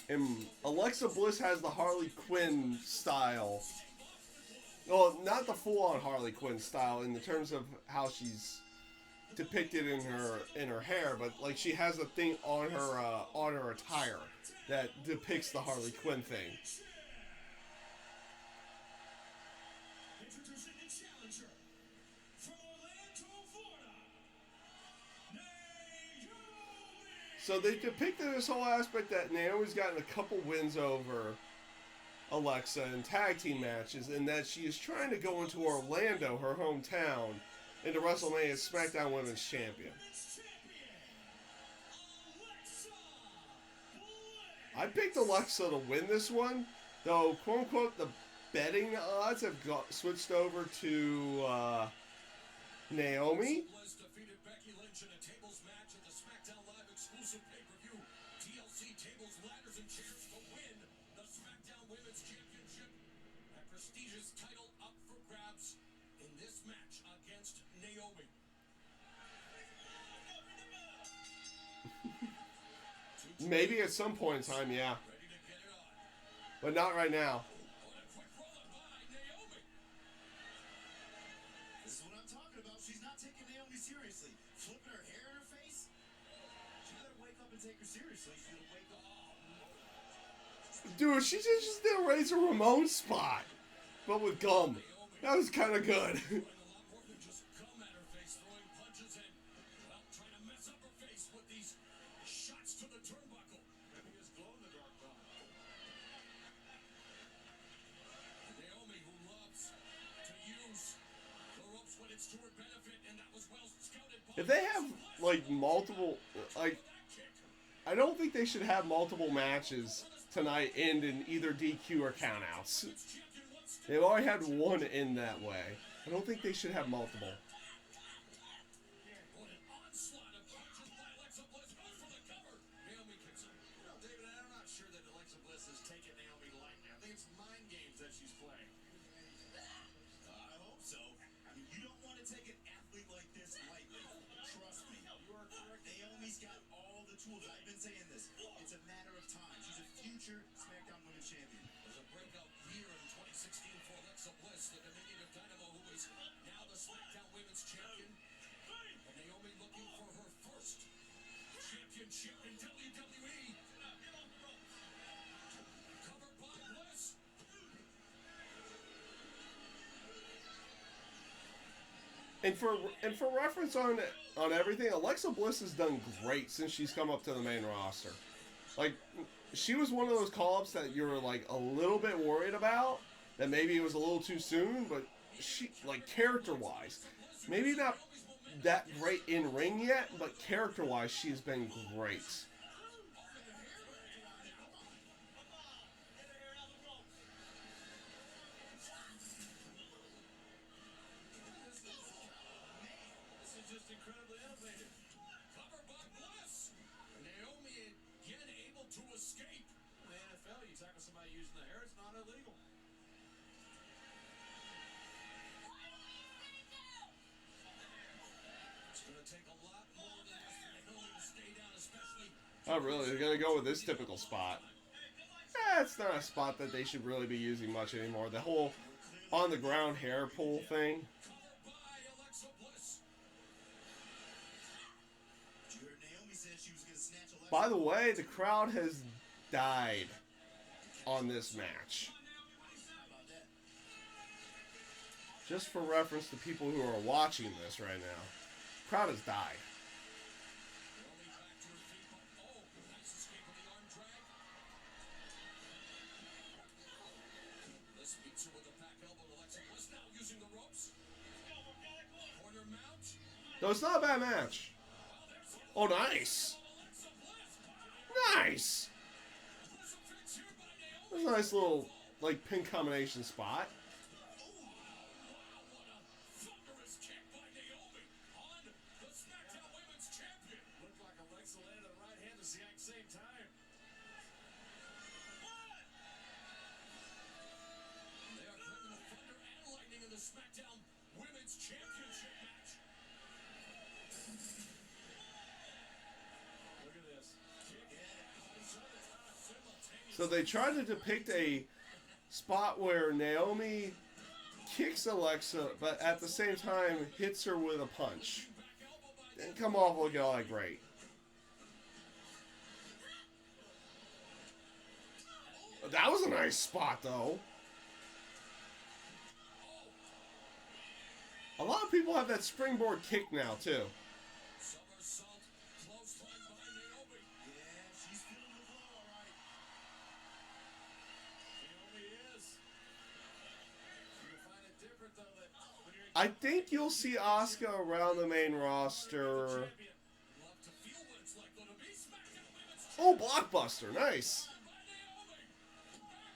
And Alexa Bliss has the Harley Quinn style. Well, not the full-on Harley Quinn style in the terms of how she's depicted in her hair, but like she has a thing on her attire that depicts the Harley Quinn thing. Introducing the challenger from Orlando, Florida, Naomi. So they depicted this whole aspect that Naomi's gotten a couple wins over Alexa in tag team matches, and that she is trying to go into Orlando, her hometown, into WrestleMania as SmackDown Women's Champion. I picked Alexa to win this one, though, quote unquote, the betting odds have switched over to Naomi. Was defeated Becky Lynch in a tables match at the SmackDown Live exclusive pay-per-view. TLC tables, ladders, and chairs to win the SmackDown Women's Championship. A prestigious title up for grabs in this match against Naomi. Maybe at some point in time, yeah. Ready to get it on. But not right now. What a quick roll by Naomi. This is what I'm talking about. She's not taking Naomi seriously. flipping her hair in her face? She better wake up and take her seriously. She's gonna wake up. Dude, she just did a Razor Ramon spot, but with gum. That was kind of good. Doing a lot more than just gum at her face, throwing punches and, well, trying to mess up her face with these shots to the turnbuckle. Maybe his glow-in-the-dark gum. Naomi, who loves to use the ropes when it's to her benefit, and that was well scouted by... If they have, like, multiple, like, I don't think they should have multiple matches tonight end in either DQ or countouts. They've already had one in that way. I don't think they should have multiple. What an onslaught of punches by Alexa Bliss. Goes for the cover. Naomi kicks her. You know, David, I'm not sure that Alexa Bliss is taking Naomi lightly. I think it's mind games that she's playing. I hope so. I mean, you don't want to take an athlete like this lightly. Trust me. You are correct. Naomi's got all the tools. I've been saying this. It's a matter of time. She's a future SmackDown Women's Champion. There's a breakout year in 2016 for Alexa Bliss, the Dominion of Dynamo, who is now the SmackDown Women's Champion. And Naomi looking for her first championship in WWE. Covered by Bliss. And for reference on everything, Alexa Bliss has done great since she's come up to the main roster. Like, she was one of those call-ups that you were like a little bit worried about, that maybe it was a little too soon, but she, like, character-wise, maybe not that great in ring yet, but character-wise she's been great. This is just incredibly innovative. Covered by Bliss. Naomi again able to escape. In the NFL, you tackle somebody using the hair, it's not illegal. It's going to take a lot more than this for Naomi to stay down, especially. Oh, really? They're gonna go with this typical spot. It's not a spot that they should really be using much anymore. The whole on-the-ground hair pull thing. Covered by Alexa Bliss. You heard Naomi said she was going to snatch Alexa. By the way, the crowd has died on this match. How about that? Just for reference to people who are watching this right now, crowd has died. Naomi back to her feet, but oh, nice escape with the arm drag. Bliss beats her with a back elbow. Alexa Bliss now using the ropes. Corner mount. Though it's not a bad match. Oh, nice. Alexa Bliss. Nice. Bliss a fix here by Naomi. That's a nice little, like, pin combination spot. Wow, what a thunderous kick by Naomi on the SmackDown Women's Champion. Looked like Alexa landed the right hand at the exact same time. They are putting the thunder and lightning in the SmackDown Women's Championship match. Look at this. Kick simultaneous. So they try to depict a spot where Naomi kicks Alexa, but at the same time hits her with a punch. Didn't come off looking all that great. That was a nice spot, though. A lot of people have that springboard kick now, too. Somersault, clothesline by Naomi. Yeah, she's feeling the blow, all right. Naomi is. You find it different though that when you're I think you'll see Asuka around the main roster. champion, love to feel what it's like though to be SmackDown Women's Oh, blockbuster. Nice. by Naomi. Back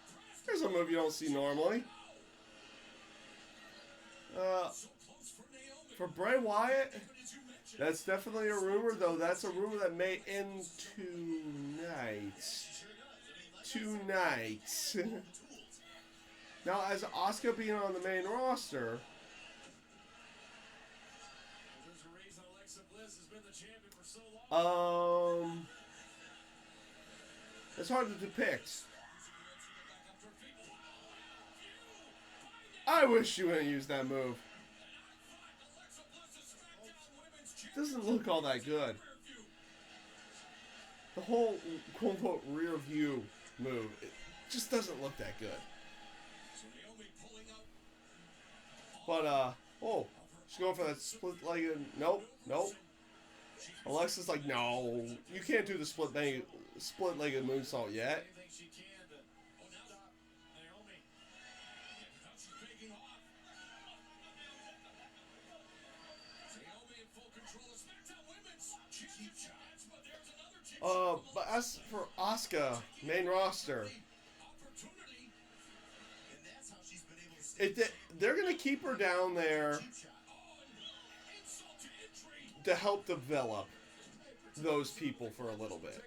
press. Here's a move you don't see normally. So close for Naomi. For Bray Wyatt, But as you mentioned, that's definitely a rumor, though. That's a rumor that may end tonight. Tonight. Now, as Asuka being on the main roster, there's a reason Alexa Bliss has been the champion for so long. it's hard to depict. I wish you wouldn't use that move. Alexa Bliss is SmackDown Women's doesn't look all that good. The whole quote unquote rear view move, it just doesn't look that good. But oh, she's going for that split-legged. Nope, nope. Alexa's like, no, you can't do the split-legged moonsault yet. But as for Asuka, main roster, they're gonna keep her down there to help develop those people for a little bit.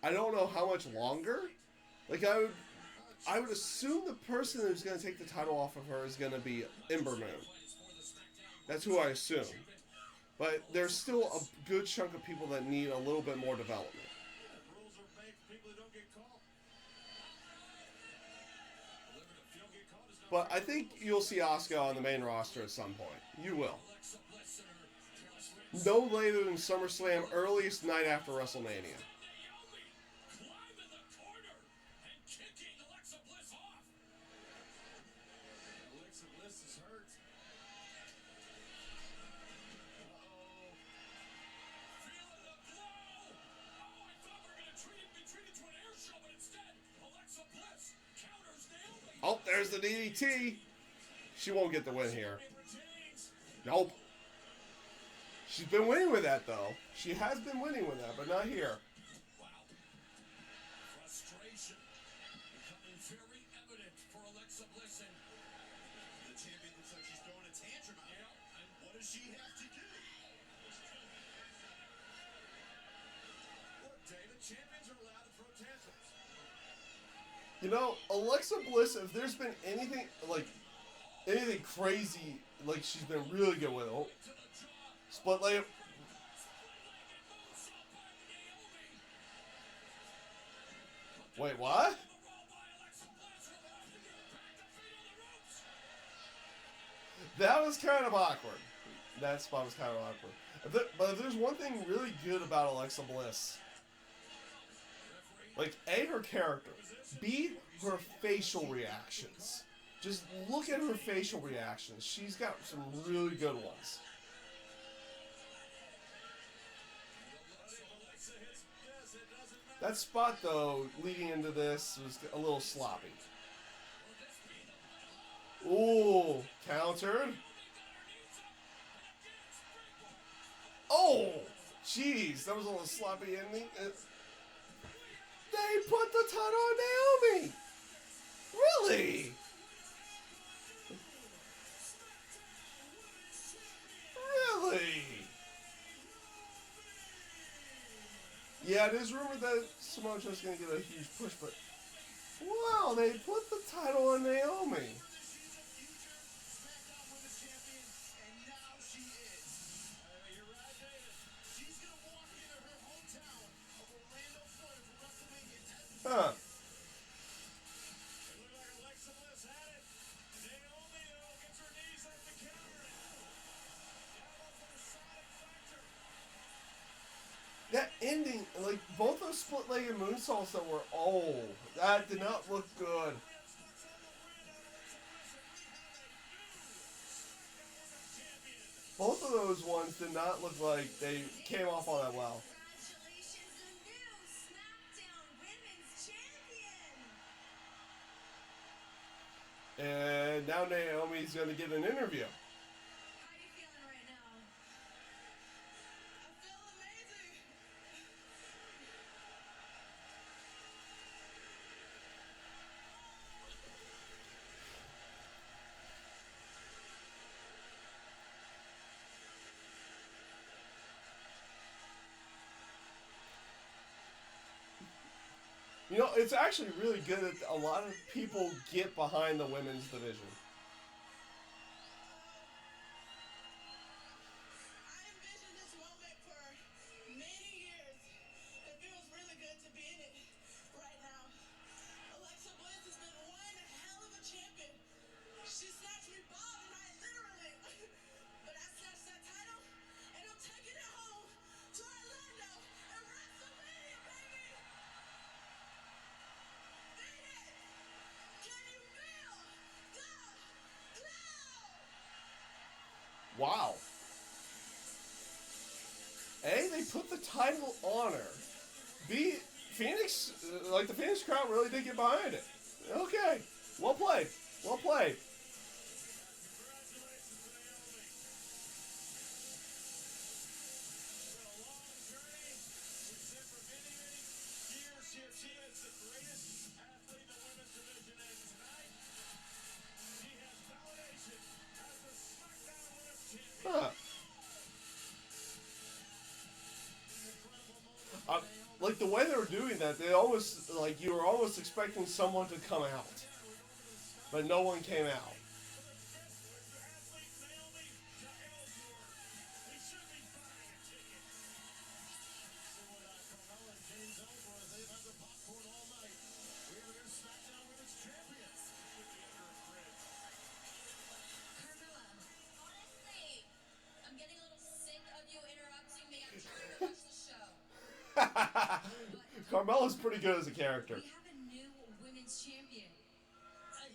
I don't know how much longer. Like I would assume the person who's gonna take the title off of her is gonna be Ember Moon. That's who I assume. But there's still a good chunk of people that need a little bit more development. But I think you'll see Asuka on the main roster at some point. You will. No later than SummerSlam, earliest night after WrestleMania. Oh, there's the DDT. She won't get the win here. Nope. She's been winning with that, though. She has been winning with that, but not here. Frustration becoming very evident for Alexa Bliss. And the champion looks like she's throwing a tantrum out. Yeah. And what does she have to do? Look, David, champions are allowed to throw tantrums. You know, Alexa Bliss, if there's been anything, like, anything crazy, like, she's been really good with it. Oh. Split leg. Wait, what? That was kind of awkward. That spot was kind of awkward. But if there's one thing really good about Alexa Bliss, like, A, her character, B, her facial reactions. Just look at her facial reactions. She's got some really good ones. That spot, though, leading into this was a little sloppy. Ooh, countered. Oh, jeez, that was a little sloppy ending. They put the title on Naomi. Really? Really? Yeah, it is rumored that Samoa Joe's going to get a huge push, but wow, they put the title on Naomi. Huh. That ending, like, both those split-legged moonsaults that were, oh, that did not look good. Both of those ones did not look like they came off all that well. And now Naomi's going to get an interview. How are you feeling right now? I feel amazing. You know, it's actually really good that a lot of people get behind the women's division. I envisioned this moment for many years. It feels really good to be in it right now. Alexa Bliss has been one hell of a champion. She snatched me ball tonight, literally. But I snatched that title. Wow. A, they put the title on her. B, Phoenix, like the Phoenix crowd really did get behind it. Okay. Well played. Well played. Huh. Like the way they were doing that, they almost like you were almost expecting someone to come out, but no one came out. Honestly, I'm getting a little sick of you interrupting me. I'm trying to watch the show. Carmella's pretty good as a character. We have a new women's champion. Hey,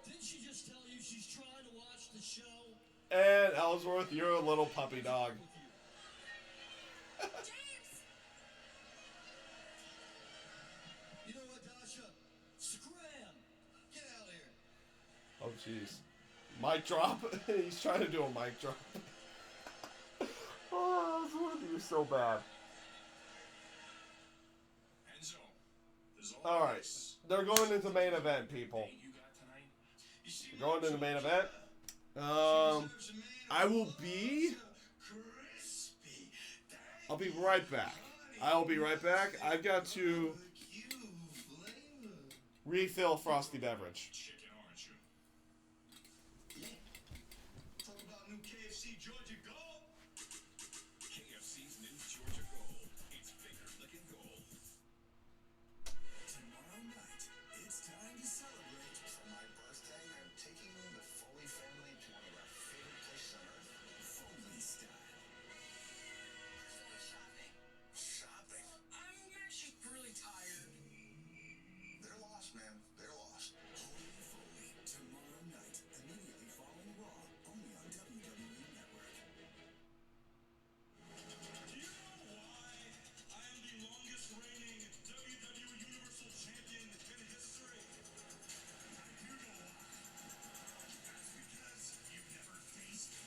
didn't she just tell you she's trying to watch the show? And Ellsworth, you're a little puppy dog. James! You know what, Dasha? Scram! Get out of here. Oh jeez. Mic drop. He's trying to do a mic drop. Oh, Ellsworth, you're so bad. Enzo, there's All right, they're going into main event, people. you got tonight. You see They're going into main event. I will be. crispy. I'll be right back. I'll be right back. I've got to refill frosty beverage. Chicken, aren't you? Talk about new KFC Georgia Gold. KFC's new Georgia Gold. It's bigger looking gold. Tomorrow night, it's time to celebrate. For my birthday, I'm taking the Foley family to one of our favorite places on earth, Foley style. Shopping. Shopping. I'm actually really tired. They're lost, man. They're lost. Holy Foley. Tomorrow night, immediately following Raw, only on WWE Network. Do you know why I am the longest reigning WWE Universal Champion in history? I do know why. That's because you've never faced me.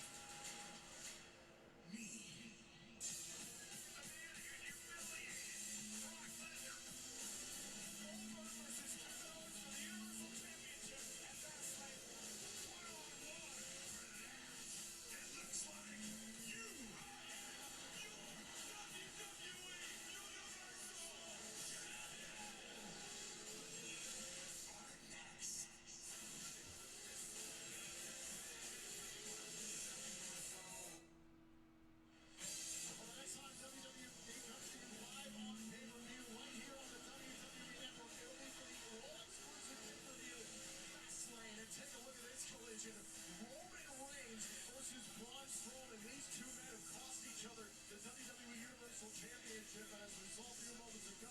Roman Reigns versus Braun Strowman. These two men have cost each other the WWE Universal Championship, and as we saw a few moments ago,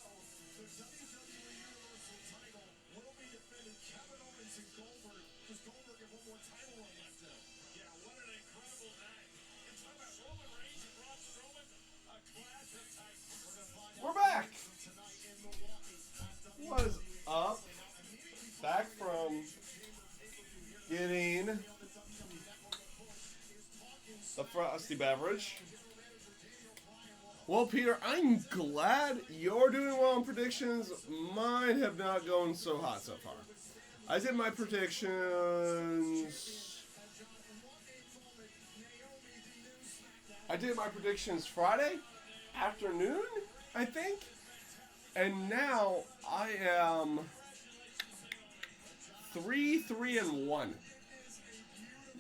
the WWE Universal title will be defended. Kevin Owens and Goldberg. Does Goldberg have one more title run left in him? Yeah, what an incredible night. And talk about Roman Reigns and Braun Strowman, a clash of titans. We're gonna find out We're back. tonight in Milwaukee. What is up? Back from getting the frosty beverage. Well, Peter, I'm glad you're doing well in predictions. Mine have not gone so hot so far. I did my predictions. Friday afternoon, I think. And now I am 3-3-1.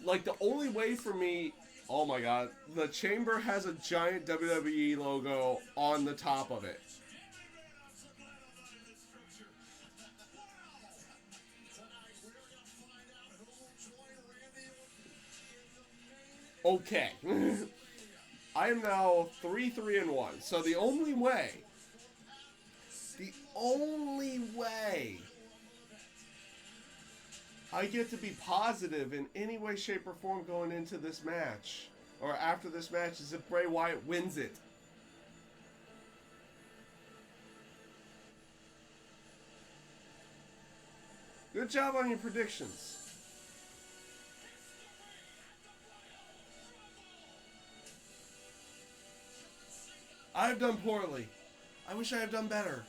Like the only way for me, oh my god, the chamber has a giant WWE logo on the top of it. Okay. I am now 3-3-1. So the only way I get to be positive in any way, shape, or form going into this match or after this match is if Bray Wyatt wins it. Good job on your predictions. I've done poorly. I wish I had done better.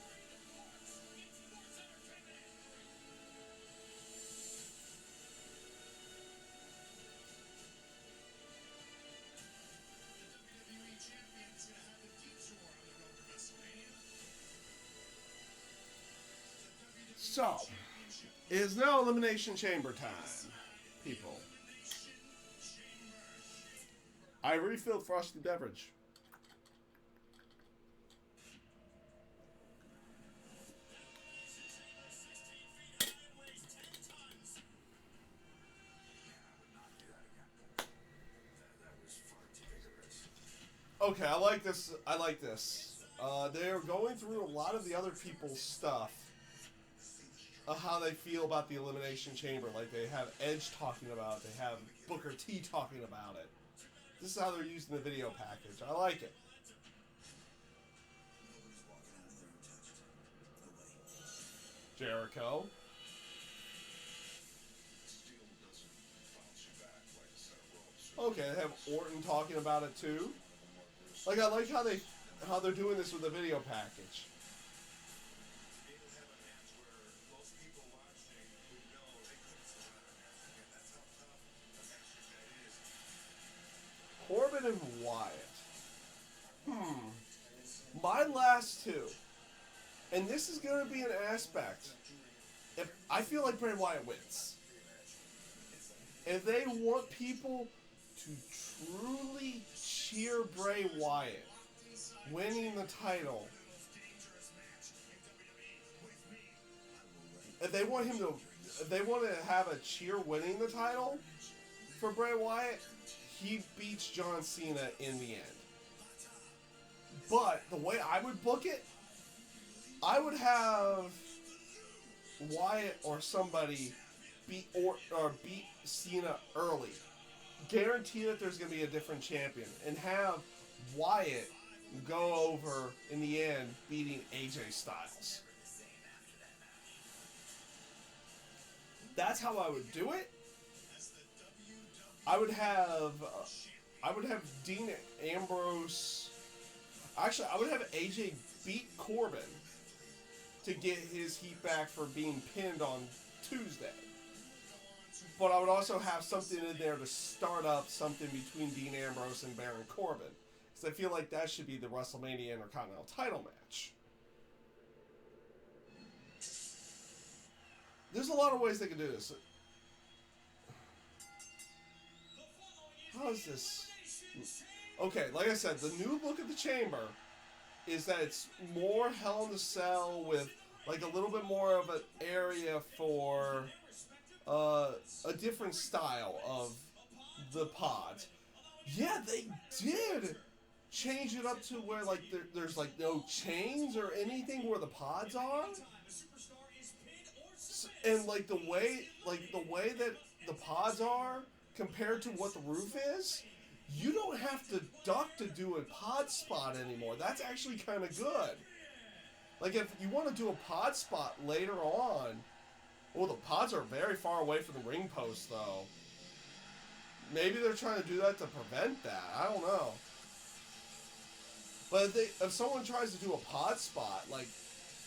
WWE Champion's gonna have a detour on the road to WrestleMania. So, it is now Elimination Chamber time, people. I refilled Frosty Beverage. Okay, I like this. I like this. They're going through a lot of the other people's stuff. How they feel about the Elimination Chamber. Like they have Edge talking about it. They have Booker T talking about it. This is how they're using the video package. I like it. Jericho. Okay, they have Orton talking about it too. Like I like how they're doing this with the video package. Corbin and Wyatt. My last two. And this is going to be an aspect. If I feel like Bray Wyatt wins. If they want people to truly cheer Bray Wyatt winning the title, if they want to have a cheer winning the title for Bray Wyatt, he beats John Cena in the end. But the way I would book it, I would have Wyatt or somebody beat Cena early. Guarantee that there's going to be a different champion. And have Wyatt go over in the end beating AJ Styles. That's how I would do it. I would have Dean Ambrose. Actually, I would have AJ beat Corbin to get his heat back for being pinned on Tuesday. But I would also have something in there to start up something between Dean Ambrose and Baron Corbin. Because I feel like that should be the WrestleMania Intercontinental title match. There's a lot of ways they could do this. How is this? Okay, like I said, the new look of the chamber is that it's more Hell in the Cell with like a little bit more of an area for a different style of the pods. Yeah, they did change it up to where like there's like no chains or anything where the pods are. And like the way that the pods are compared to what the roof is, you don't have to duck to do a pod spot anymore. That's actually kind of good. Like if you want to do a pod spot later on, well, the pods are very far away from the ring post though. Maybe they're trying to do that to prevent that. I don't know. But if someone tries to do a pod spot like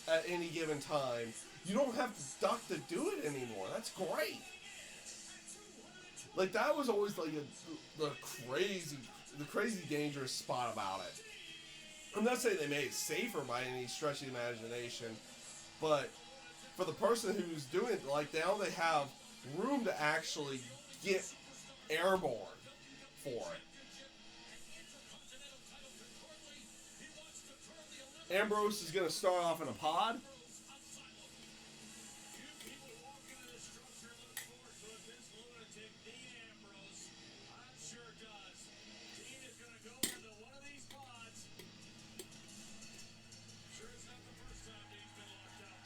at any given time, you don't have to duck to do it anymore. That's great. Like that was always like the crazy dangerous spot about it. I'm not saying they made it safer by any stretch of the imagination, but for the person who's doing it, like now they have room to actually get airborne for it. Ambrose is going to start off in a pod.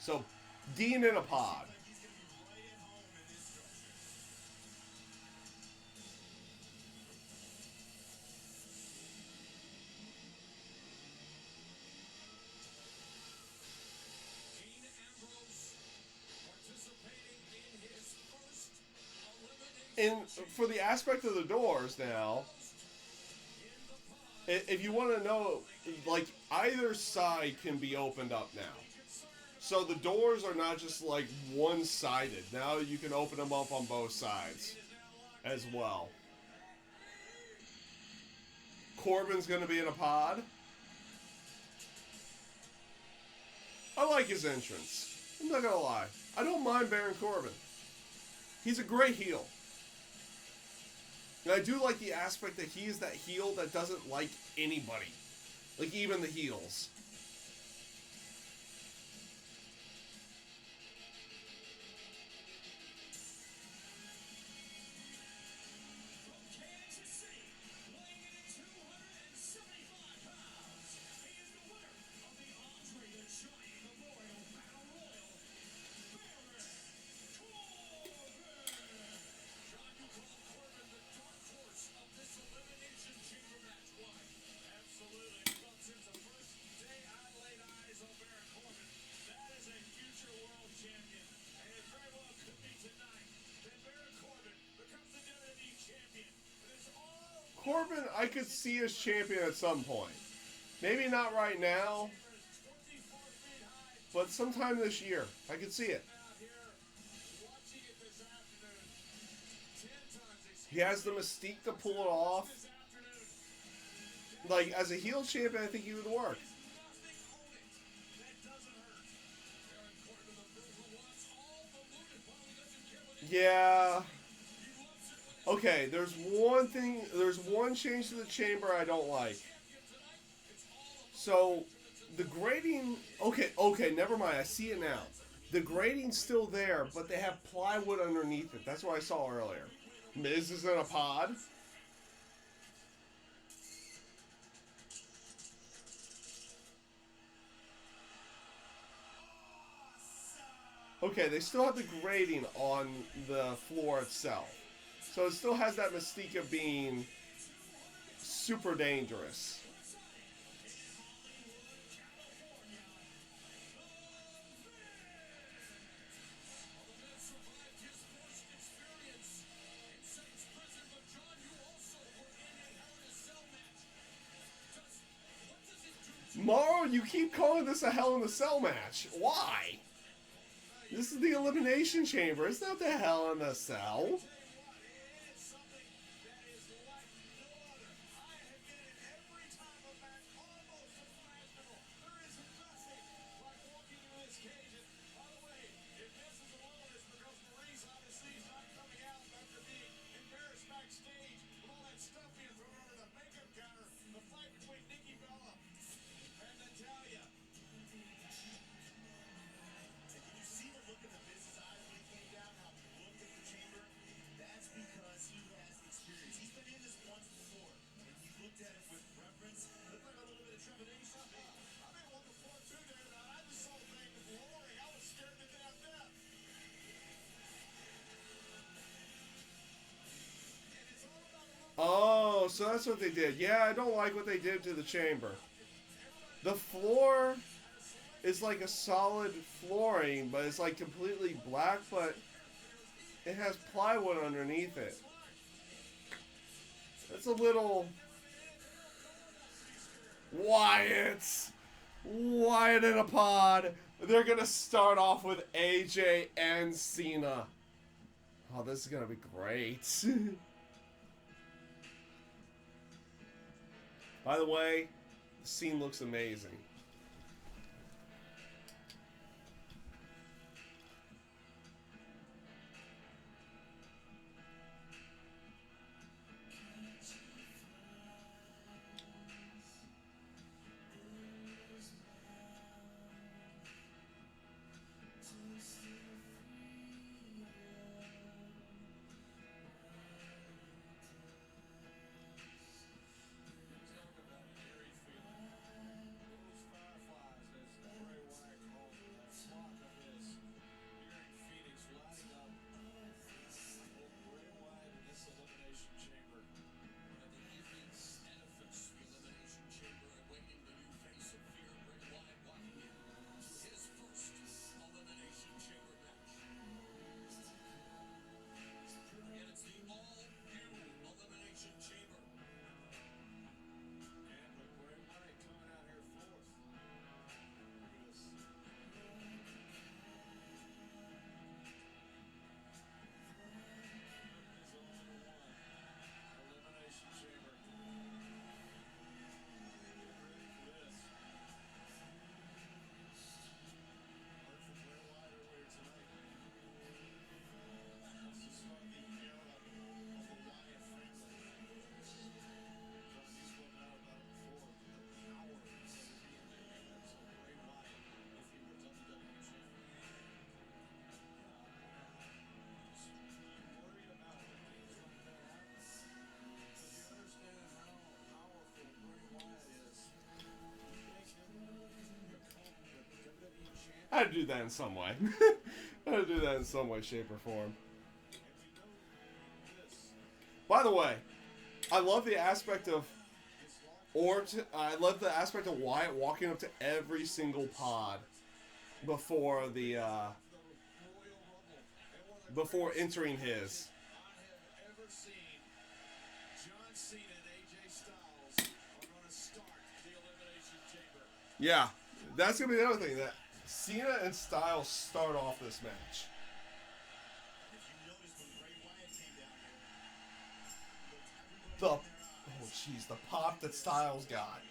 So, Dean in a pod. And for the aspect of the doors now, if you want to know, like, either side can be opened up now. So the doors are not just like one-sided. Now you can open them up on both sides as well. Corbin's going to be in a pod. I like his entrance. I'm not going to lie. I don't mind Baron Corbin. He's a great heel. And I do like the aspect that he is that heel that doesn't like anybody. Like, even the heels. Corbin, I could see as champion at some point. Maybe not right now, but sometime this year. I could see it. He has the mystique to pull it off. Like, as a heel champion, I think he would work. Yeah. Okay, there's one change to the chamber I don't like. So, the grating, okay, never mind, I see it now. The grating's still there, but they have plywood underneath it. That's what I saw earlier. Miz is in a pod. Okay, they still have the grating on the floor itself. So it still has that mystique of being super dangerous. Morrow, you keep calling this a Hell in a Cell match. Why? This is the Elimination Chamber. It's not the Hell in a Cell. Oh, so that's what they did. Yeah, I don't like what they did to the chamber. The floor is like a solid flooring, but it's like completely black, but it has plywood underneath it. That's a little... Wyatt in a pod. They're going to start off with AJ and Cena. Oh, this is going to be great. By the way, the scene looks amazing. I had to do that in some way. I had to do that in some way, shape, or form. By the way, I love the aspect of I love the aspect of Wyatt walking up to every single pod before the before entering his. I have ever seen John Cena and AJ Styles are going to start the Elimination Chamber. Yeah, that's gonna be the other thing, that Cena and Styles start off this match. If you notice when Bray Wyatt came down here, The jeez, the pop that Styles got.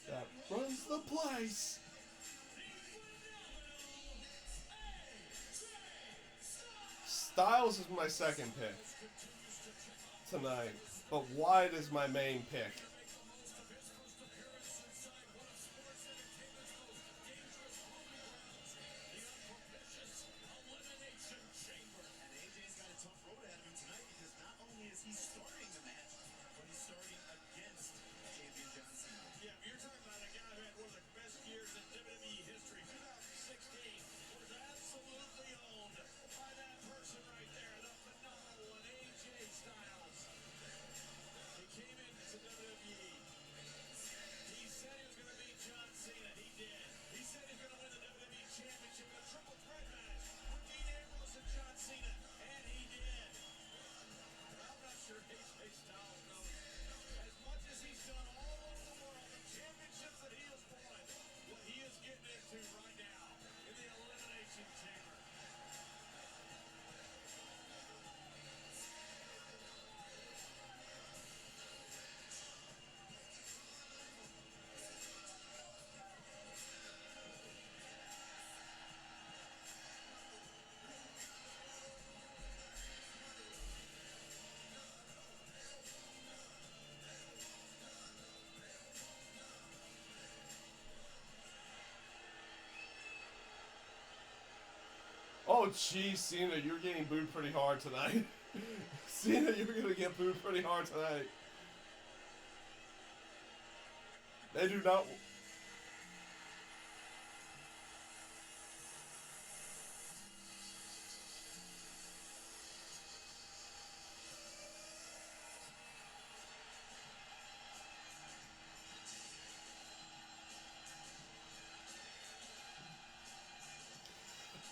That runs the place. Styles is my second pick tonight, but Wyatt is my main pick. and AJ's got a tough road ahead of him tonight because not only is he starting the match, but he's starting against champion John Cena. Yeah, you're talking about a guy who had one of the best years in WWE history. 2016 was absolutely owned by that person right there, the phenomenal one, AJ Styles. He came into WWE. He said he was going to beat John Cena. He did. He said he was going to win the WWE Championship in a triple threat match with Dean Ambrose and John Cena, and he did. But I'm not sure AJ Styles knows, as much as he's done all over the world, the championships that he has won, what he is getting into right now in the Elimination Chamber. Oh, geez, Cena, you're getting booed pretty hard tonight. Cena, you're going to get booed pretty hard tonight. They do not...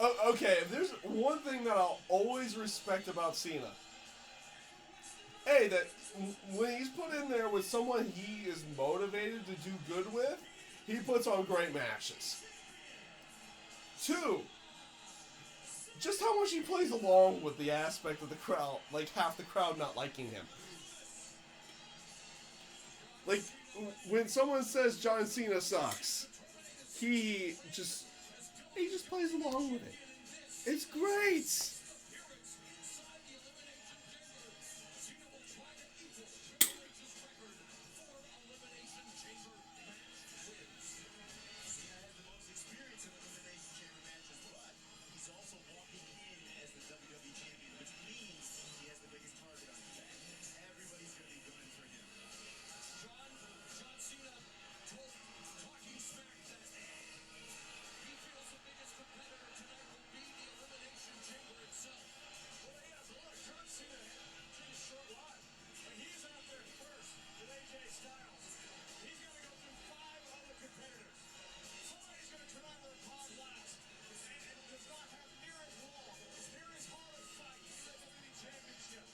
Oh, okay, if there's one thing that I'll always respect about Cena, A, that when he's put in there with someone he is motivated to do good with, he puts on great matches. 2, just how much he plays along with the aspect of the crowd, like half the crowd not liking him. Like, when someone says John Cena sucks, he just plays along with it. It's great. Cena has the most experience in Elimination Chamber matches, but he's also walking in as the WWE Champion, which means he has the biggest target on his back. Everybody's going to be gunning for him. John Cena talking smack that he feels the biggest competitor tonight will be the Elimination Chamber itself. Well, he has a lot. John Cena had a pretty short life. But he's out there first with AJ Styles. He's going to go through 5 other competitors. Somebody's going to come out of their pod last and does not have near as long, near as hard a fight for the WWE Championship.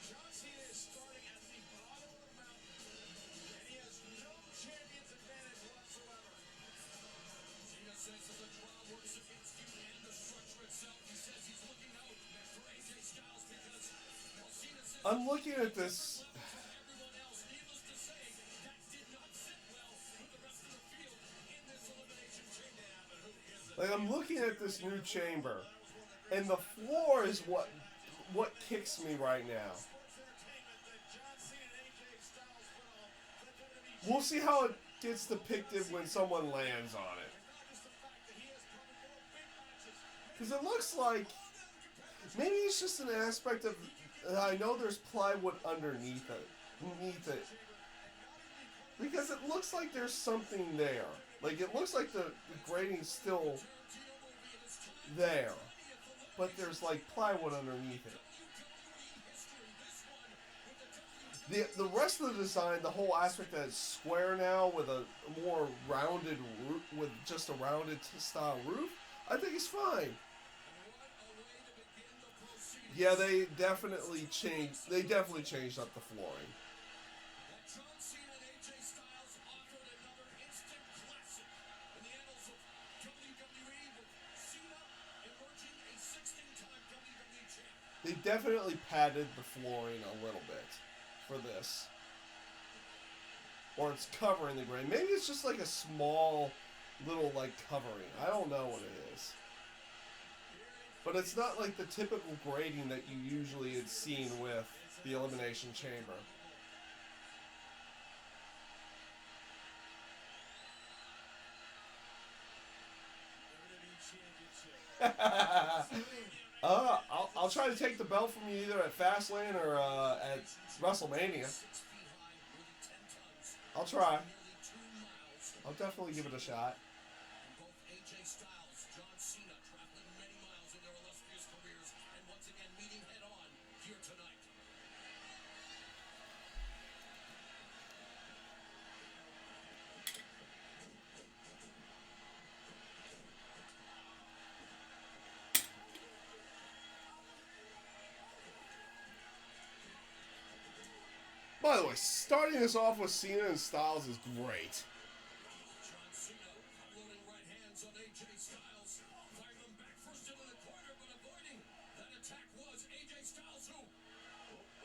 John Cena is starting at the bottom of the mountain, and he has no champion's advantage whatsoever. Cena says that the crowd works against you and the structure itself. He says he's looking out for AJ Styles because, well, Cena says I'm looking at this. everyone else, needless to say, that did not sit well with the rest of the field in this Elimination Chamber. But who is it? Like, I'm looking at this new chamber, and the floor is what kicks me right now. Sports entertainment that John Cena and AJ Styles put on. Let WWE We'll see how it gets depicted when someone lands on it. Because it looks like maybe it's just an aspect of I know there's plywood underneath it. Because it looks like there's something there. Like it looks like the grating's still there. But there's like plywood underneath it. The rest of the design, the whole aspect that it's square now with a more rounded roof, with just a rounded style roof, I think it's fine. Yeah, they definitely changed. They definitely changed up the flooring. They definitely padded the flooring a little bit for this. Or it's covering the grain. Maybe it's just like a small little like covering. I don't know what it is. But it's not like the typical grating that you usually had seen with the Elimination Chamber. I'll try to take the belt from you either at Fastlane or at WrestleMania. I'll try. I'll definitely give it a shot. By the way, starting this off with Cena and Styles is great.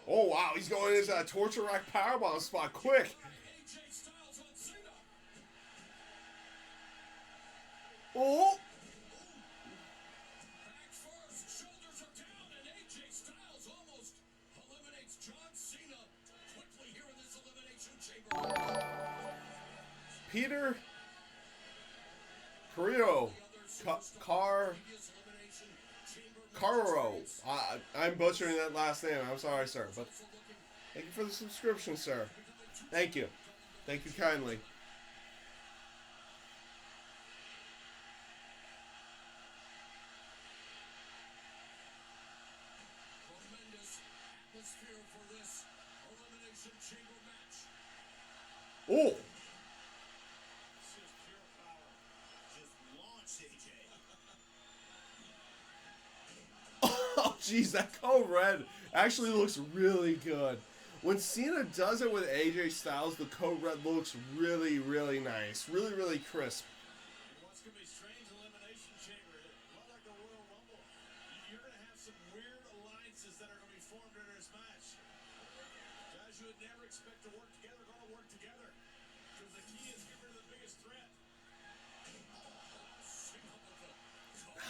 Oh wow, he's going into that torture rack powerbomb spot quick. Oh. Peter Carrillo, Carro. I'm butchering that last name. I'm sorry, sir. But thank you for the subscription, sir. Thank you. Thank you kindly. Oh. Oh, jeez, that code red actually looks really good. When Cena does it with AJ Styles, the code red looks really, really nice. Really, really crisp. What's going to be strange elimination chamber? A lot like the Royal Rumble. You're going to have some weird alliances that are going to be formed in this match. Guys you would never expect to work together are going to work together. Because the key is get rid of the biggest threat.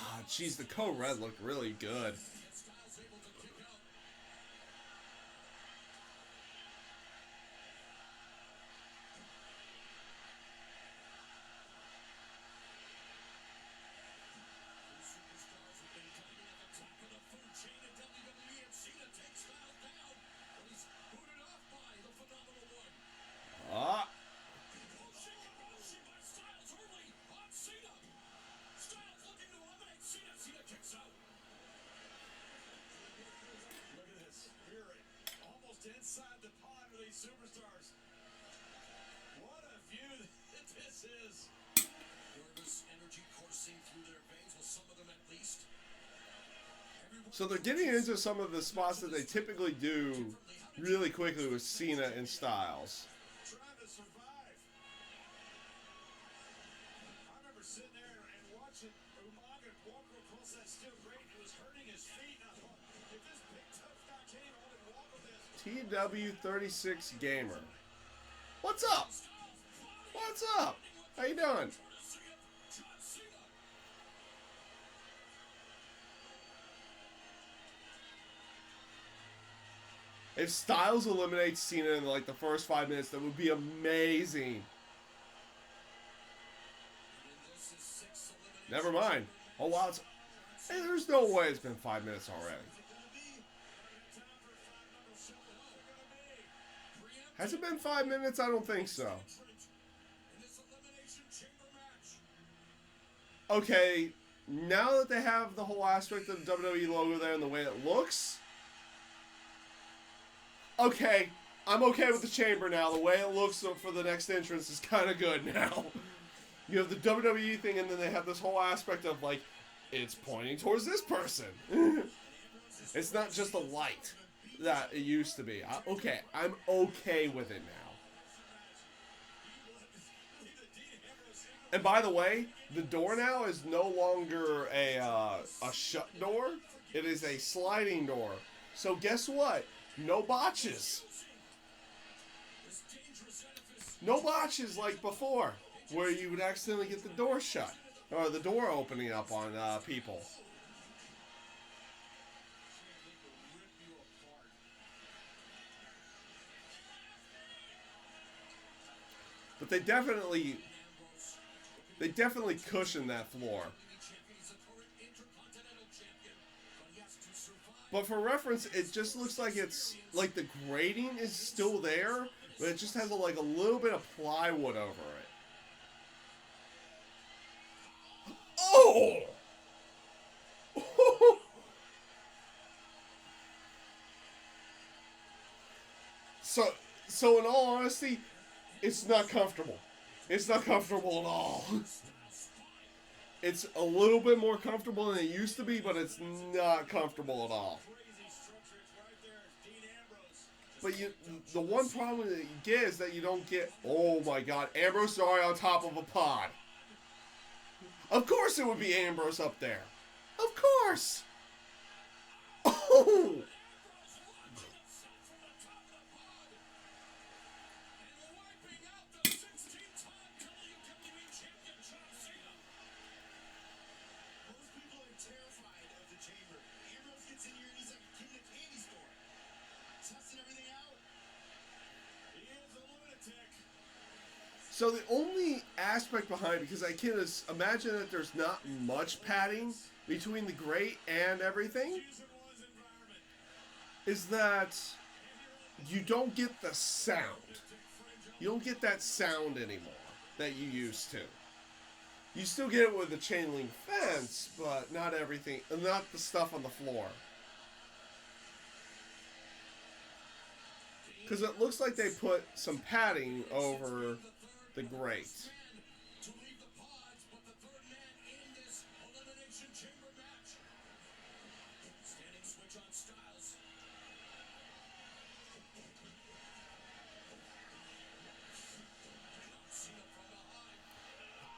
Ah, jeez, the code red looked really good. Ah. Look at this. We're almost inside the pod with these superstars. What a view this is. Nervous energy coursing through their veins, well, some of them at least. So they're getting into some of the spots that they typically do really quickly with Cena and Styles. Trying to survive. I remember sitting there and watching Umaga walk across that steel grate. It was hurting his feet. And I thought, if this big tough guy can't even walk with this. TW36 Gamer. What's up? What's up? How you doing? If Styles eliminates Cena in like the first 5 minutes, that would be amazing. Never mind. Oh, wow. Hey, there's no way it's been 5 minutes already. Has it been 5 minutes? I don't think so. Okay, now that they have the whole aspect of the WWE logo there and the way it looks, okay, I'm okay with the chamber now. The way it looks for the next entrance is kind of good now. You have the WWE thing, and then they have this whole aspect of, like, it's pointing towards this person. It's not just a light that it used to be. Okay, I'm okay with it now. And by the way, the door now is no longer a shut door. It is a sliding door. So guess what? No botches. No botches like before, where you would accidentally get the door shut. Or the door opening up on people. But they definitely cushioned that floor. But for reference, it just looks like it's like the grating is still there, but it just has like a little bit of plywood over it. Oh! So in all honesty, it's not comfortable. It's not comfortable at all. It's a little bit more comfortable than it used to be, but it's not comfortable at all. But the one problem that you get is that you don't get, oh my god, Ambrose is already on top of a pod. Of course it would be Ambrose up there. Of course. Oh! So the only aspect behind, because I can imagine that there's not much padding between the grate and everything, is that you don't get the sound. You don't get that sound anymore that you used to. You still get it with the chain link fence, but not everything, not the stuff on the floor. Because it looks like they put some padding over the grate.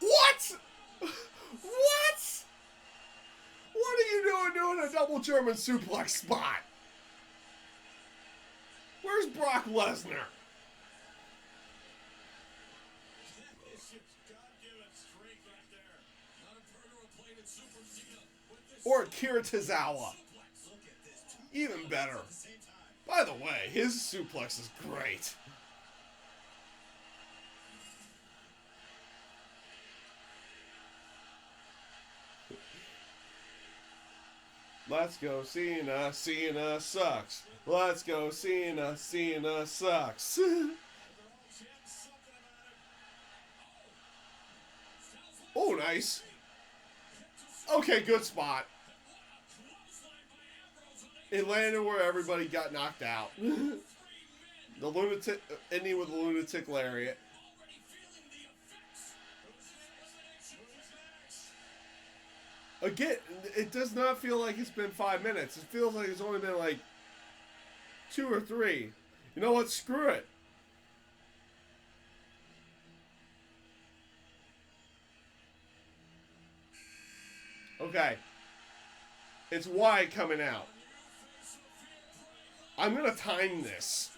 What? What? What are you doing a double German suplex spot? Where's Brock Lesnar? Or Akira Tozawa. Even better. By the way, his suplex is great. Let's go Cena, Cena sucks. Let's go Cena, Cena sucks. Oh, nice. Okay, good spot. It landed where everybody got knocked out. The lunatic ending with the lunatic lariat. Again, it does not feel like it's been 5 minutes. It feels like it's only been like 2 or 3. You know what? Screw it. Okay. It's wide coming out. I'm going to time this.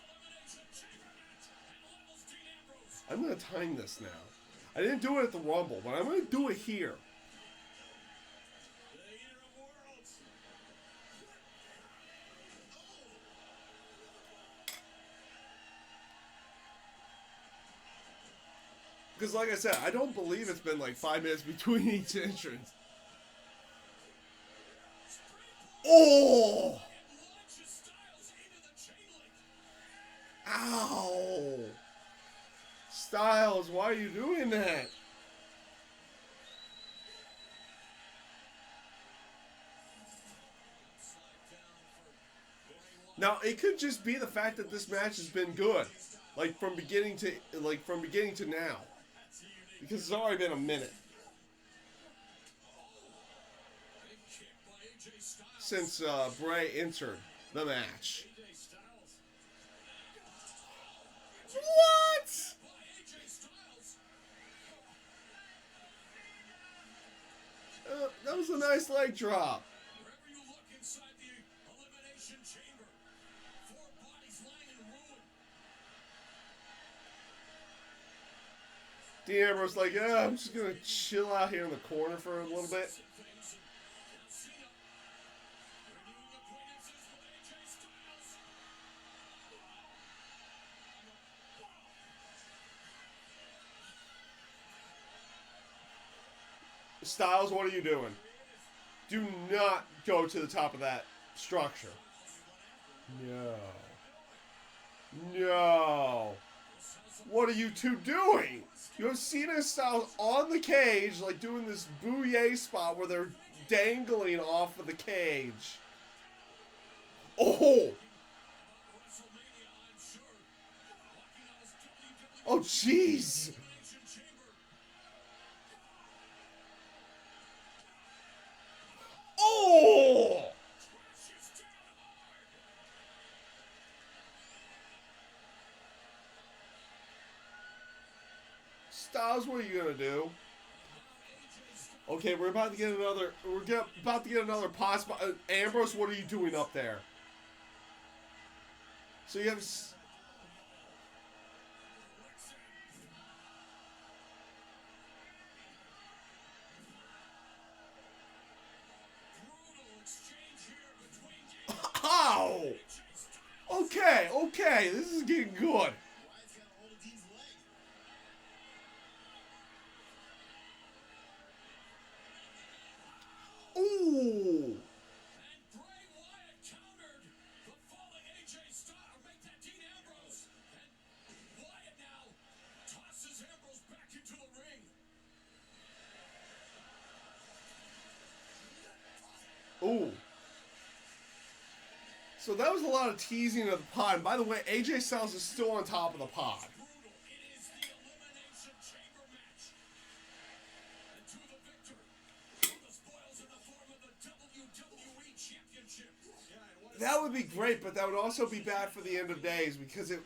I'm going to time this now. I didn't do it at the Rumble, but I'm going to do it here. Because like I said, I don't believe it's been like 5 minutes between each entrance. Oh! Launches Styles into the chain link. Ow! Styles, why are you doing that? Now, it could just be the fact that this match has been good. Like from beginning to now. Because it's already been a minute Big kick by AJ Styles. since Bray entered the match. AJ Styles. What? By AJ Styles. That was a nice leg drop. Wherever you look inside the Elimination Chamber, 4 bodies lying in ruin. Dean Ambrose like, yeah, I'm just gonna chill out here in the corner for a little bit. Things and now Cena renewing acquaintances with AJ Styles. Styles, what are you doing? Do not go to the top of that structure. No. No. What are you two doing? You have Cena and Styles on the cage, like doing this bouye spot where they're dangling off of the cage. Oh! WrestleMania, I'm sure. Walking out his WWE Oh, jeez! Elimination Chamber. Oh! Crashes down hard. Styles, what are you gonna do? Okay, we're about to get another. About to get another pot spot. Ambrose, what are you doing up there? So you have. Brutal exchange here between Ow! Okay, okay, this is getting good. Wyatt's got a hold of Dean's leg. Ooh! And Bray Wyatt countered the falling AJ Styles. Make that Dean Ambrose. And Wyatt now tosses Ambrose back into the ring. Ooh. So that was a lot of teasing of the pod. And by the way, AJ Styles is still on top of the pod. Brutal. It is the Elimination Chamber match. And to the victor, from the spoils in the form of the WWE Championship. Yeah, and what That would be great, but that would also be bad for the end of days because it,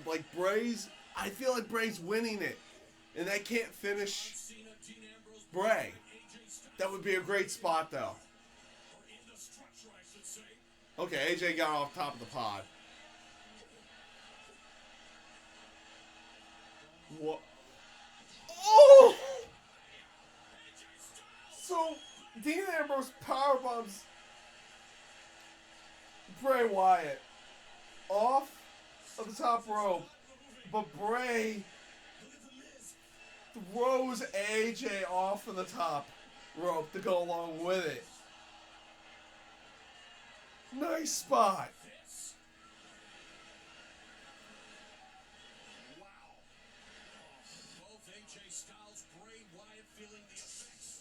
like Bray's, I feel like Bray's winning it, and that can't finish Cena, Dean Ambrose, Bray. AJ Styles, That would be a great spot though. or in the structure, I should say. Okay, AJ got off top of the pod. What? Oh! So Dean Ambrose powerbombs Bray Wyatt off of the top rope, but Bray throws AJ off of the top rope to go along with it. Nice spot. This. Wow. Both AJ Styles, Bray Wyatt feeling the effects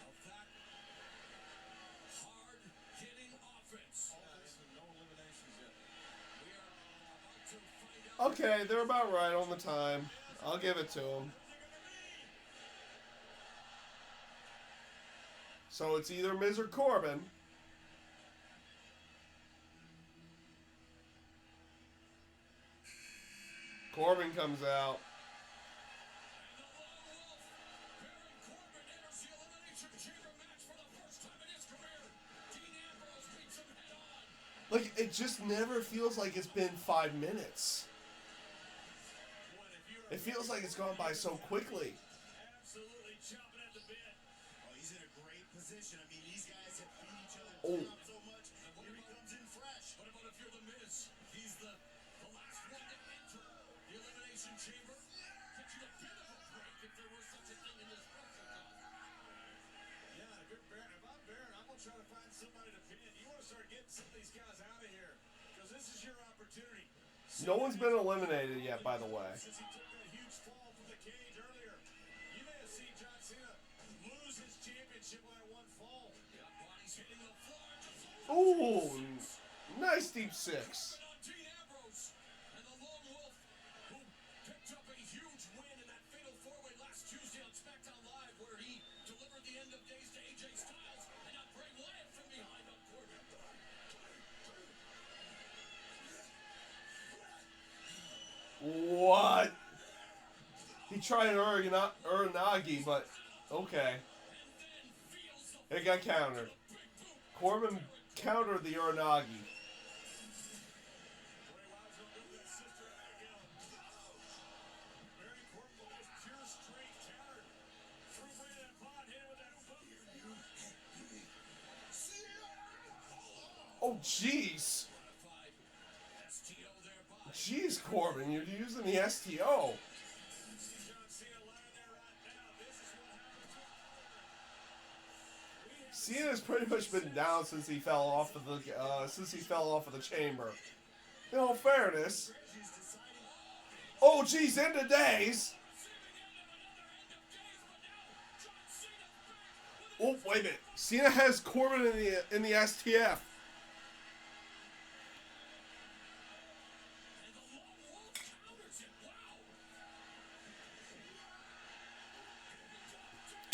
of that hard-hitting offense. All this and no eliminations yet. We are about to find out. Okay, they're about right on the time. I'll give it to them. So it's either Miz or Corbin. Corbin comes out. Like, it just never feels like it's been 5 minutes. It feels like it's gone by so quickly. Absolutely chomping at the bit. Oh, he's in a great position. I mean, these guys have beat each other Oh. down so much. Here he comes in fresh. What about if you're the Miz? He's the last one to enter the Elimination Chamber. Get you a bit of a break if there was such a thing in this wrestling. Yeah, if I'm Baron, this is your opportunity. No one's been eliminated yet, by the way. Since he took that huge fall from the cage earlier, you may have seen John Cena lose his championship with that one fall. Yeah, body's hitting the floor. Ooh, nice deep six. On Dean Ambrose and the Lone Wolf, who picked up a huge win in that fatal four-way last Tuesday on SmackDown Live, where he delivered the end of days to AJ Styles and now Bray Wyatt from behind on Corbin. What? He tried an Uranagi, but okay. It got countered. Corbin countered the Uranagi. Baron Corbin with his pure strength countered. Threw Bray to that pod, hit him with that boot. Oh, jeez. STO there, Bob. Jeez, Corbin, you're using the STO. See John Cena lying there right now. This is what happens. Cena's pretty much been down since he fell off of the chamber. In all fairness. Oh, jeez, end of days. Oh, wait a minute. Cena has Corbin in the STF.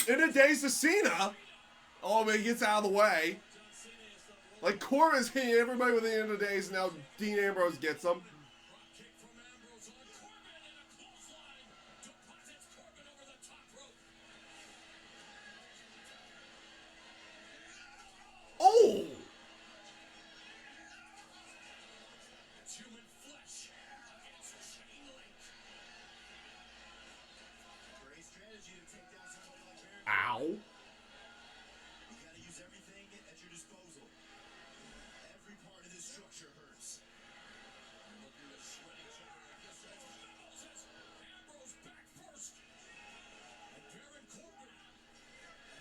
End of days to Cena. Oh, man, he gets out of the way. Like, Corbin's hitting everybody with the end of days, and now Dean Ambrose gets them. Kick from Ambrose on Corbin and a clothesline deposits Corbin over the top rope. Oh! It's human flesh against chain link. Great strategy to take down somebody like Baron. Ow. You gotta use everything at your disposal. Every part of this structure hurts. Looking to shred each other like this. Ambrose back first. And Baron Corbin.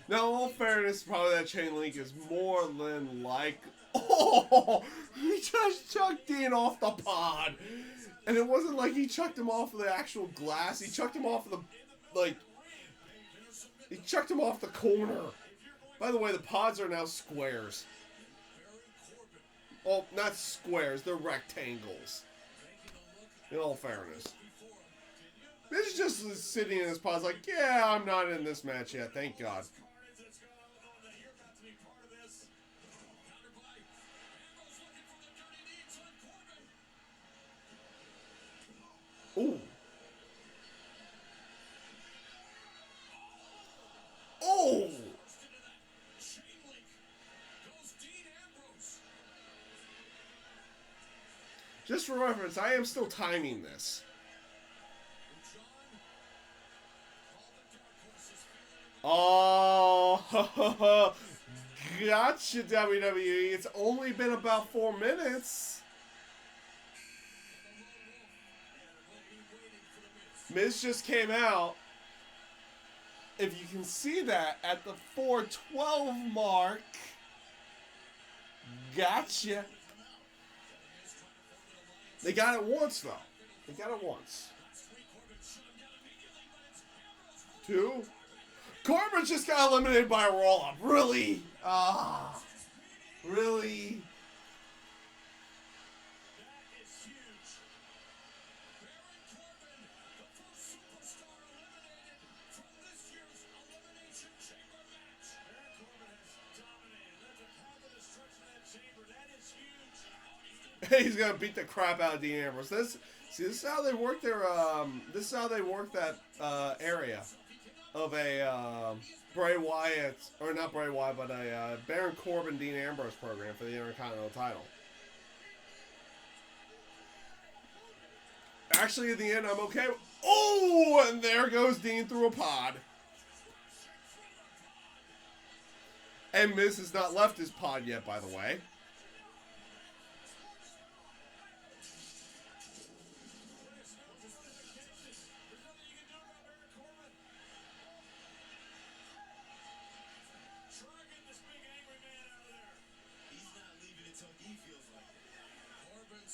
Now, in all fairness, probably that chain link is more than like... Oh! He just chucked Dean off the pod! And it wasn't like he chucked him off of the actual glass. He chucked him off of the... Like... He chucked him off the corner. By the way, the pods are now squares. Oh, not squares. They're rectangles. In all fairness. This is just sitting in his pods like, yeah, I'm not in this match yet. Thank God. Carnage that's going on that you're about to be part of this. Counter by Ambrose looking for the dirty deeds on Corbin. Ooh. Oh! Burst into that chain link. Goes Dean Ambrose. Just for reference, I am still timing this. John, all the dark horses feeling it. Oh, gotcha, WWE. It's only been about 4 minutes. Miz just came out. If you can see that at the 4:12 mark. Gotcha. They got it once, though. They got it once. Two. Corbin just got eliminated by a roll-up. Really? Ah. Really? That is huge. Baron Corbin, the first superstar eliminated from this year's Elimination Chamber match. Baron Corbin has dominated. Left a path of destruction in that chamber. That is huge. He's gonna beat the crap out of Dean Ambrose. This is how they work their this is how they work that area of a Bray Wyatt, or not Bray Wyatt, but a Baron Corbin Dean Ambrose program for the Intercontinental title. Actually, in the end, I'm okay. Oh, and there goes Dean through a pod. And Miz has not left his pod yet, by the way. Try and get this big angry man out of there. He's not leaving until he feels like it. Corbin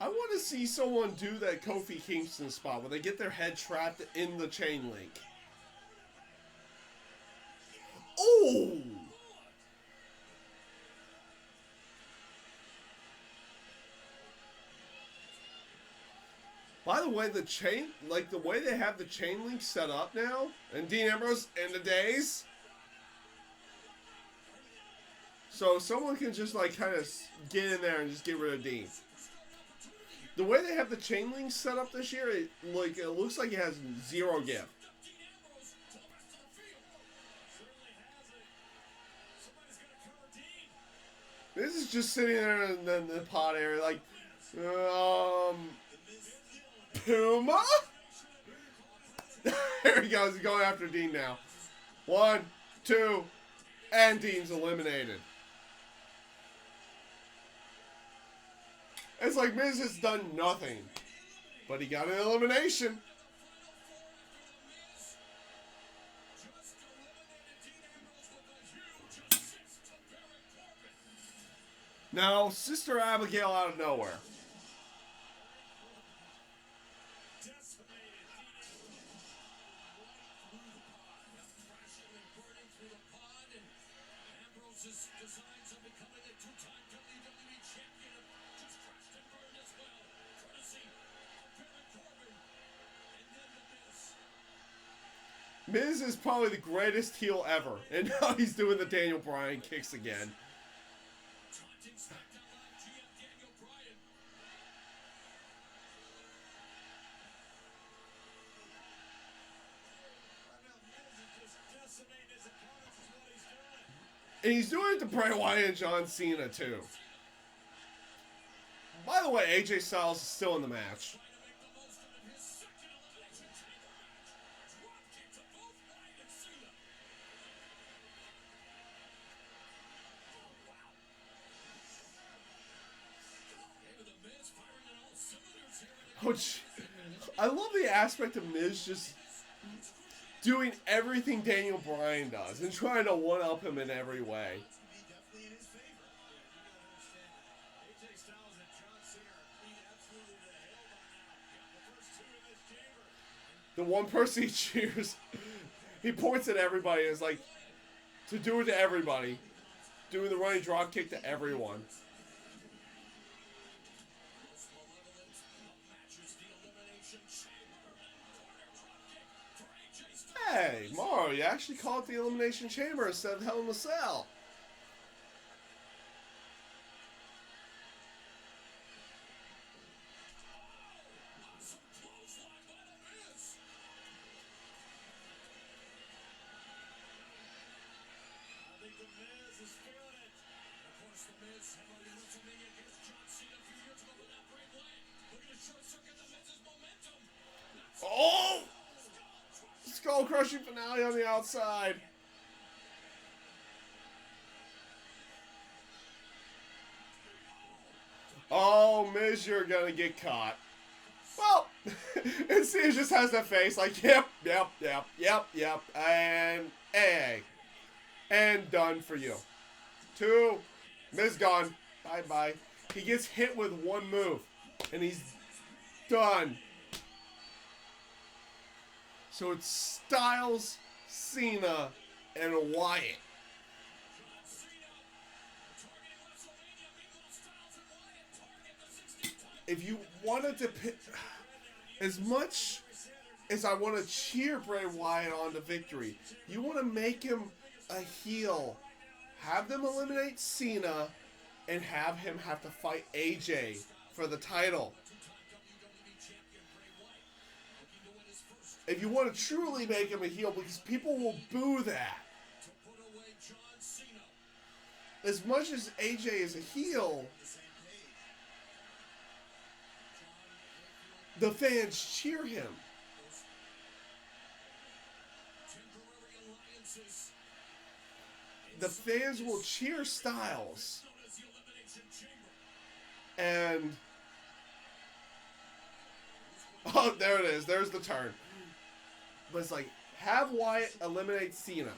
I want to see someone do that Kofi Kingston spot where they get their head trapped in the chain link. Oh! By the way, the chain, like the way they have the chain link set up now, and Dean Ambrose in the days. So someone can just like kind of get in there and just get rid of Dean. The way they have the chain link set up this year, it looks like it has zero give. This is just sitting there in the pod area like, Puma? There he goes. He's going after Dean now. 1, 2, and Dean's eliminated. It's like Miz has done nothing, but he got an elimination. Now, Sister Abigail out of nowhere. Designs of becoming a two-time WWE champion just crashed and burned as well. Courtesy of Baron Corbin and then the Miz. Miz is probably the greatest heel ever, and now he's doing the Daniel Bryan kicks again. Taunting SmackDown Live GM Daniel Bryan. Right now, Miz is just decimating his opponents is what he's doing. And he's doing it to Bray Wyatt and John Cena, too. By the way, AJ Styles is still in the match. Trying to make the most of it. His second elimination chamber match. Drop kick to both Wyatt and Cena. Oh, wow. Maybe the Miz firing on all cylinders here. Which, I love the aspect of Miz just doing everything Daniel Bryan does and trying to one-up him in every way. Definitely in his favor. AJ Styles and John Cena are beat absolutely to hell by now. The first two in this chamber. The one person he cheers, he points at everybody and is like, to do it to everybody. Doing the running drop kick to everyone. Most malevolent of matches, the Elimination Chamber. Corner drop kick for AJ Styles. Hey, Mauro, you actually call it the Elimination Chamber instead of Hell in a Cell. Awesome clothesline by the Miz. I think the Miz is feeling it. Of course, the Miz had already WrestleMania against John Cena a few years ago without Bray Wyatt. Looking to short circuit the Miz's momentum. Oh! Skull crushing finale on the outside. Oh, Miz, you're gonna get caught. Well, and Cena just has that face like, yep, and hey, and done for you. 2, Miz gone. Bye-bye. He gets hit with one move, and he's done. So it's Styles, Cena, and Wyatt. John Cena targeting WrestleMania. Meanwhile, Styles and Wyatt target the 16th. If you wanted to pick, as much as I want to cheer Bray Wyatt on to victory, you want to make him a heel. Have them eliminate Cena and have him have to fight AJ for the title. If you want to truly make him a heel, because people will boo that. To put away John Cena. As much as AJ is a heel, the fans cheer him. Temporary alliances. The fans will cheer Styles. Known as the Elimination Chamber. And oh, there it is. There's the turn. But it's like, have Wyatt eliminate Cena.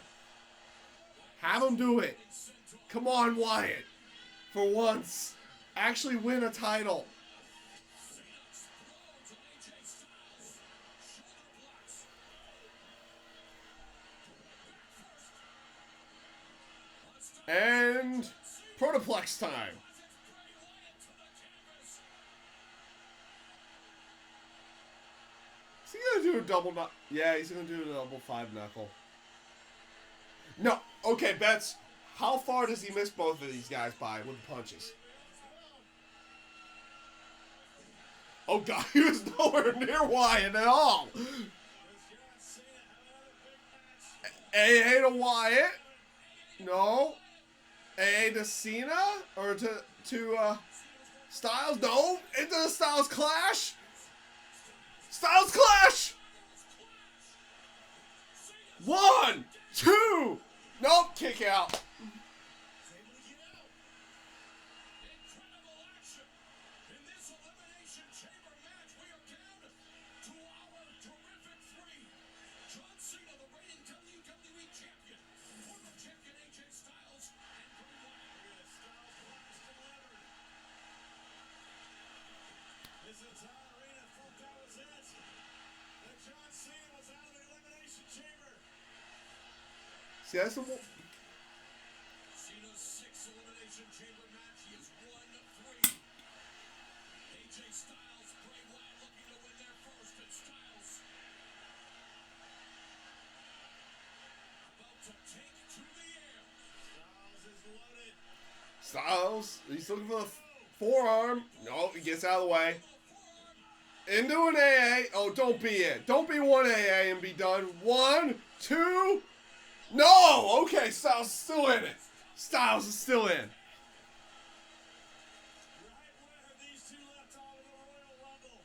Have him do it. Center Come on, Wyatt. For once. Actually win a title. And Protoplex time. Is he gonna do a double knuckle? Yeah, he's gonna do a double 5-knuckle. No. Okay, Bets. How far does he miss both of these guys by with the punches? Oh God, he was nowhere near Wyatt at all. AA to Wyatt. No. AA to Cena? Or to Styles? No. Into the Styles Clash. Styles Clash. 1, 2. Nope. Kick out. See, that's the one. Cena's 6th Elimination Chamber match. He has won 3. AJ Styles, Bray Wyatt looking to win their first, and Styles about to take to the air. Styles is loaded. Styles, he's looking for the forearm. No, he gets out of the way. Into an AA. Oh, don't be it. Don't be 1 AA and be done. 1, 2. No! Okay, Styles is still in it. Styles is still in. Right where these two left off in the Royal Rumble.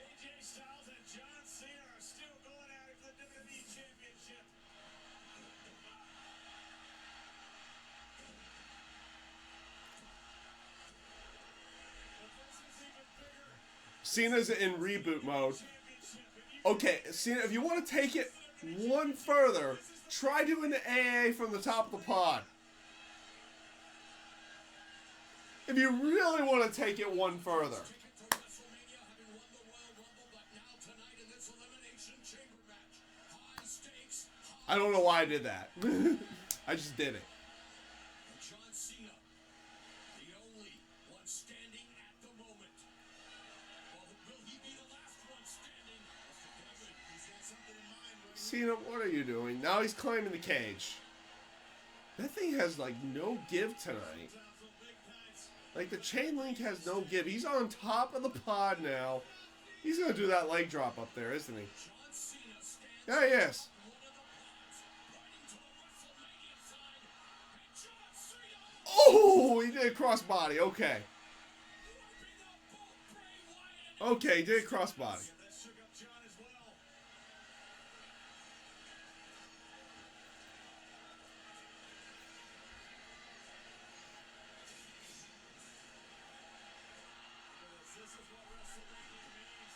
AJ Styles and John Cena are still going at it for the WWE Championship. But this is even bigger. Cena's in reboot mode. Okay, Cena, if you want to take it one further, try doing the AA from the top of the pod. If you really want to take it one further. I don't know why I did that. I just did it. John Cena, the only one standing at the moment. Well, will he be the last one standing? He's got something in mind. Cena, what are you doing? Now he's climbing the cage. That thing has, like, no give tonight. Like, the chain link has no give. He's on top of the pod now. He's going to do that leg drop up there, isn't he? Yeah, he is. Oh, he did a crossbody. Okay. Okay, he did a crossbody. That shook up John as well. This is what WrestleMania means.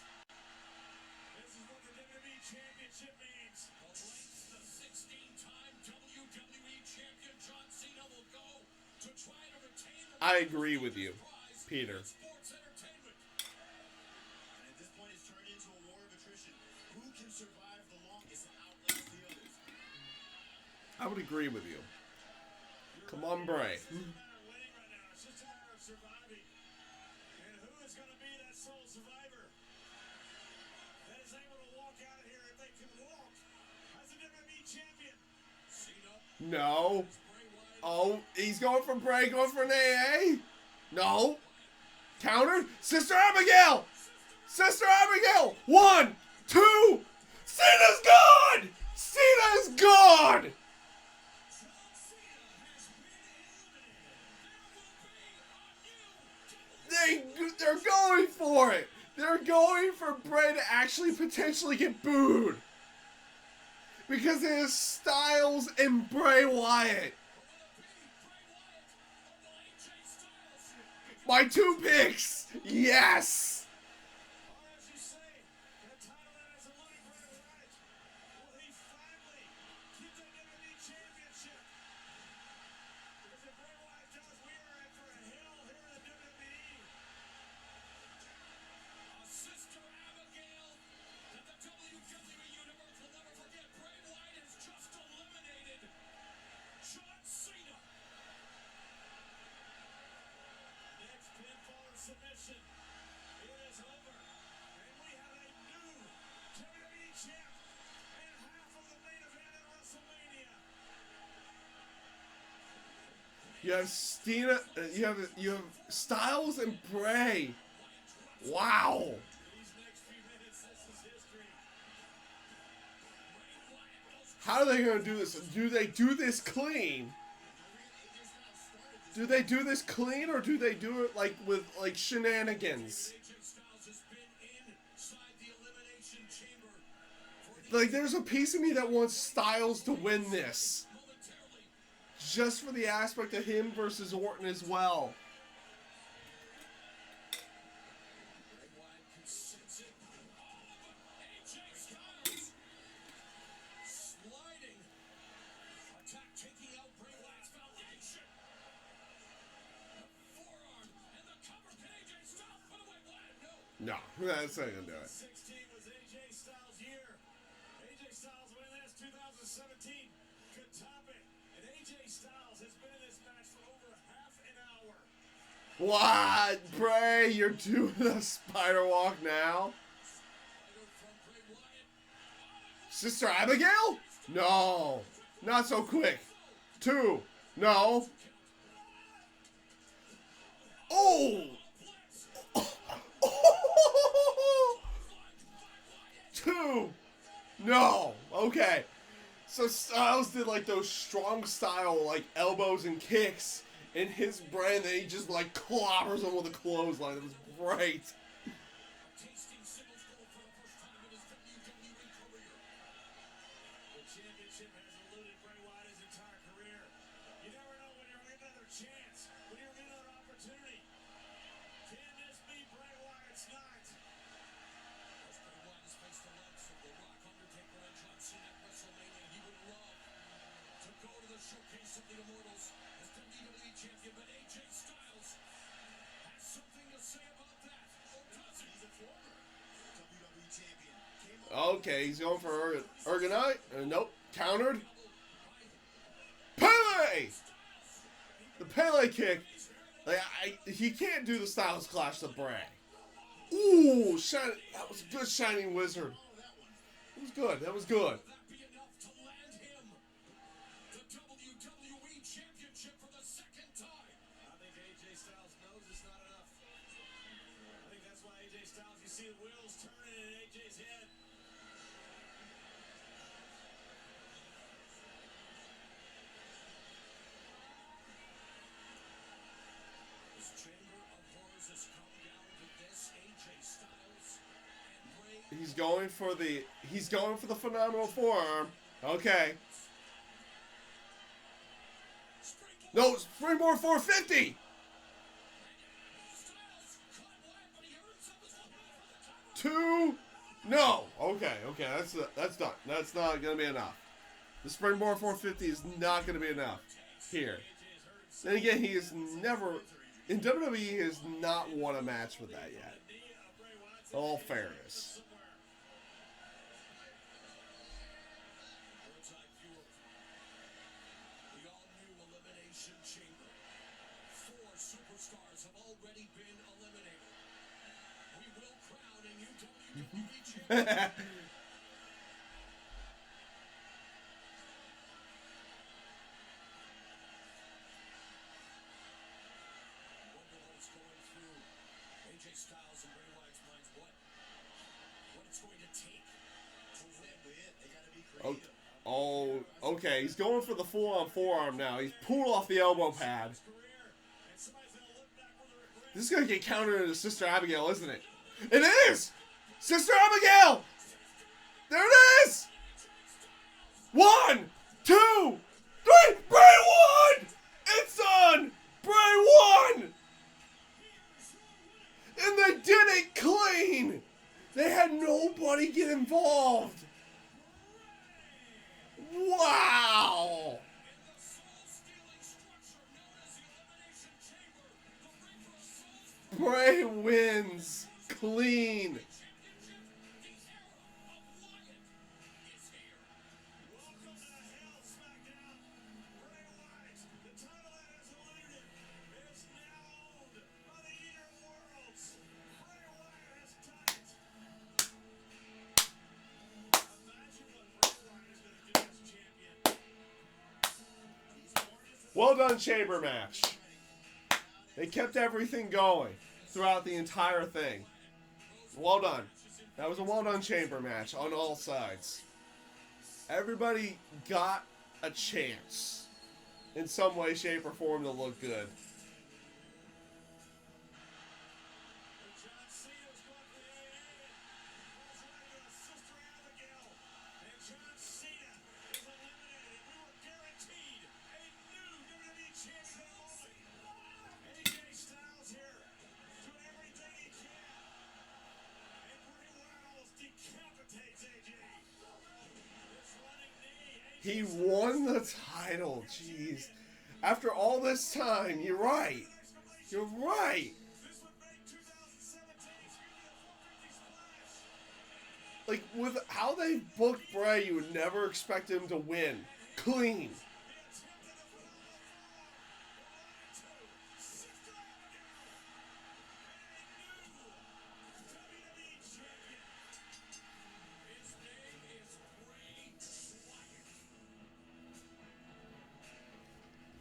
This is what the WWE Championship means. The 16-time WWE Champion John Cena will go to try to retain the I agree with you, Peter. sports entertainment. And at this point, it's turned into a war of attrition. Who can survive the longest and outlast the others? I would agree with you. Come on, Bray. It's not a matter of winning right now. It's just a matter of surviving. And who is going to be that sole survivor that is able to walk out of here if they can walk as a WWE champion? Cena, No. Bray Wyatt, Oh, he's going for Bray, going for an AA. No. Counter. Sister Abigail. Sister Abigail. 1, 2. Cena's gone. Cena's gone. They're going for it. They're going for Bray to actually potentially get booed. Because it is Styles and Bray Wyatt. My 2 picks. Yes. or as you say, the title that has eluded Bray Wyatt. Will he finally keep the WWE championship? Listen, it is over, and we have a new WWE champ and half of the main event at WrestleMania. You have Stina, you have Styles and Bray. Wow. These next few minutes, this is history. How are they gonna do this? Do they do this clean? Do they do this clean, or do they do it like with like shenanigans? AJ Styles has been inside the Elimination Chamber Like, there's a piece of me that wants Styles to win this, momentarily. just for the aspect of him versus Orton as well. Bray Wyatt can sense it. Oh, but AJ Styles sliding. Attack taking out Bray Wyatt's foundation. The forearm and the cover. Can AJ Styles put away Wyatt? No. No, that's not gonna do it. 16 was AJ Styles' year. AJ Styles win this 2017. Could top it. And AJ Styles has been in this match for over half an hour. What, Bray? You're doing the spider walk now? Spider from Bray Wyatt. Sister Abigail? No, not so quick. 2, no. Oh! 2, no. Okay. So Styles did like those strong style like elbows and kicks in his brand, and he just like clobbers him with a clothesline. It was great. Tasting singles gold for the first time in his WWE career. The championship has eluded Bray Wyatt his entire career. You never know when you're going to get another chance, when you're going to get another opportunity. Can this be Bray Wyatt's night? As Bray Wyatt has faced the likes of The Rock, Undertaker, and John Cena at WrestleMania, he would love to go to the showcase of the Immortals as WWE champion, but AJ Styles has something to say about that. Or does he? He's a former WWE champion. Okay, he's going for Ergonite. Nope, countered. Pele! The Pele kick. Like, he can't do the Styles Clash to Bray. Ooh, that was a good Shining Wizard. That was good. That was good. Will that be enough to land him the WWE Championship for the second time? I think AJ Styles knows it's not enough. I think that's why AJ Styles, you see the wheels turning in AJ's head. This Chamber of Horrors has come down to this. AJ Styles and Bray. He's going for the phenomenal forearm. Okay. No, springboard 450. 2, no. Okay, that's done. That's not gonna be enough. The springboard 450 is not gonna be enough here. Then again, he is never in WWE. He has not won a match with that yet. In all fairness. Bird's eye view of the all-new Elimination Chamber. 4 superstars have already been eliminated. We will crown a new WWE champion. Wonder what's going through AJ Styles and Bray Wyatt's minds. What it's going to take to win. They gotta be creative. Oh, okay. He's going for the full-on forearm now. He's pulled off the elbow pad. And somebody's gonna look back with a regret. This is gonna get countered into Sister Abigail, isn't it? It is! Sister Abigail! There it is! 1, 2, 3! Bray won! It's done! Bray won! And they did it clean! They had nobody get involved! Wow! Bray wins clean. Welcome to Hell SmackDown. Bray Wyatt, the title that has eluded, is now owned by the Eater Worlds. Well done, chamber match. They kept everything going throughout the entire thing. Well done. That was a well done chamber match on all sides. Everybody got a chance in some way, shape, or form to look good. John Cena's going for the AA. Calls right to Sister Abigail. And John Cena is eliminated. We were guaranteed a new WWE champion moment. AJ Styles here doing everything he can. And Bray Wyatt almost decapitates AJ. This running knee. He won the title. Jeez. After all this time, you're right. You're right. This would make 2017 a 450 splash. Like, with how they booked Bray, you would never expect him to win. Clean.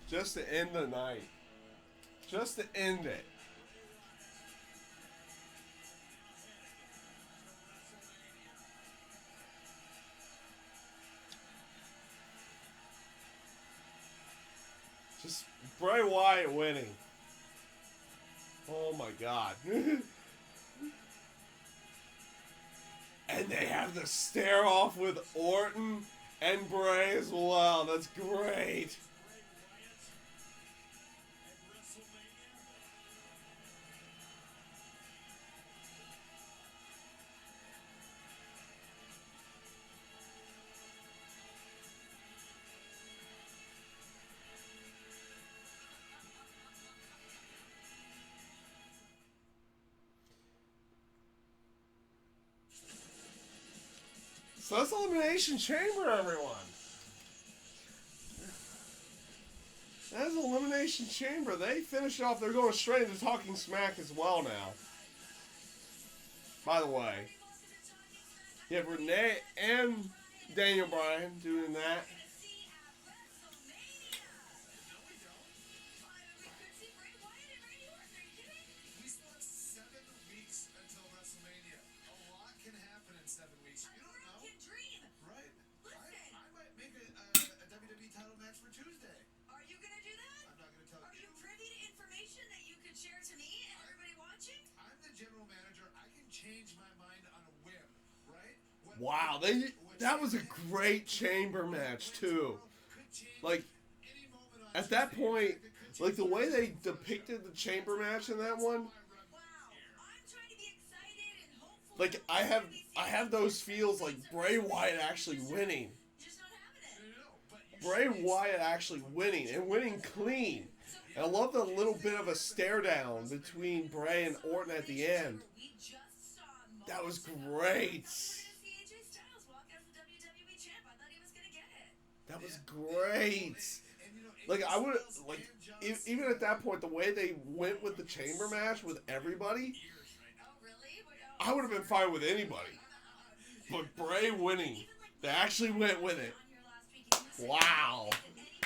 Just to end the night. Just to end it. Just Bray Wyatt winning. Oh my god. And they have the stare off with Orton and Bray as well. That's great. So that's Elimination Chamber, everyone. That's Elimination Chamber. They finished off. They're going straight into Talking Smack as well now. By the way, you have Renee and Daniel Bryan doing that. We still have 7 weeks until WrestleMania. A lot can happen in 7 weeks. You don't know. Right. I might make a WWE title match for Tuesday. Are you gonna do that? I'm not going to tell Are you. you privy to information that you could share to me and everybody watching? I'm the general manager. I can change my mind on a whim, right? Wow, that was a great chamber match too. Like, at that point, like the way they depicted the chamber match in that one, Wow, I'm trying to be excited and hopeful. like I have those feels like Bray Wyatt actually winning. Just not having it. Bray Wyatt actually winning and winning clean. And I love the little bit of a stare down between Bray and Orton at the end. We just saw That was great. We're gonna see AJ Styles walk out as the WWE champ. I thought he was gonna get it. That was great. Like I would like even at that point, the way they went with the chamber match with everybody, Oh really? I would have been fine with anybody. But Bray winning, they actually went with it. Wow.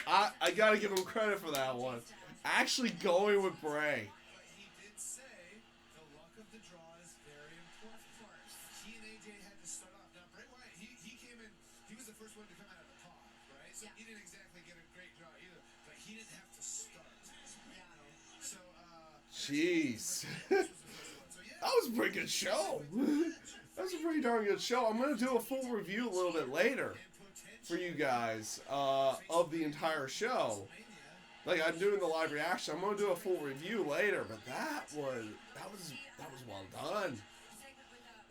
I gotta give him credit for that one. Actually going with Bray. But he did say the luck of the draw is very important. He and AJ had to start off. Now, Bray Wyatt, he came in, he was the first one to come out of the pod, right? So he didn't exactly get a great draw either, but he didn't have to start. So, Jeez. so yeah. That was a pretty good show. That was a pretty darn good show. I'm gonna do a full review a little bit later for you guys of the entire show. Like I'm doing the live reaction. I'm gonna do a full review later, but that was well done.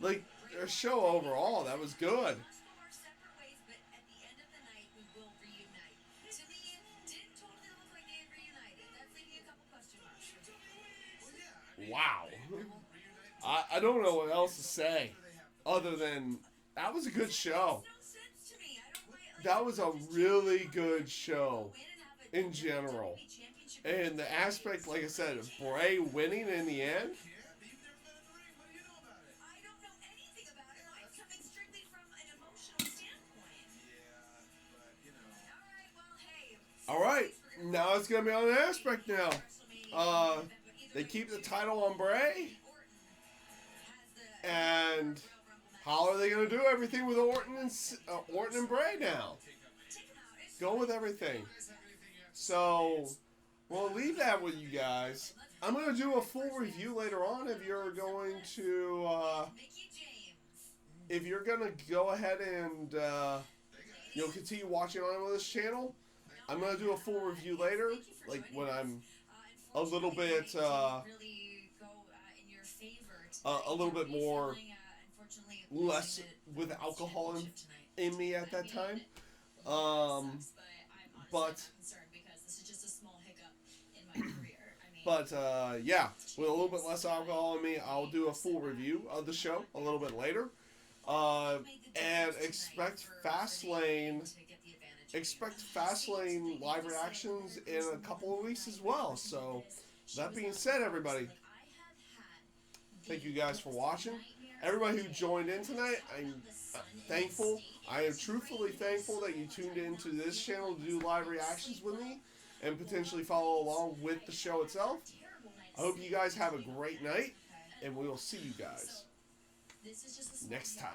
Like the show overall, that was good. We'll go our separate ways, but at the end of the night, we will reunite. To me, it didn't totally look like they had reunited. That's leaving a couple question marks. Wow. I don't know what else to say other than that was a good show. No sense to me. I don't like That was a really good show in general. And the aspect, like I said, of Bray winning in the end, I don't know anything about it. I'm coming strictly from an emotional standpoint. All right, well, hey. all right, Now it's gonna be on an aspect now. They keep the title on Bray, and how are they gonna do everything with Orton and Bray now? Go with everything. So we'll leave that with you guys. I'm gonna do a full review later on. If you're going to, if you're gonna go ahead and continue watching on this channel, I'm gonna do a full review later, like when I'm a little bit more less with alcohol in me at that time. But yeah, with a little bit less alcohol in me, I'll do a full review of the show a little bit later. And expect Fastlane live reactions in a couple of weeks as well. So that being said, everybody, thank you guys for watching. Everybody who joined in tonight, I'm thankful. I am truthfully thankful that you tuned into this channel to do live reactions with me and potentially follow along with the show itself. I hope you guys have a great night, and we will see you guys next time.